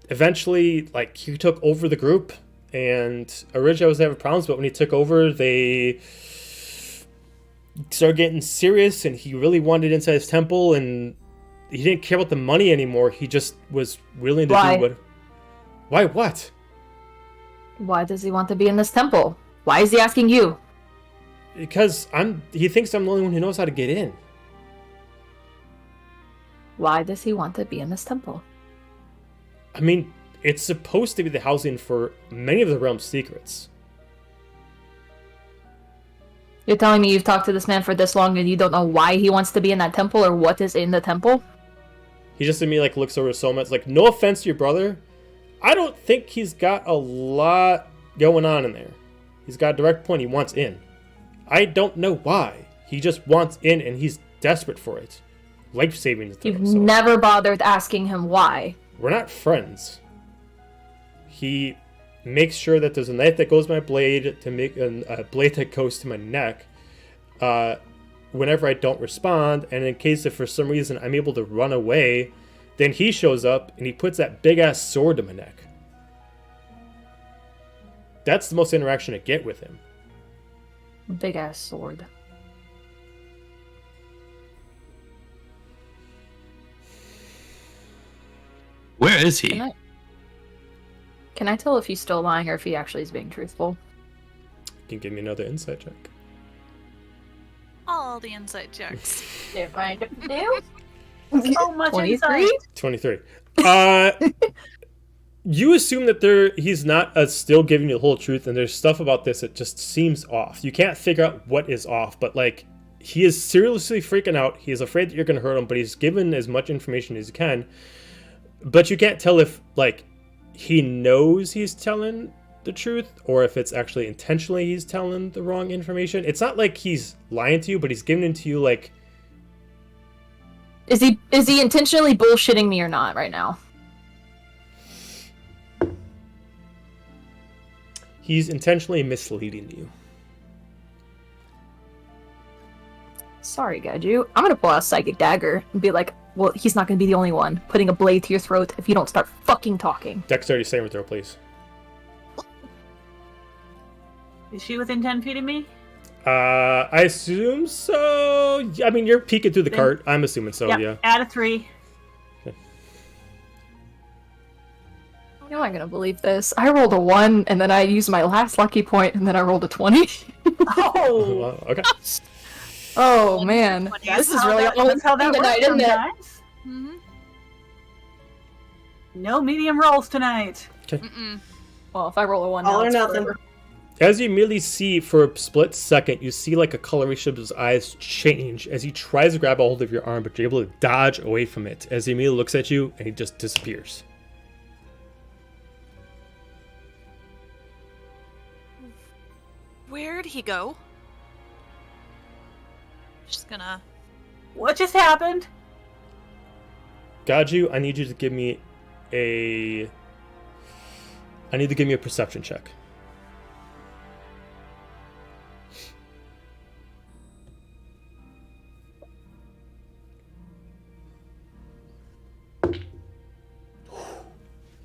eventually, like, he took over the group, and originally I was having problems, but when he took over, they started getting serious, and he really wanted inside his temple, and he didn't care about the money anymore. He just was willing to Why? do what... Why what? Why does he want to be in this temple? Why is he asking you? Because he thinks I'm the only one who knows how to get in. Why does he want to be in this temple? I mean, it's supposed to be the housing for many of the realm's secrets. You're telling me you've talked to this man for this long and you don't know why he wants to be in that temple or what is in the temple? He just immediately like looks over at Soma. It's like, no offense to your brother, I don't think he's got a lot going on in there. He's got a direct point. He wants in. I don't know why. He just wants in, and he's desperate for it. Life-saving to You've him. So never bothered asking him why. we're not friends. He makes sure that there's a knife that goes to my blade to make a blade that goes to my neck. Whenever I don't respond, and in case if for some reason I'm able to run away, then he shows up and he puts that big ass sword to my neck. That's the most interaction I get with him. Big ass sword. Where is he? Can I tell if he's still lying or if he actually is being truthful? You can give me another insight check. All the inside checks. If I do. So much 23? insight. 23. You assume that he's not still giving you the whole truth, and there's stuff about this that just seems off. You can't figure out what is off, but like he is seriously freaking out. He is afraid that you're going to hurt him, but he's given as much information as he can. But you can't tell if like he knows he's telling the truth or if it's actually intentionally he's telling the wrong information. It's not like he's lying to you, but he's giving it to you like. Is he intentionally bullshitting me or not right now? He's intentionally misleading you. Sorry, Gaju. I'm gonna pull out a psychic dagger and be like, well, he's not gonna be the only one putting a blade to your throat if you don't start fucking talking. Dexterity saving throw, please. Is she within 10 feet of me? I assume so. I mean, you're peeking through the Then- cart. I'm assuming so, yeah. Add a 3. You're not gonna believe this. I rolled a 1, and then I used my last lucky point, and then I rolled a 20. Oh! Well, okay. Oh man, this is really all that's how that tonight, works isn't it? sometimes. Mm-hmm. No medium rolls tonight. Mm-mm. Well, if I roll a 1, All now or it's nothing. forever. As you immediately see for a split second, you see like a coloration of his eyes change as he tries to grab a hold of your arm, but you're able to dodge away from it as he immediately looks at you and he just disappears. Where'd he go? Just gonna. What just happened? Gaju, I need you to give me a perception check.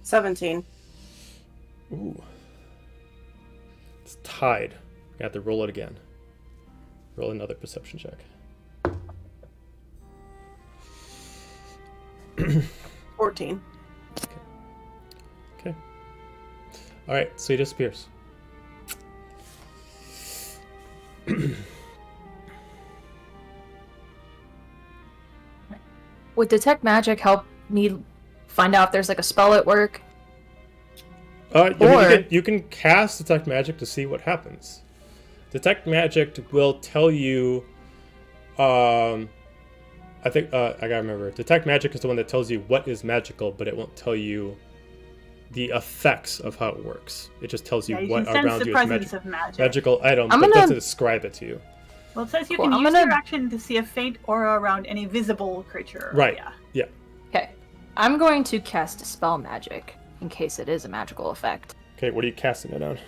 $17. Ooh. It's tied. You have to roll it again. Roll another perception check. 14. Okay. Alright, so he disappears. Would detect magic help me find out if there's like a spell at work? I mean, Or- you can cast Detect Magic to see what happens. Detect Magic will tell you. I think I gotta remember. Detect Magic is the one that tells you what is magical, but it won't tell you the effects of how it works. It just tells you Yeah, you what can sense around the you is presence of magic. magical item, I'm but gonna- doesn't describe it to you. Well, it says you Cool, can I'm use gonna- your action to see a faint aura around any visible creature. Right. Yeah. Yeah. Okay. I'm going to cast spell magic in case it is a magical effect. Okay, what are you casting it on?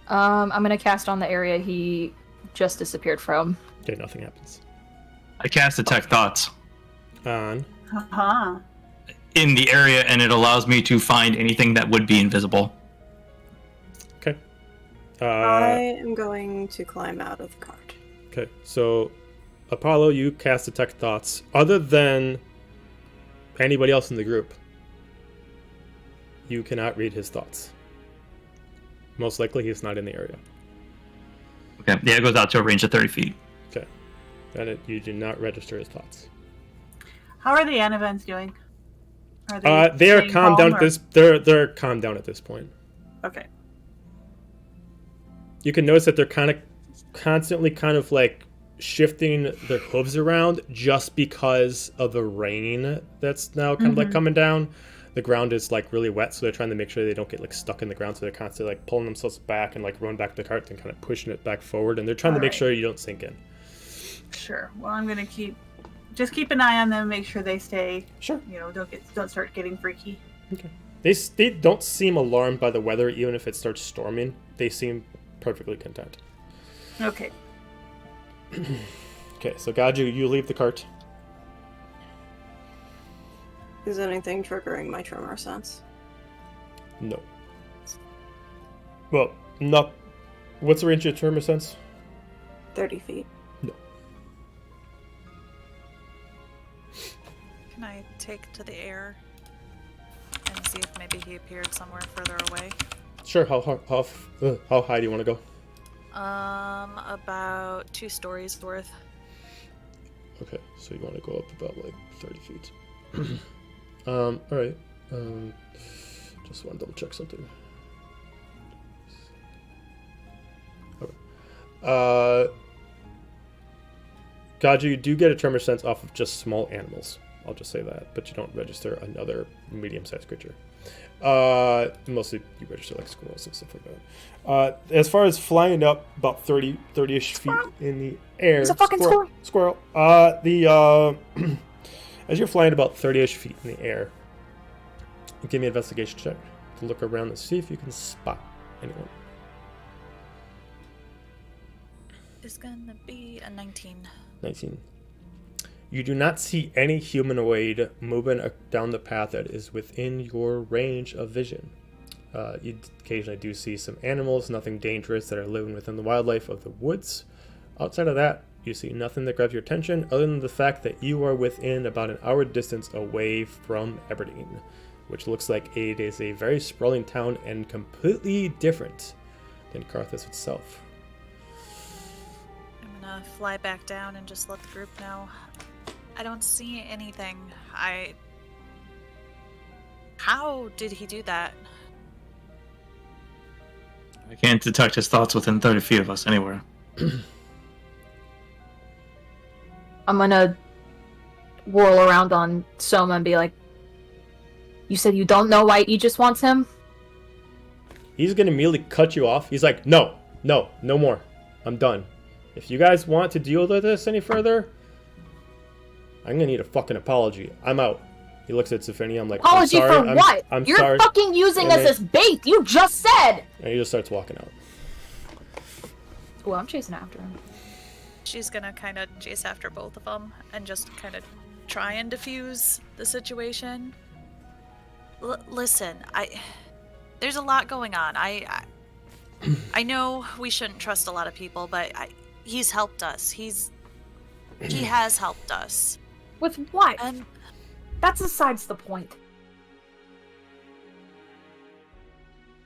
I'm gonna cast on the area he just disappeared from. Okay, nothing happens. I cast Detect Thoughts On. Uh-huh. in the area, and it allows me to find anything that would be invisible. Okay. I am going to climb out of the cart. Okay, so Apollo, you cast Detect Thoughts. Other than anybody else in the group, you cannot read his thoughts. Most likely he's not in the area. Okay, yeah, it goes out to a range of 30 feet. Okay. And you do not register his thoughts. How are the Anavans doing? Are They are staying calmed down calm, at or- this. They're calmed down at this point. Okay. You can notice that they're kind of constantly kind of like shifting their hooves around just because of the rain that's now kind of like coming down. The ground is like really wet, so they're trying to make sure they don't get like stuck in the ground. So they're constantly like pulling themselves back and like run back to the cart and kind of pushing it back forward. And they're trying to make Alright. sure you don't sink in. Sure. Well, I'm gonna keep an eye on them, make sure they stay. Sure. Don't start getting freaky. Okay. They don't seem alarmed by the weather, even if it starts storming. They seem perfectly content. Okay. Okay, so Gaju, you leave the cart. Is anything triggering my tremor sense? No. Well, not. What's the range of your tremor sense? 30 feet. No. Can I take to the air and see if maybe he appeared somewhere further away? Sure. How high do you want to go? About 2 stories worth. Okay, so you want to go up about like 30 feet. All right. Just want to double check something. Okay. Gaju, you do get a tremor sense off of just small animals. I'll just say that, but you don't register another medium-sized creature. Mostly you register like squirrels and stuff like that. As far as flying up about 30-ish feet in the air. It's a fucking Squirrel. As you're flying about 30-ish feet in the air, give me an investigation check to look around and see if you can spot anyone. It's gonna be a 19. 19. You do not see any humanoid moving down the path that is within your range of vision. You occasionally do see some animals, nothing dangerous, that are living within the wildlife of the woods. Outside of that, you see nothing that grabs your attention other than the fact that you are within about an hour distance away from Aberdeen, which looks like it is a very sprawling town and completely different than Carthus itself. I'm gonna fly back down and just let the group know. I don't see anything. How did he do that? I can't detect his thoughts within 30 feet of us anywhere. I'm gonna whirl around on Soma and be like, "You said you don't know why Aegis wants him?" He's gonna immediately cut you off. He's like, no more. I'm done. If you guys want to deal with this any further, I'm gonna need a fucking apology. I'm out. He looks at Sophia. I'm like, Apology I'm sorry. for what? I'm You're sorry. fucking using And us then- as bait. You just said. And he just starts walking out. Well, I'm chasing after him. She's gonna kind of chase after both of them and just kind of try and diffuse the situation. Listen, there's a lot going on. I know we shouldn't trust a lot of people, but he's helped us. He has helped us. With what? And That's besides the point.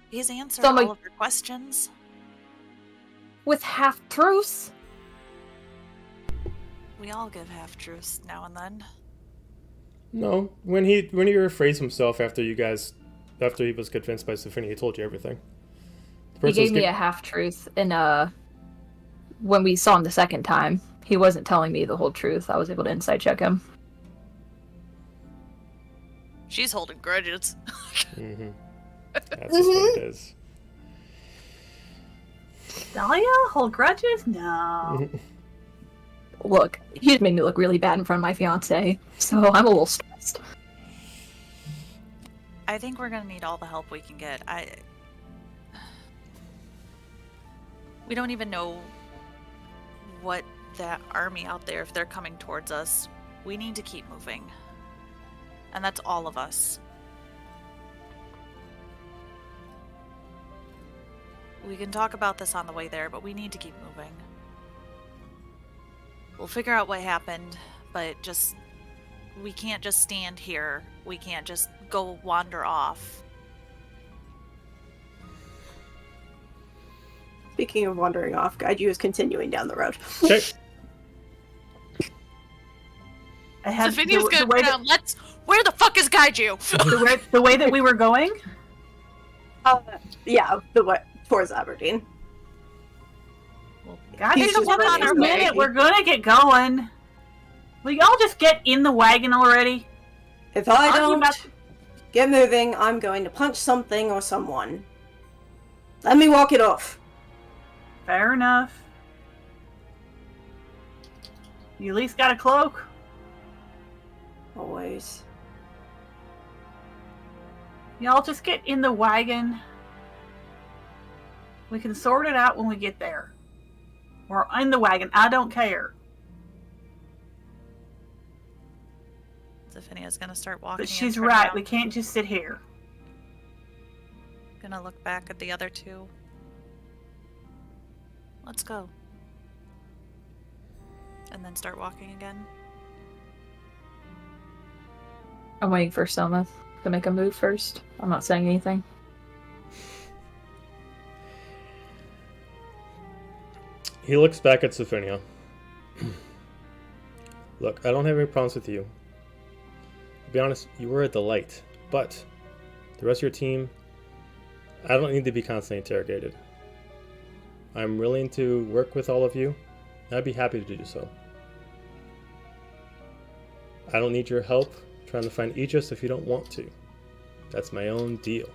he's answered So, all of your questions. With half truths. We all give half truths now and then. No, when he rephrased himself after he was convinced by Sophia, he told you everything. The He person was gave me a half truth, and when we saw him the second time, he wasn't telling me the whole truth. I was able to inside check him. She's holding grudges. Mm-hmm. That's just what it is. Dahlia? Hold grudges? No. Look, he just made me look really bad in front of my fiance, so I'm a little stressed. I think we're gonna need all the help we can get. We don't even know what that army out there, if they're coming towards us, we need to keep moving. And that's all of us. We can talk about this on the way there, but we need to keep moving. We'll figure out what happened, but we can't just stand here. We can't just go wander off. Speaking of wandering off, Gaiju is continuing down the road. Okay. I had Sophia's the gonna way go down. Where the fuck is Gaiju? the way that we were going. Yeah, the way towards Aberdeen. God, He's just just one running on our away. minute. We're gonna get going. Will y'all just get in the wagon already? If I Argue don't about- get moving, I'm going to punch something or someone. Let me walk it off. Fair enough. You at least got a cloak. Always. Y'all just get in the wagon. We can sort it out when we get there. We're in the wagon. I don't care. Zephinia's gonna start walking. But and she's turn right. around. We can't just sit here. Gonna look back at the other two. Let's go. And then start walking again. I'm waiting for Soma to make a move first. I'm not saying anything. He looks back at Sophinia. Look, I don't have any problems with you. To be honest, you were a delight. But the rest of your team, I don't need to be constantly interrogated. I'm willing to work with all of you. And I'd be happy to do so. I don't need your help trying to find Aegis if you don't want to. That's my own deal.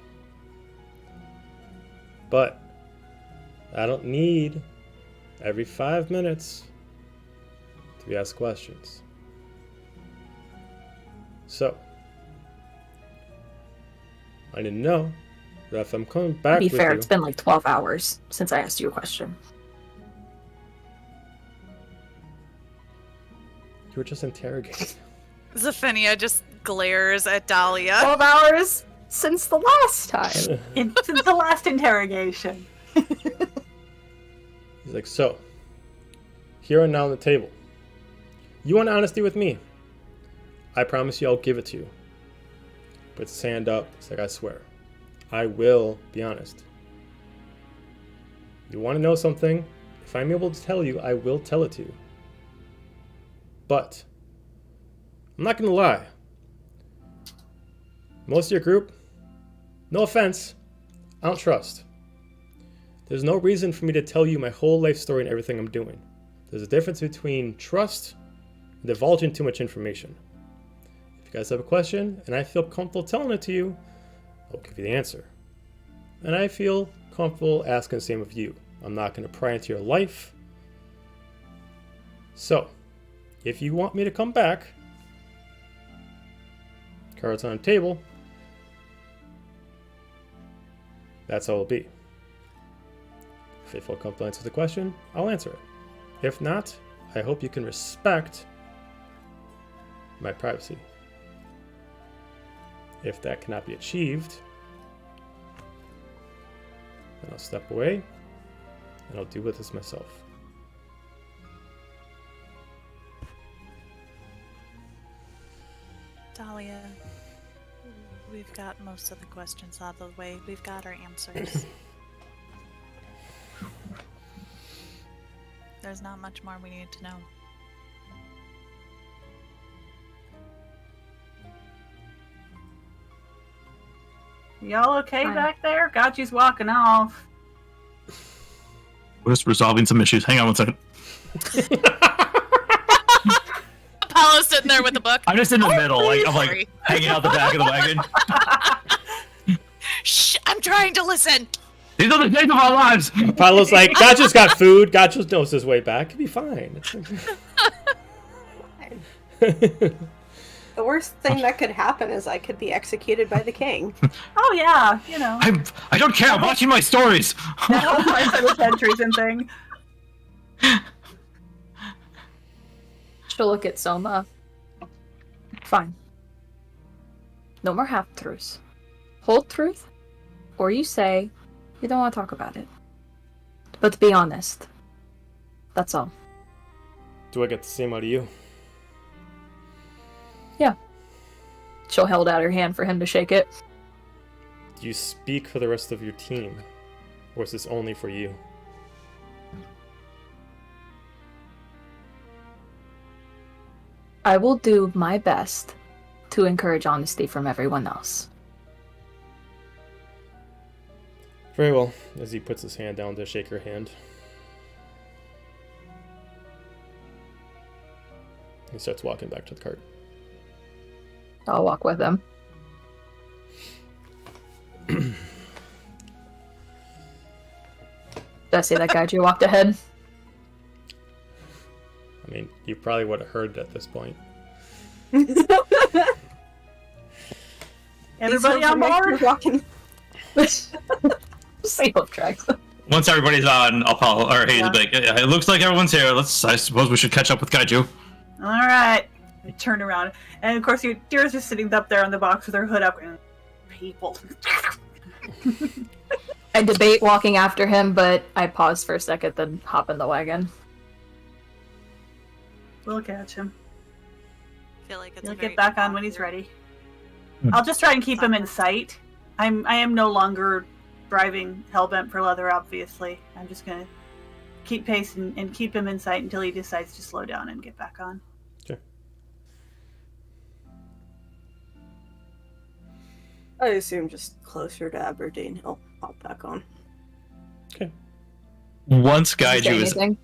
But I don't need every 5 minutes to be asked questions. So, I didn't know that if I'm coming back To be with fair, you, it's been like 12 hours since I asked you a question. you were just interrogating. Zephinia just glares at Dahlia. 12 hours since the last time. Since the last interrogation. He's like, so, here and now on the table. You want honesty with me? I promise you I'll give it to you. Puts his hand up. It's like, I swear. I will be honest. You want to know something? If I'm able to tell you, I will tell it to you. But, I'm not going to lie. Most of your group, no offense, I don't trust. There's no reason for me to tell you my whole life story and everything I'm doing. There's a difference between trust and divulging too much information. If you guys have a question and I feel comfortable telling it to you, I'll give you the answer. And I feel comfortable asking the same of you. I'm not going to pry into your life. So, if you want me to come back, cards on the table, that's how it'll be. If you feel comfortable answering the question, I'll answer it. If not, I hope you can respect my privacy. If that cannot be achieved, then I'll step away and I'll deal with this myself. Dahlia, we've got most of the questions out of the way. We've got our answers. There's not much more we need to know. Y'all okay Fine. back there? Gachi's walking off. We're just resolving some issues. Hang on one second. Apollo's sitting there with the book. I'm just in the middle. I'm Sorry. like hanging out the back of the wagon. Shh! I'm trying to listen. These are the days of our lives. Apollo's like, Gotcha's got food. Gotcha knows his way back. He'll be fine. The worst thing that could happen is I could be executed by the king. Oh yeah, you know. I don't care. I'm watching my stories. That whole place of the centuries and thing. She'll look at Soma. Fine. No more half-truths. Whole truth, or you say you don't want to talk about it. But to be honest, that's all. Do I get the same out of you? Yeah. She'll hold out her hand for him to shake it. Do you speak for the rest of your team? Or is this only for you? I will do my best to encourage honesty from everyone else. Very well, as he puts his hand down to shake her hand. He starts walking back to the cart. I'll walk with him. Did I see that guy? You walked ahead? I mean, you probably would have heard at this point. Everybody on board? Walking. Save up tracks. Once everybody's on, I'll call, or Hades will be like, "Yeah, it looks like everyone's here. I suppose we should catch up with Kaiju." All right. I turn around, and of course, Deer's just sitting up there on the box with her hood up. And people. I debate walking after him, but I pause for a second, then hop in the wagon. We'll catch him. I feel like it's He'll a very get back on when he's ready. I'll just try and keep him in sight. I am no longer driving hellbent for leather, obviously. I'm just gonna keep pace and keep him in sight until he decides to slow down and get back on. Okay. I assume just closer to Aberdeen. He'll pop back on. Okay. Once Did you say Kaiju is... anything?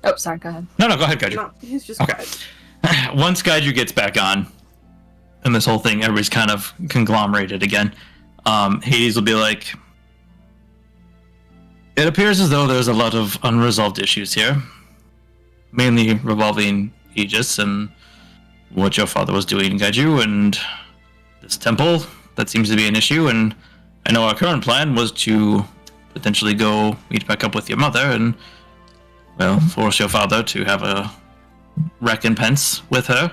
Oh, sorry, go ahead. No, go ahead, Kaiju. No, he's just Okay. quiet. Once Kaiju gets back on, and this whole thing, everybody's kind of conglomerated again, Hades will be like, "It appears as though there's a lot of unresolved issues here, mainly revolving Aegis and what your father was doing, Kaiju, and this temple. That seems to be an issue, and I know our current plan was to potentially go meet back up with your mother and, well, force your father to have a recompense with her.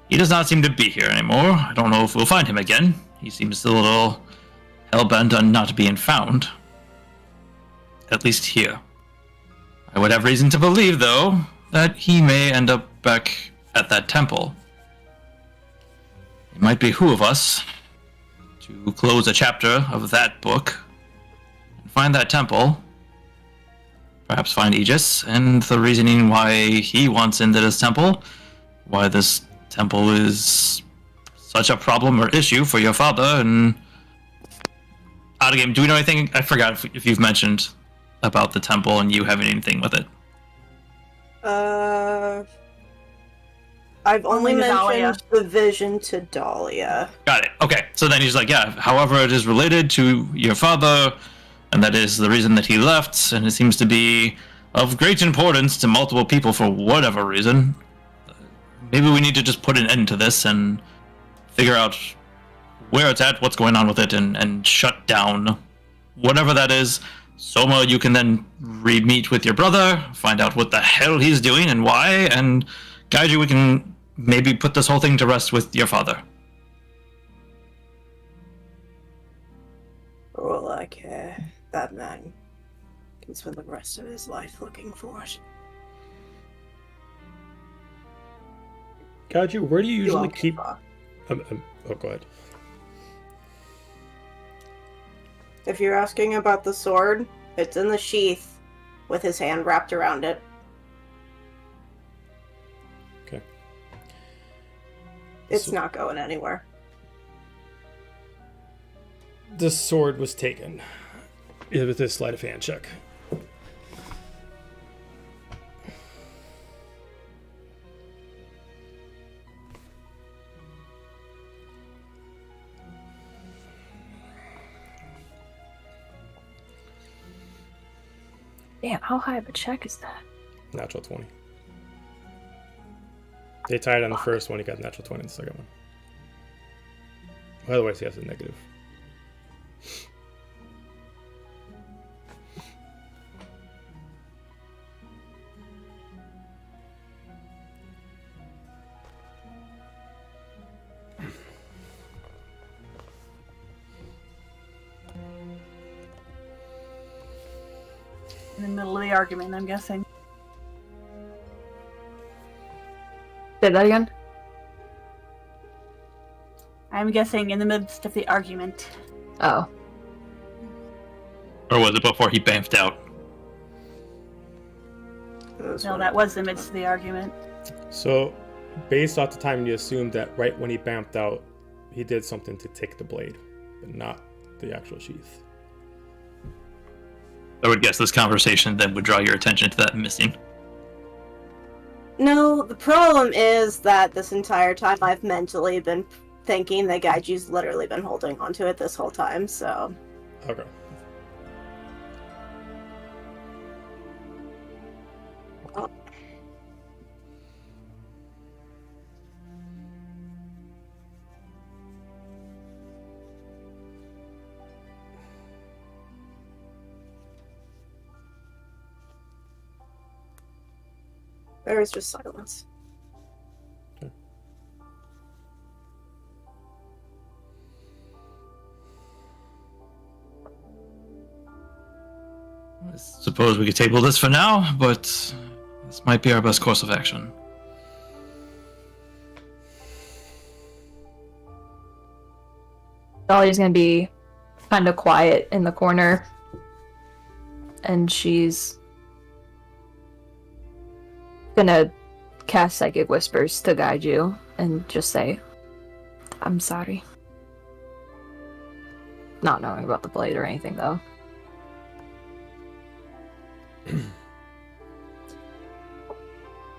He does not seem to be here anymore. I don't know if we'll find him again. He seems a little hell-bent on not being found. At least here. I would have reason to believe, though, that he may end up back at that temple. It might behoove us to close a chapter of that book and find that temple. Perhaps find Aegis and the reasoning why he wants into this temple, why this temple is such a problem or issue for your father, and out of game. Do we know anything? I forgot if you've mentioned about the temple and you having anything with it. I've only Only to Dahlia. mentioned the vision to Dahlia. Got it. Okay. So then he's like, yeah, however it is related to your father, and that is the reason that he left, and it seems to be of great importance to multiple people for whatever reason. Maybe we need to just put an end to this and figure out where it's at, what's going on with it, and shut down whatever that is. Soma, you can then re-meet with your brother, find out what the hell he's doing and why, and Kaiju, we can maybe put this whole thing to rest with your father. Or like, that man can spend the rest of his life looking for it. Kaiju, where do you usually won't keep... give up. Oh, go ahead. If you're asking about the sword, it's in the sheath with his hand wrapped around it. Okay. It's So- not going anywhere. The sword was taken with this sleight of hand check. Damn, how high of a check is that? Natural 20. They tied on the first one, he got natural 20 on the second one. Otherwise, he has a negative. In the middle of the argument, I'm guessing. Say that again? I'm guessing in the midst of the argument. Oh. Or was it before he bamfed out? No, that was the midst of the argument. So, based off the time, you assume that right when he bamped out, he did something to take the blade, but not the actual sheath. I would guess this conversation then would draw your attention to that missing. No, the problem is that this entire time I've mentally been thinking that Gaiju's literally been holding onto it this whole time, so... Okay. There is just silence. I suppose we could table this for now, but this might be our best course of action. Dolly's gonna be kind of quiet in the corner. And she's gonna cast Psychic Whispers to guide you and just say, I'm sorry. Not knowing about the blade or anything, though.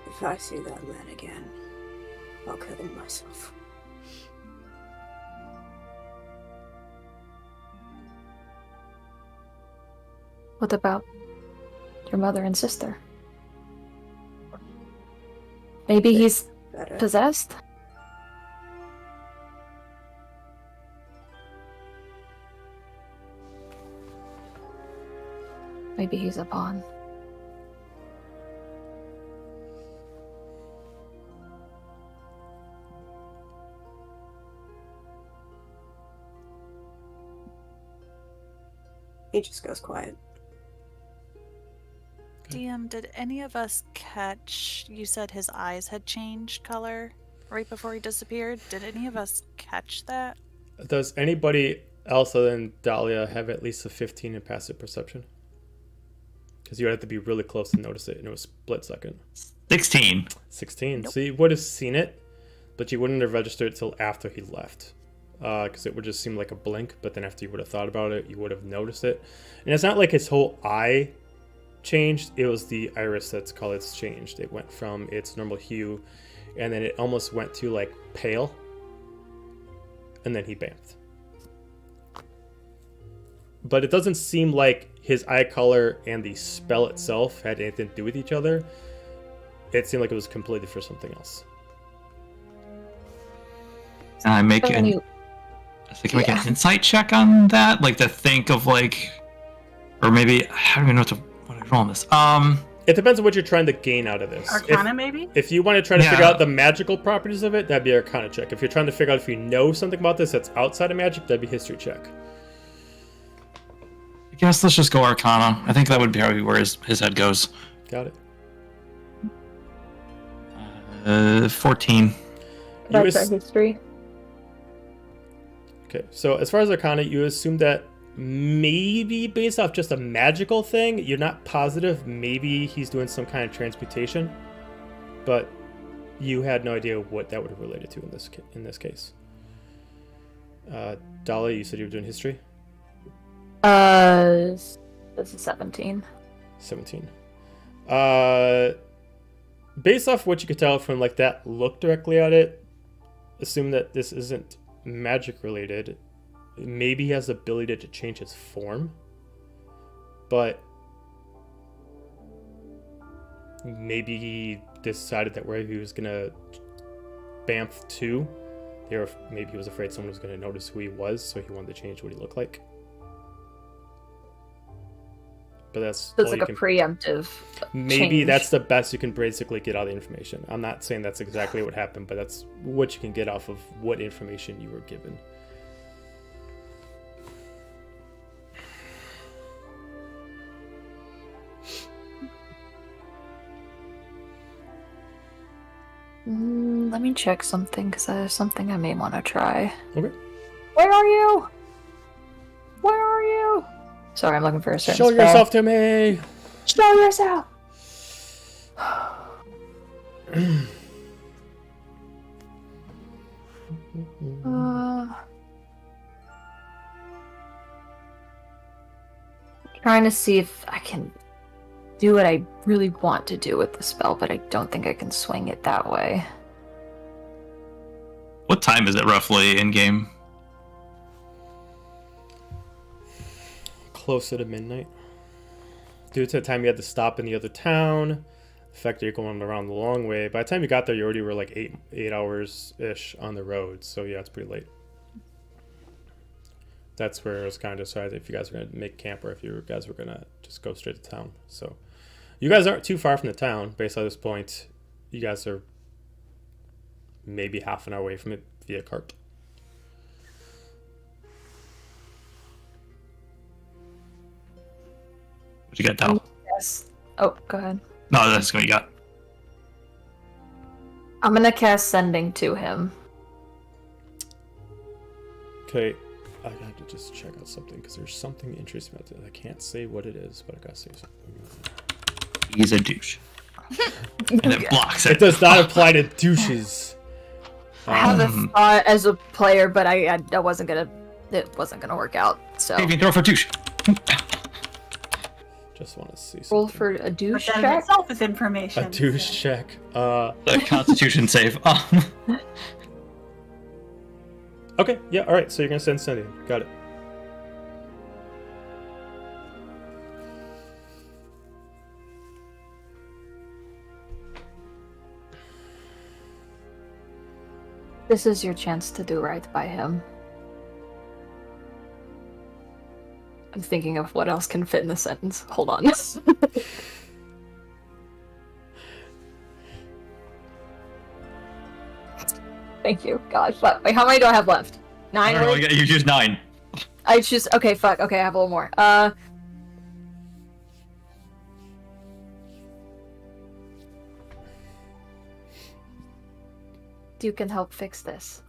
If I see that man again, I'll kill him myself. What about your mother and sister? Maybe he's Better. possessed? Maybe he's a pawn. He just goes quiet. DM, did any of us catch? You said his eyes had changed color right before he disappeared. Did any of us catch that? Does anybody else other than Dahlia have at least a 15 in passive perception? Because you would have to be really close to notice it, and it was split second. 16. 16. Nope. So you would have seen it, but you wouldn't have registered it till after he left. Because it would just seem like a blink, but then after you would have thought about it, you would have noticed it. And it's not like his whole eye changed. It was the iris that's colors changed. It went from its normal hue, and then it almost went to like pale, and then he bamfed. But it doesn't seem like his eye color and the spell itself had anything to do with each other. It seemed like it was completely for something else. Can I make an insight check on that? Like to think of like, or maybe I don't even know what I roll on this. It depends on what you're trying to gain out of this. Arcana, maybe? If you want to try to Yeah. figure out the magical properties of it, that'd be Arcana check. If you're trying to figure out if you know something about this that's outside of magic, that'd be History check. I guess let's just go Arcana. I think that would be probably where his head goes. Got it. 14. That's our ass- history. Okay, so as far as Arcana, you assume that maybe based off just a magical thing, you're not positive. Maybe he's doing some kind of transmutation, but you had no idea what that would have related to in this case. Dahlia, you said you were doing history. This is 17. 17. Based off what you could tell from like that look directly at it, assume that this isn't magic related. Maybe he has the ability to change his form, but maybe he decided that where he was gonna bamf to, maybe he was afraid someone was gonna notice who he was, so he wanted to change what he looked like. But that's So it's all like you a can. preemptive Maybe change. that's the best you can basically get out of the information. I'm not saying that's exactly what happened, but that's what you can get off of what information you were given. Let me check something, because there's something I may want to try. Okay. Where are you? Where are you? Sorry, I'm looking for a certain Show spell. yourself to me! Show yourself! Trying to see if I can do what I really want to do with the spell, but I don't think I can swing it that way. What time is it roughly in game? Closer to midnight. Due to the time you had to stop in the other town, the fact that you're going around the long way, by the time you got there, you already were like 8 hours-ish on the road. So yeah, it's pretty late. That's where I was kind of deciding if you guys were going to make camp or if you guys were going to just go straight to town. So you guys aren't too far from the town. Based on this point, you guys are maybe half an hour away from it via cart. What you got, Tal? Yes. Oh, go ahead. No, that's what you got. I'm gonna cast Sending to him. Okay, I got to just check out something because there's something interesting about this. I can't say what it is, but I gotta say something. He's a douche. And it blocks It it. does not apply to douches. I have a thought as a player, but I wasn't gonna. It wasn't gonna work out. So You can throw for douche. Just want to see something. roll for a But douche that in check. itself is information. A douche check. The Constitution save. Okay, yeah, alright, so you're gonna send Cindy. Got it. This is your chance to do right by him. I'm thinking of what else can fit in the sentence. Hold on. Thank you. God, fuck. Wait, how many do I have left? I 9? don't know, you used 9. I just okay. Fuck. Okay, I have a little more. You can help fix this.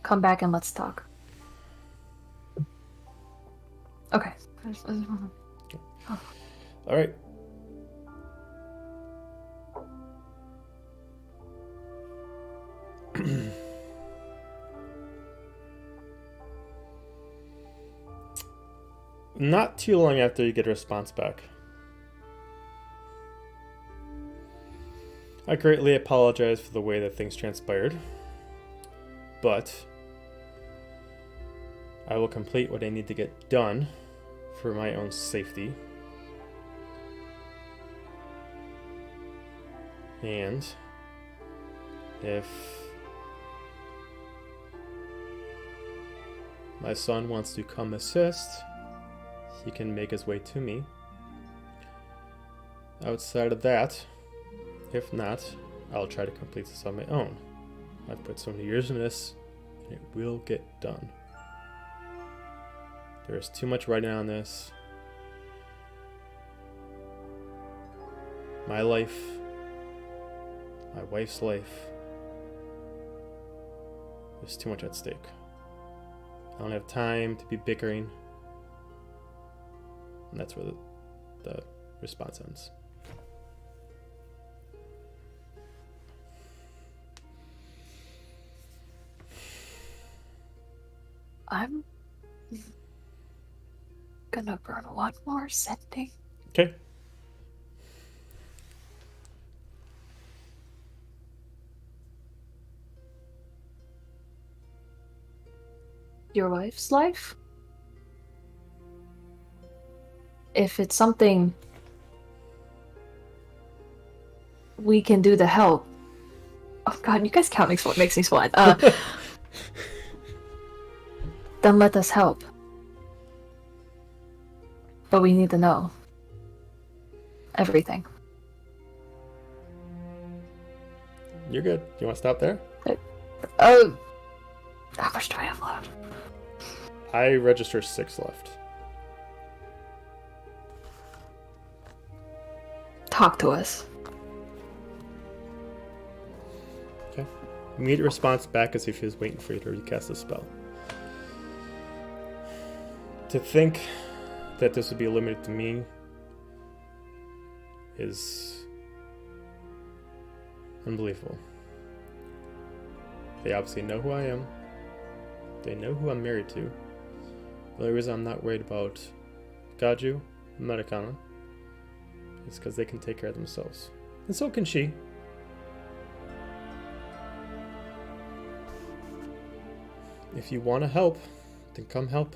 Come back and let's talk. Okay. Alright. Not too long after you get a response back. I greatly apologize for the way that things transpired, but I will complete what I need to get done for my own safety. And if my son wants to come assist, he can make his way to me. Outside of that, if not, I'll try to complete this on my own. I've put so many years in this, and it will get done. There is too much writing on this. My life, my wife's life, there's too much at stake. I don't have time to be bickering. And that's where the response ends. I'm gonna burn a lot more Sending. Okay. Your wife's life? If it's something we can do to help. Oh god, you guys count makes me sweat. Then let us help. But we need to know everything. You're good. You want to stop there? Oh, how much do I have left? I register 6 left. talk to us. Okay. Immediate response back as if he was waiting for you to recast the spell. To think that this would be limited to me is unbelievable. They obviously know who I am. They know who I'm married to. The only reason I'm not worried about Gaju, Metacanna, is because they can take care of themselves. And so can she. If you want to help, then come help.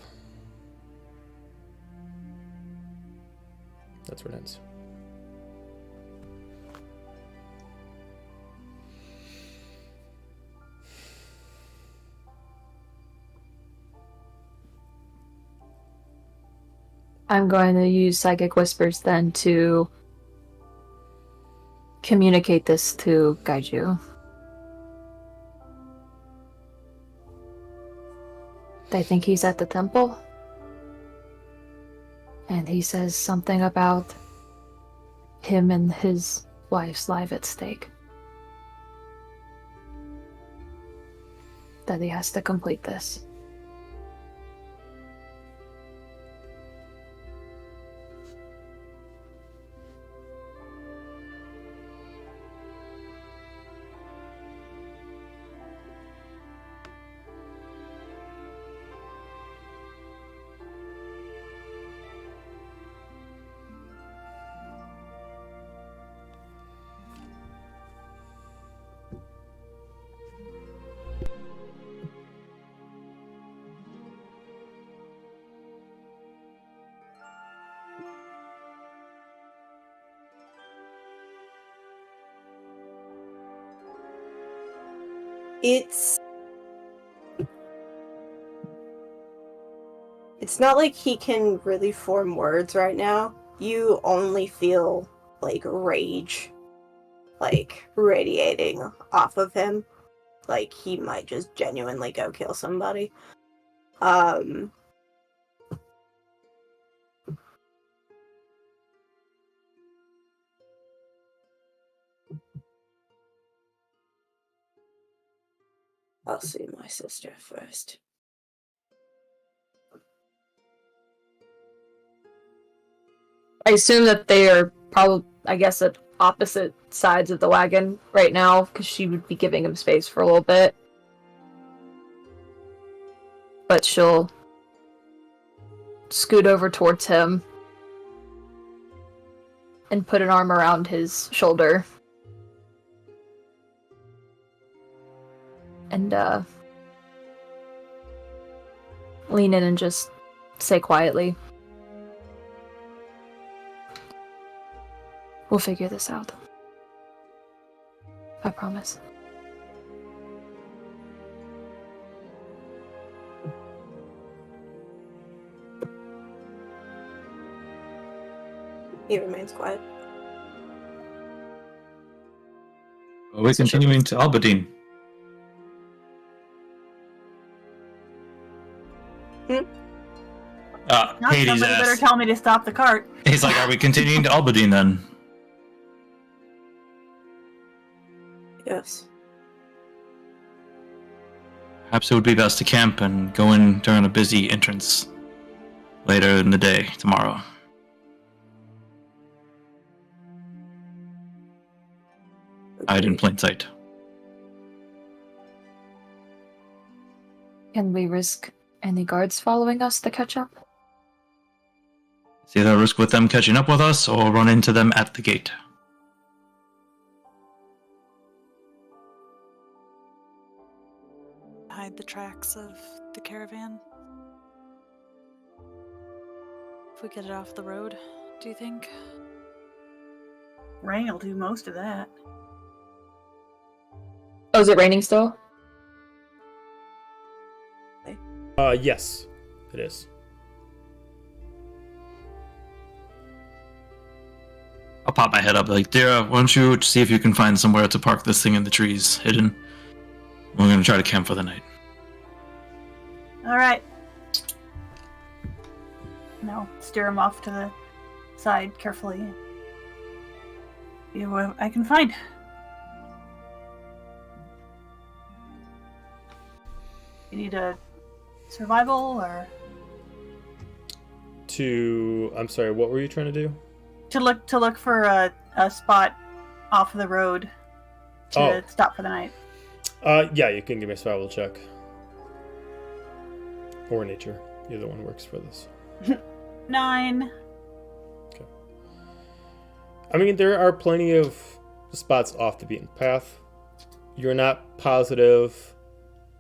That's where it ends. I'm going to use Psychic Whispers then to communicate this to Gaiju. They think he's at the temple. And he says something about him and his wife's life at stake. That he has to complete this. It's not like he can really form words right now. You only feel like rage, like radiating off of him. Like he might just genuinely go kill somebody. I'll see my sister first. I assume that they are probably, I guess, at opposite sides of the wagon right now, because she would be giving him space for a little bit. But she'll scoot over towards him and put an arm around his shoulder. And lean in and just say quietly, "We'll figure this out. I promise." He remains quiet. Are we continuing to Aberdeen? Not Hades somebody better asked. tell me to stop the cart. He's like, are we continuing to Aberdeen then? Yes. Perhaps it would be best to camp and go in during a busy entrance later in the day tomorrow. Hide in plain sight. Can we risk any guards following us to catch up? It's either a risk with them catching up with us or run into them at the gate. Hide the tracks of the caravan. If we get it off the road, do you think? Rain will do most of that. Oh, is it raining still? Yes, it is. I'll pop my head up like, Dara, why don't you see if you can find somewhere to park this thing in the trees, hidden. We're gonna try to camp for the night. All right. No, steer him off to the side carefully. I can find. You need a survival or I'm sorry, what were you trying to do? to look for a spot off the road to stop for the night. Yeah, you can give me a survival check. Or nature. Either one works for this. 9. Okay. I mean, there are plenty of spots off the beaten path. You're not positive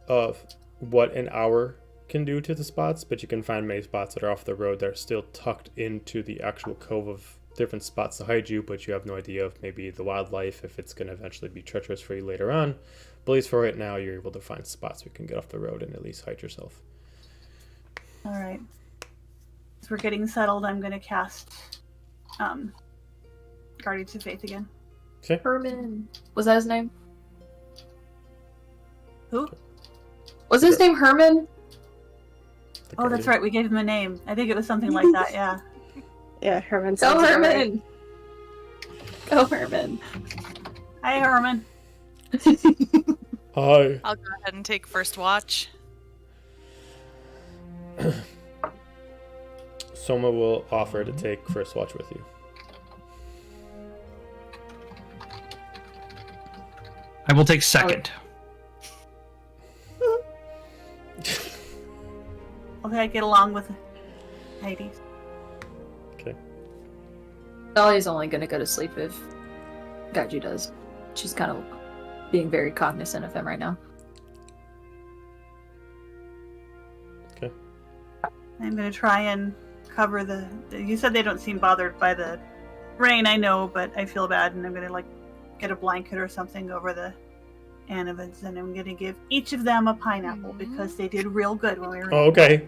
of what an hour can do to the spots, but you can find many spots that are off the road that are still tucked into the actual cove of different spots to hide you, but you have no idea of maybe the wildlife, if it's going to eventually be treacherous for you later on. But at least for right now, you're able to find spots where you can get off the road and at least hide yourself. All right. As we're getting settled, I'm going to cast Guardians of Faith again. Okay. Herman. Was that his name? Who? Was his name Herman? Oh, that's right. We gave him a name. I think it was something like that. Yeah. Yeah, Herman. Go Herman! Go Herman. Hi, Herman. Hi. I'll go ahead and take first watch. Soma will offer to take first watch with you. I will take second. Okay, I get along with Hades. Okay. Dahlia's only gonna go to sleep if Gaiju does. She's kind of being very cognizant of him right now. Okay. I'm going to try and cover the... You said they don't seem bothered by the rain, I know, but I feel bad, and I'm going to, get a blanket or something over the Anavids, and I'm going to give each of them a pineapple, because they did real good when we were... Oh, okay.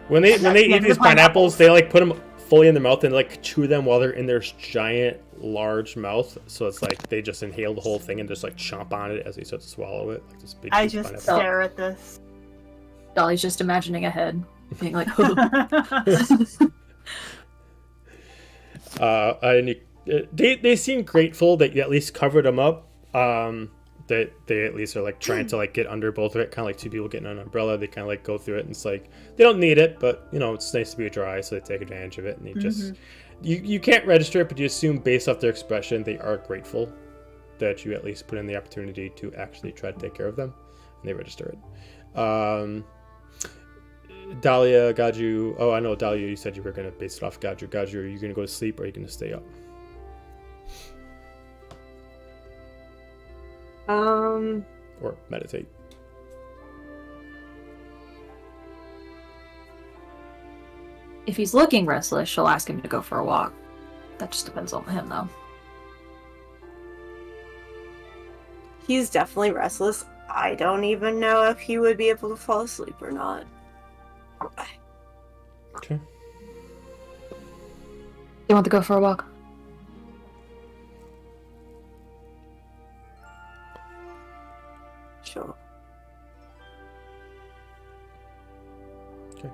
When they eat these pineapples, they put them fully in their mouth and chew them while they're in their giant, large mouth. So it's they just inhale the whole thing and just chomp on it as they start to swallow it. This big I piece of just pineapple. stare at this. Dolly's just imagining ahead, being like, and they seem grateful that you at least covered them up. That they at least are trying to get under both of it, kind of like two people getting on an umbrella. They kind of go through it, and it's they don't need it, but it's nice to be dry, so they take advantage of it. And they just you can't register it, but you assume based off their expression they are grateful that you at least put in the opportunity to actually try to take care of them, and they register it. Dahlia, Gaiju. Oh, I know, Dahlia. You said you were gonna base it off Gaiju. Gaiju, are you gonna go to sleep or are you gonna stay up? Or meditate. if he's looking restless, she'll ask him to go for a walk. That just depends on him, though. He's definitely restless. I don't even know if he would be able to fall asleep or not. Okay. You want to go for a walk? Sure. Okay.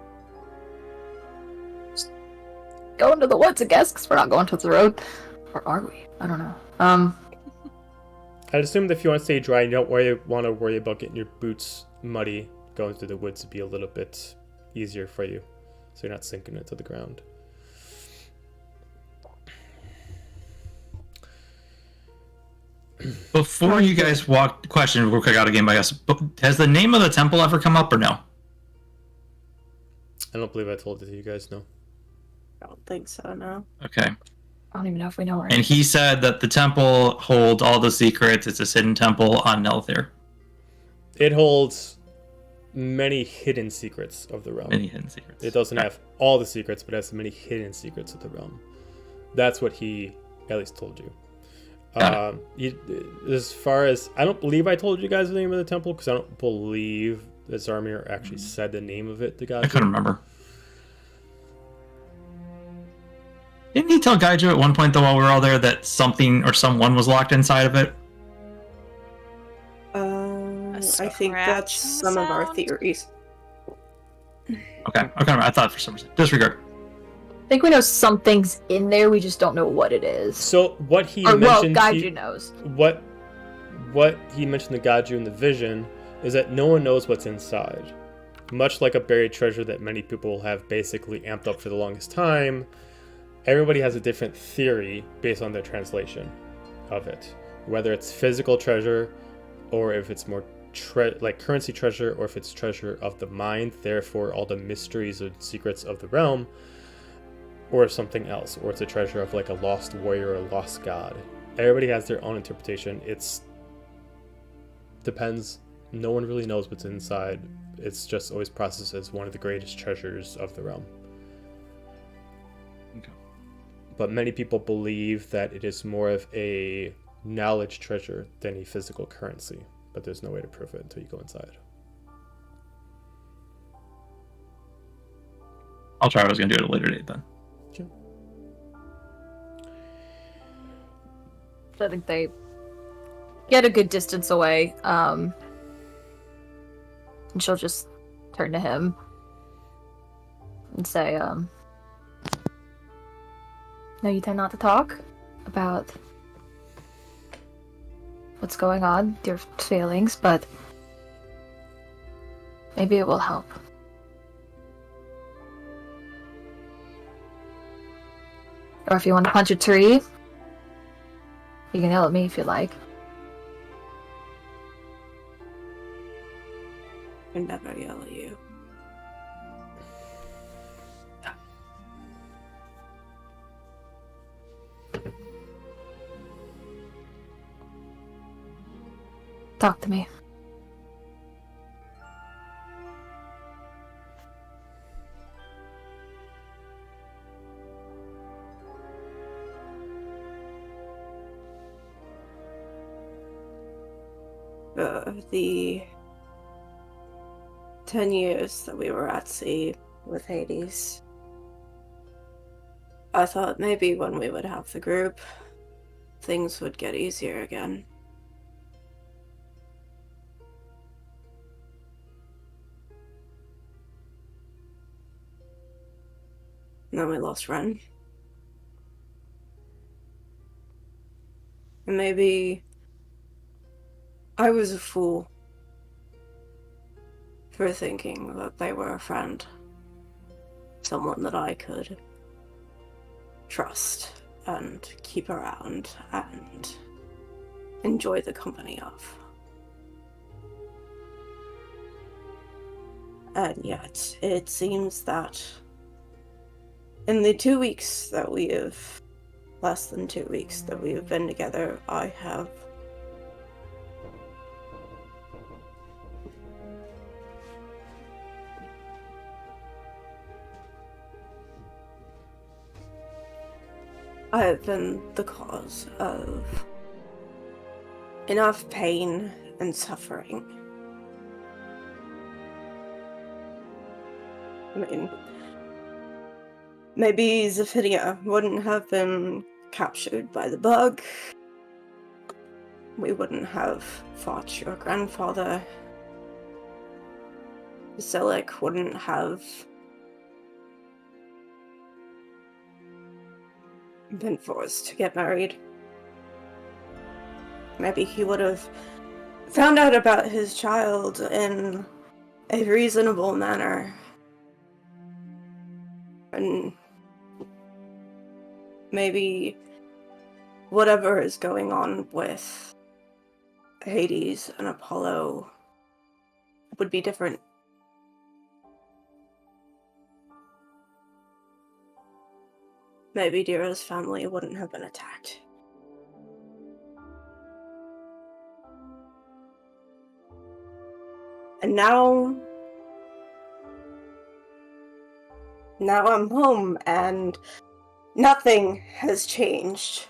Go into the woods, I guess, because we're not going towards the road. Or are we? I don't know. I'd assume that if you want to stay dry, you don't want to worry about getting your boots muddy. Going through the woods would be a little bit easier for you, so you're not sinking into the ground. Before you guys walk, question real quick out of game, I guess. Has the name of the temple ever come up or no? I don't believe I told it to you guys, no. I don't think so, no. Okay. I don't even know if we know where. And he said that the temple holds all the secrets. It's a hidden temple on Nelthir. It holds many hidden secrets of the realm. Many hidden secrets. It doesn't have all the secrets, but it has many hidden secrets of the realm. That's what he at least told you. As far as, I don't believe I told you guys the name of the temple, because I don't believe that Zarmir actually said the name of it to guys. I couldn't remember. Didn't he tell Gaiju at one point, though, while we were all there, that something or someone was locked inside of it? I think that's some of our theories. Okay, I thought for some reason. Disregard. I think we know something's in there, we just don't know what it is. So what he Or, well, mentioned, Gaiju knows. what he mentioned to Gaiju in the vision is that no one knows what's inside. Much like a buried treasure that many people have basically amped up for the longest time, everybody has a different theory based on their translation of it. Whether it's physical treasure, or if it's more like currency treasure, or if it's treasure of the mind, therefore all the mysteries and secrets of the realm, or something else, or it's a treasure of like a lost warrior or a lost god. Everybody has their own interpretation. It's depends. No one really knows what's inside. It's just always processed as one of the greatest treasures of the realm. Okay. But many people believe that it is more of a knowledge treasure than a physical currency. But there's no way to prove it until you go inside. I'll try. I was gonna do it at a later date then. Sure. I think they get a good distance away. And she'll just turn to him and say, no, you tend not to talk about what's going on, your feelings, but maybe it will help. Or if you want to punch a tree, you can yell at me if you like. I never yell at you. Talk to me. The 10 years that we were at sea with Hades, I thought maybe when we would have the group, things would get easier again. And then we lost Ren. And maybe I was a fool for thinking that they were a friend. Someone that I could trust and keep around and enjoy the company of. And yet, it seems that in the 2 weeks that we have, less than 2 weeks that we have been together, I have been the cause of enough pain and suffering. I mean, maybe Zephyria wouldn't have been captured by the bug. We wouldn't have fought your grandfather. Zelic wouldn't have been forced to get married. Maybe he would have found out about his child in a reasonable manner. And maybe whatever is going on with Hades and Apollo would be different. Maybe Dira's family wouldn't have been attacked. And now I'm home and nothing has changed.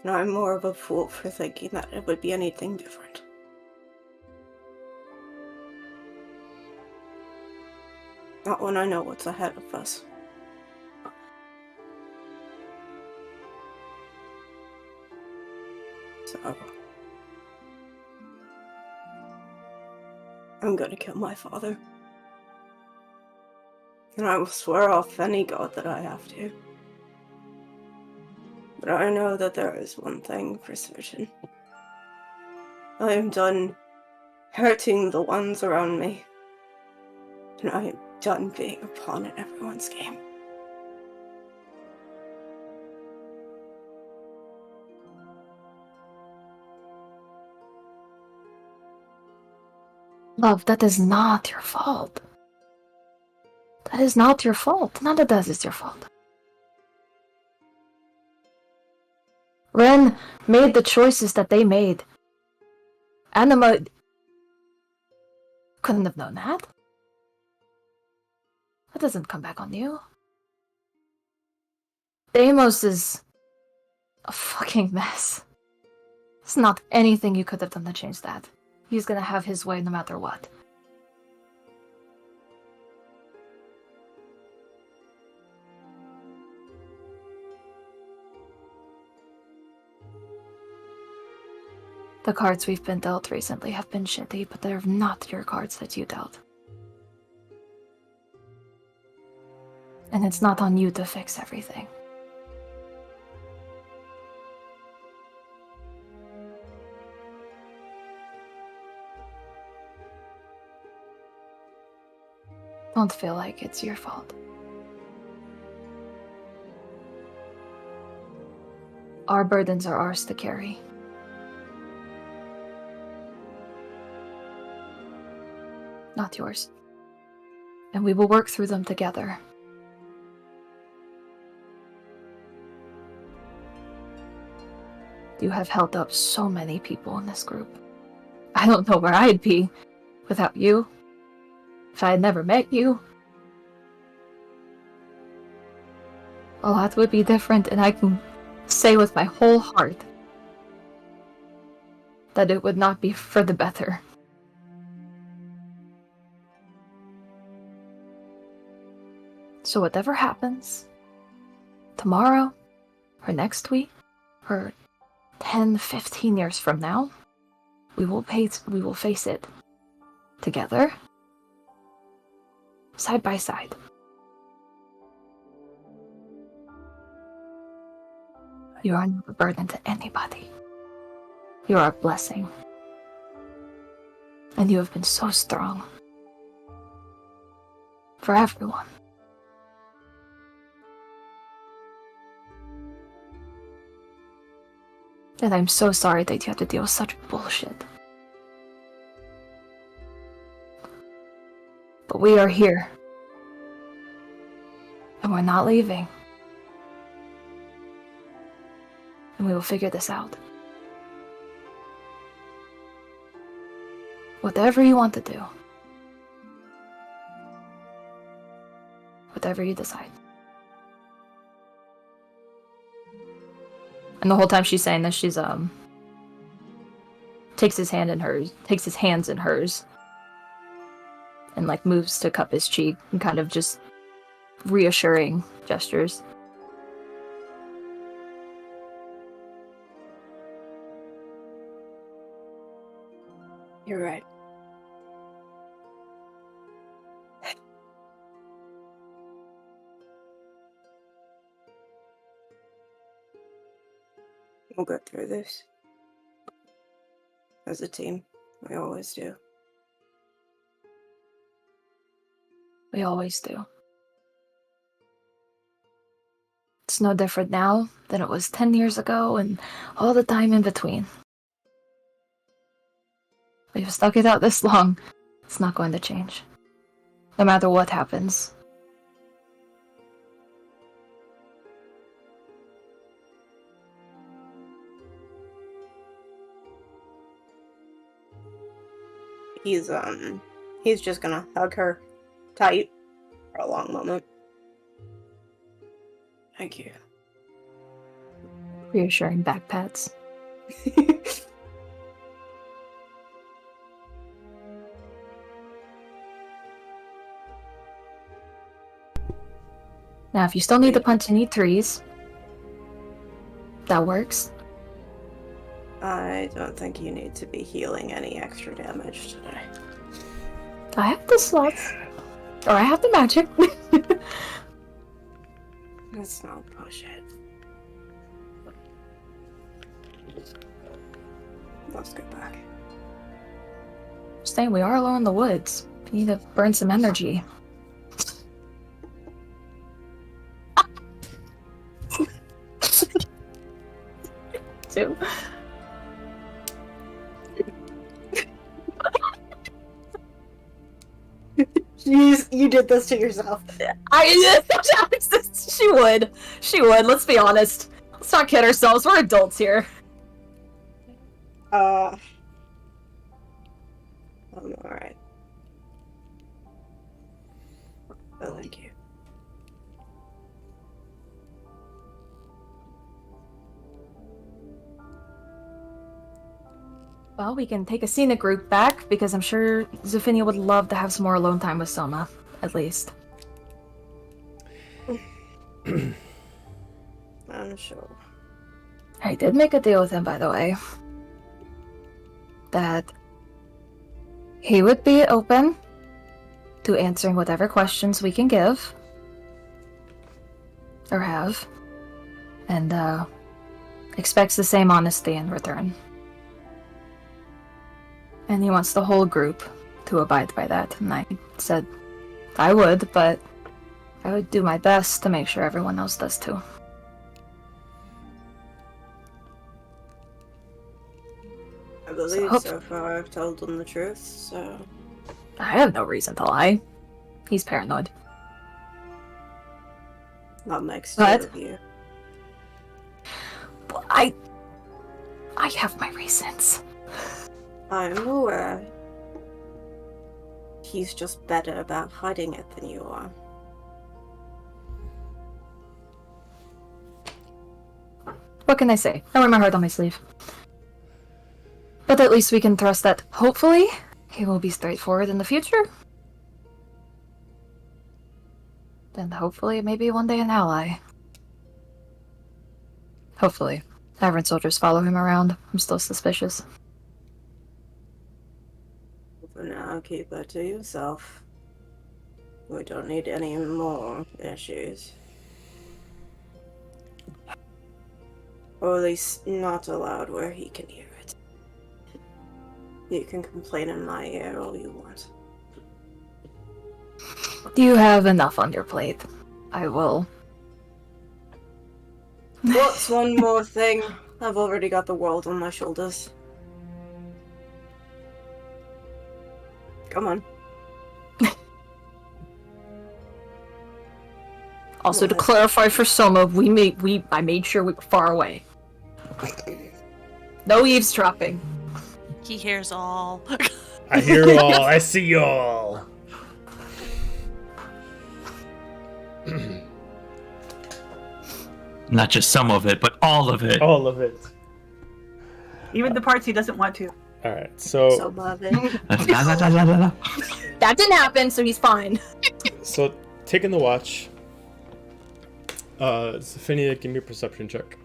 And I'm more of a fool for thinking that it would be anything different. Not when I know what's ahead of us. So, I'm gonna kill my father. And I will swear off any god that I have to. But I know that there is one thing for certain. I am done hurting the ones around me. And I am done being a pawn in everyone's game. Love, that is not your fault. That is not your fault. None of that is your fault. Ren made the choices that they made. Anima couldn't have known that. That doesn't come back on you. Deimos is a fucking mess. It's not anything you could have done to change that. He's gonna have his way no matter what. The cards we've been dealt recently have been shitty, but they're not your cards that you dealt. And it's not on you to fix everything. Don't feel like it's your fault. Our burdens are ours to carry. Not yours. And we will work through them together. You have held up so many people in this group. I don't know where I'd be without you. If I had never met you, a lot would be different, and I can say with my whole heart that it would not be for the better. So whatever happens, tomorrow, or next week, or 10, 15 years from now, we will face it together. Side by side. You are not a burden to anybody. You are a blessing. And you have been so strong. For everyone. And I'm so sorry that you have to deal with such bullshit. But we are here. And we're not leaving. And we will figure this out. Whatever you want to do. Whatever you decide. And the whole time she's saying this, she's takes his hands in hers. And like moves to cup his cheek and kind of just reassuring gestures. You're right. We'll get through this. As a team, we always do. We always do. It's no different now than it was 10 years ago and all the time in between. We've stuck it out this long. It's not going to change. No matter what happens. He's just gonna hug her tight for a long moment. Thank you. Reassuring back pats. Now, if you still need to punch and eat trees, that works. I don't think you need to be healing any extra damage today. I have the slots. Or I have the magic. Let's not push it. Let's go back. Saying we are alone in the woods. We need to burn some energy. Too. You did this to yourself. She would. She would. Let's be honest. Let's not kid ourselves. We're adults here. I'm alright. Oh, thank you. Well, we can take a scenic route back because I'm sure Zephinia would love to have some more alone time with Soma, at least. I'm sure. I did make a deal with him, by the way, that he would be open to answering whatever questions we can give or have, and expects the same honesty in return. And he wants the whole group to abide by that, and I said I would, but I would do my best to make sure everyone else does too. I believe So- so far I've told them the truth, so... I have no reason to lie. He's paranoid. Not next What? to you. Well, I have my reasons. I'm aware. He's just better about hiding it than you are. What can I say? I wear my heart on my sleeve. But at least we can trust that, hopefully, he will be straightforward in the future. Then hopefully, maybe one day an ally. Hopefully. Tavern soldiers follow him around. I'm still suspicious. For now, keep that to yourself. We don't need any more issues. Or at least not allowed where he can hear it. You can complain in my ear all you want. You have enough on your plate. I will. What's one more thing? I've already got the world on my shoulders. Come on. Also, to clarify for Soma, I made sure we were far away. No eavesdropping. He hears all. I hear you all. I see you all. Not just some of it, but all of it. All of it. Even the parts he doesn't want to. All right. So So love it. La, la, la, la, la, la. That didn't happen, so he's fine. taking the watch. Zephinia, give me a perception check.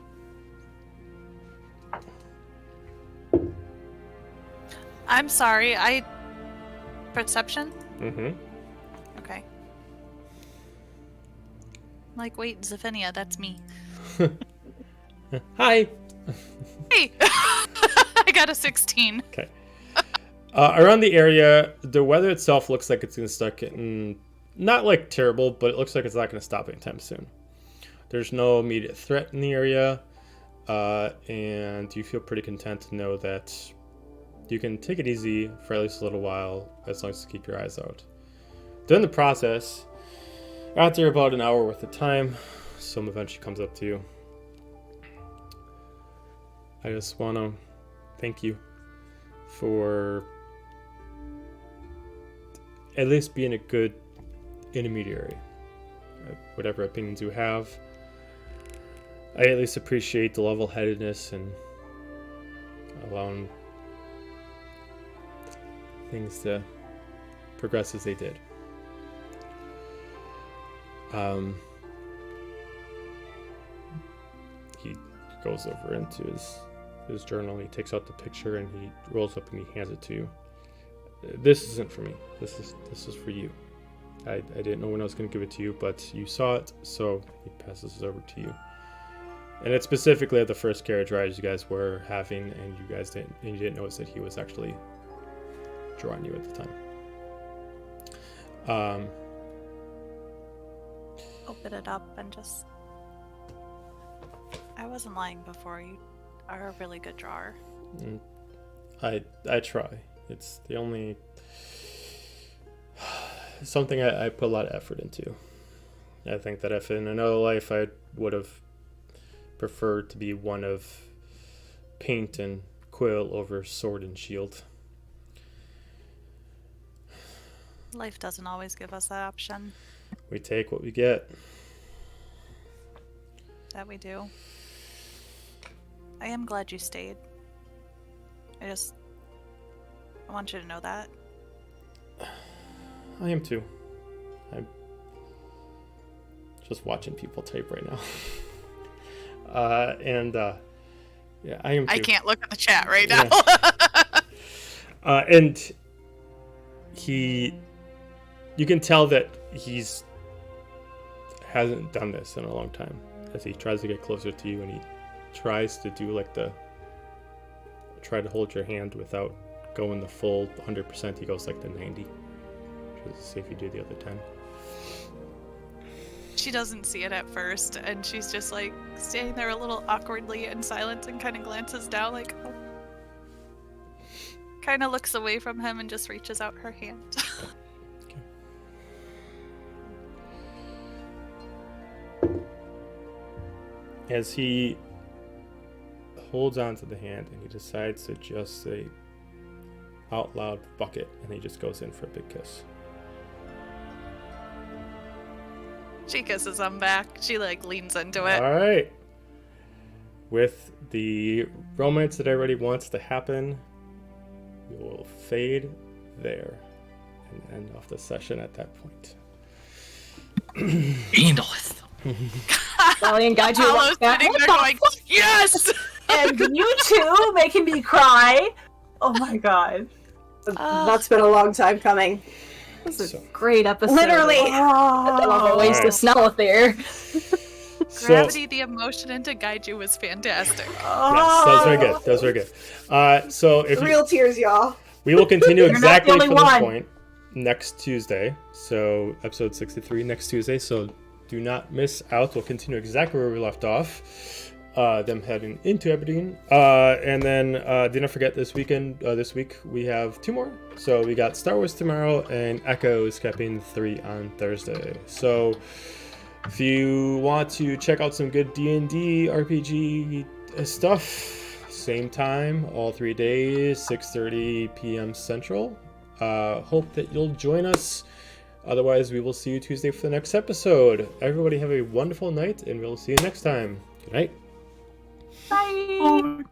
I'm sorry, Perception? Mm-hmm. Okay. Like, wait, Zephinia, that's me. Hi. Hey! I got a 16. Okay. Around the area, the weather itself looks like it's going to start getting not like terrible, but it looks like it's not going to stop anytime soon. There's no immediate threat in the area, and you feel pretty content to know that you can take it easy for at least a little while, as long as you keep your eyes out. During the process, after about an hour worth of time, someone eventually comes up to you. I just want to thank you for at least being a good intermediary. Whatever opinions you have, I at least appreciate the level-headedness and allowing things to progress as they did. He goes over into his journal. He takes out the picture and he rolls up and he hands it to you. this isn't for me. This is for you. I didn't know when I was going to give it to you, but you saw it, so he passes it over to you. And it's specifically at the first carriage ride you guys were having, and you didn't notice that he was actually drawing you at the time. Open it up and just. I wasn't lying before. You are a really good drawer. I try. It's the only something I put a lot of effort into. I think that if in another life I would have preferred to be one of paint and quill over sword and shield. Life doesn't always give us that option. We take what we get. That we do. I am glad you stayed. I want you to know that. I am too. I'm just watching people type right now. Yeah, I am too. I can't look at the chat right now. Yeah. And you can tell that hasn't done this in a long time as he tries to get closer to you, and he tries to do try to hold your hand without going the full 100%. He goes like the 90. Just to see if you do the other 10. She doesn't see it at first, and she's just like standing there a little awkwardly in silence and kind of glances down like, oh. Kind of looks away from him and just reaches out her hand. As he holds onto the hand and he decides to just say out loud, "Fuck it," and he just goes in for a big kiss. She kisses him back. She leans into it. All right. With the romance that everybody wants to happen, we will fade there and end off the session at that point. Endless. Sally and Gaiju Paolo's walk back. sitting What there the going, yes! And you two making me cry. Oh my god. That's been a long time coming. This is So- a great episode. Literally. I love always Alright. the smell there. So, Gravity, the emotion into Gaiju was fantastic. yes, that was very good. That was very good. So if Real tears, y'all. we will continue You're not exactly the from only this one. point next Tuesday. So episode 63 next Tuesday. So do not miss out. We'll continue exactly where we left off. Them heading into Aberdeen. And then do not forget this week we have 2 more. So we got Star Wars tomorrow and Echoes capping 3 on Thursday. So if you want to check out some good D&D RPG stuff, same time, all 3 days, 6:30 p.m. Central. Hope that you'll join us. Otherwise, we will see you Tuesday for the next episode. Everybody have a wonderful night, and we'll see you next time. Good night. Bye.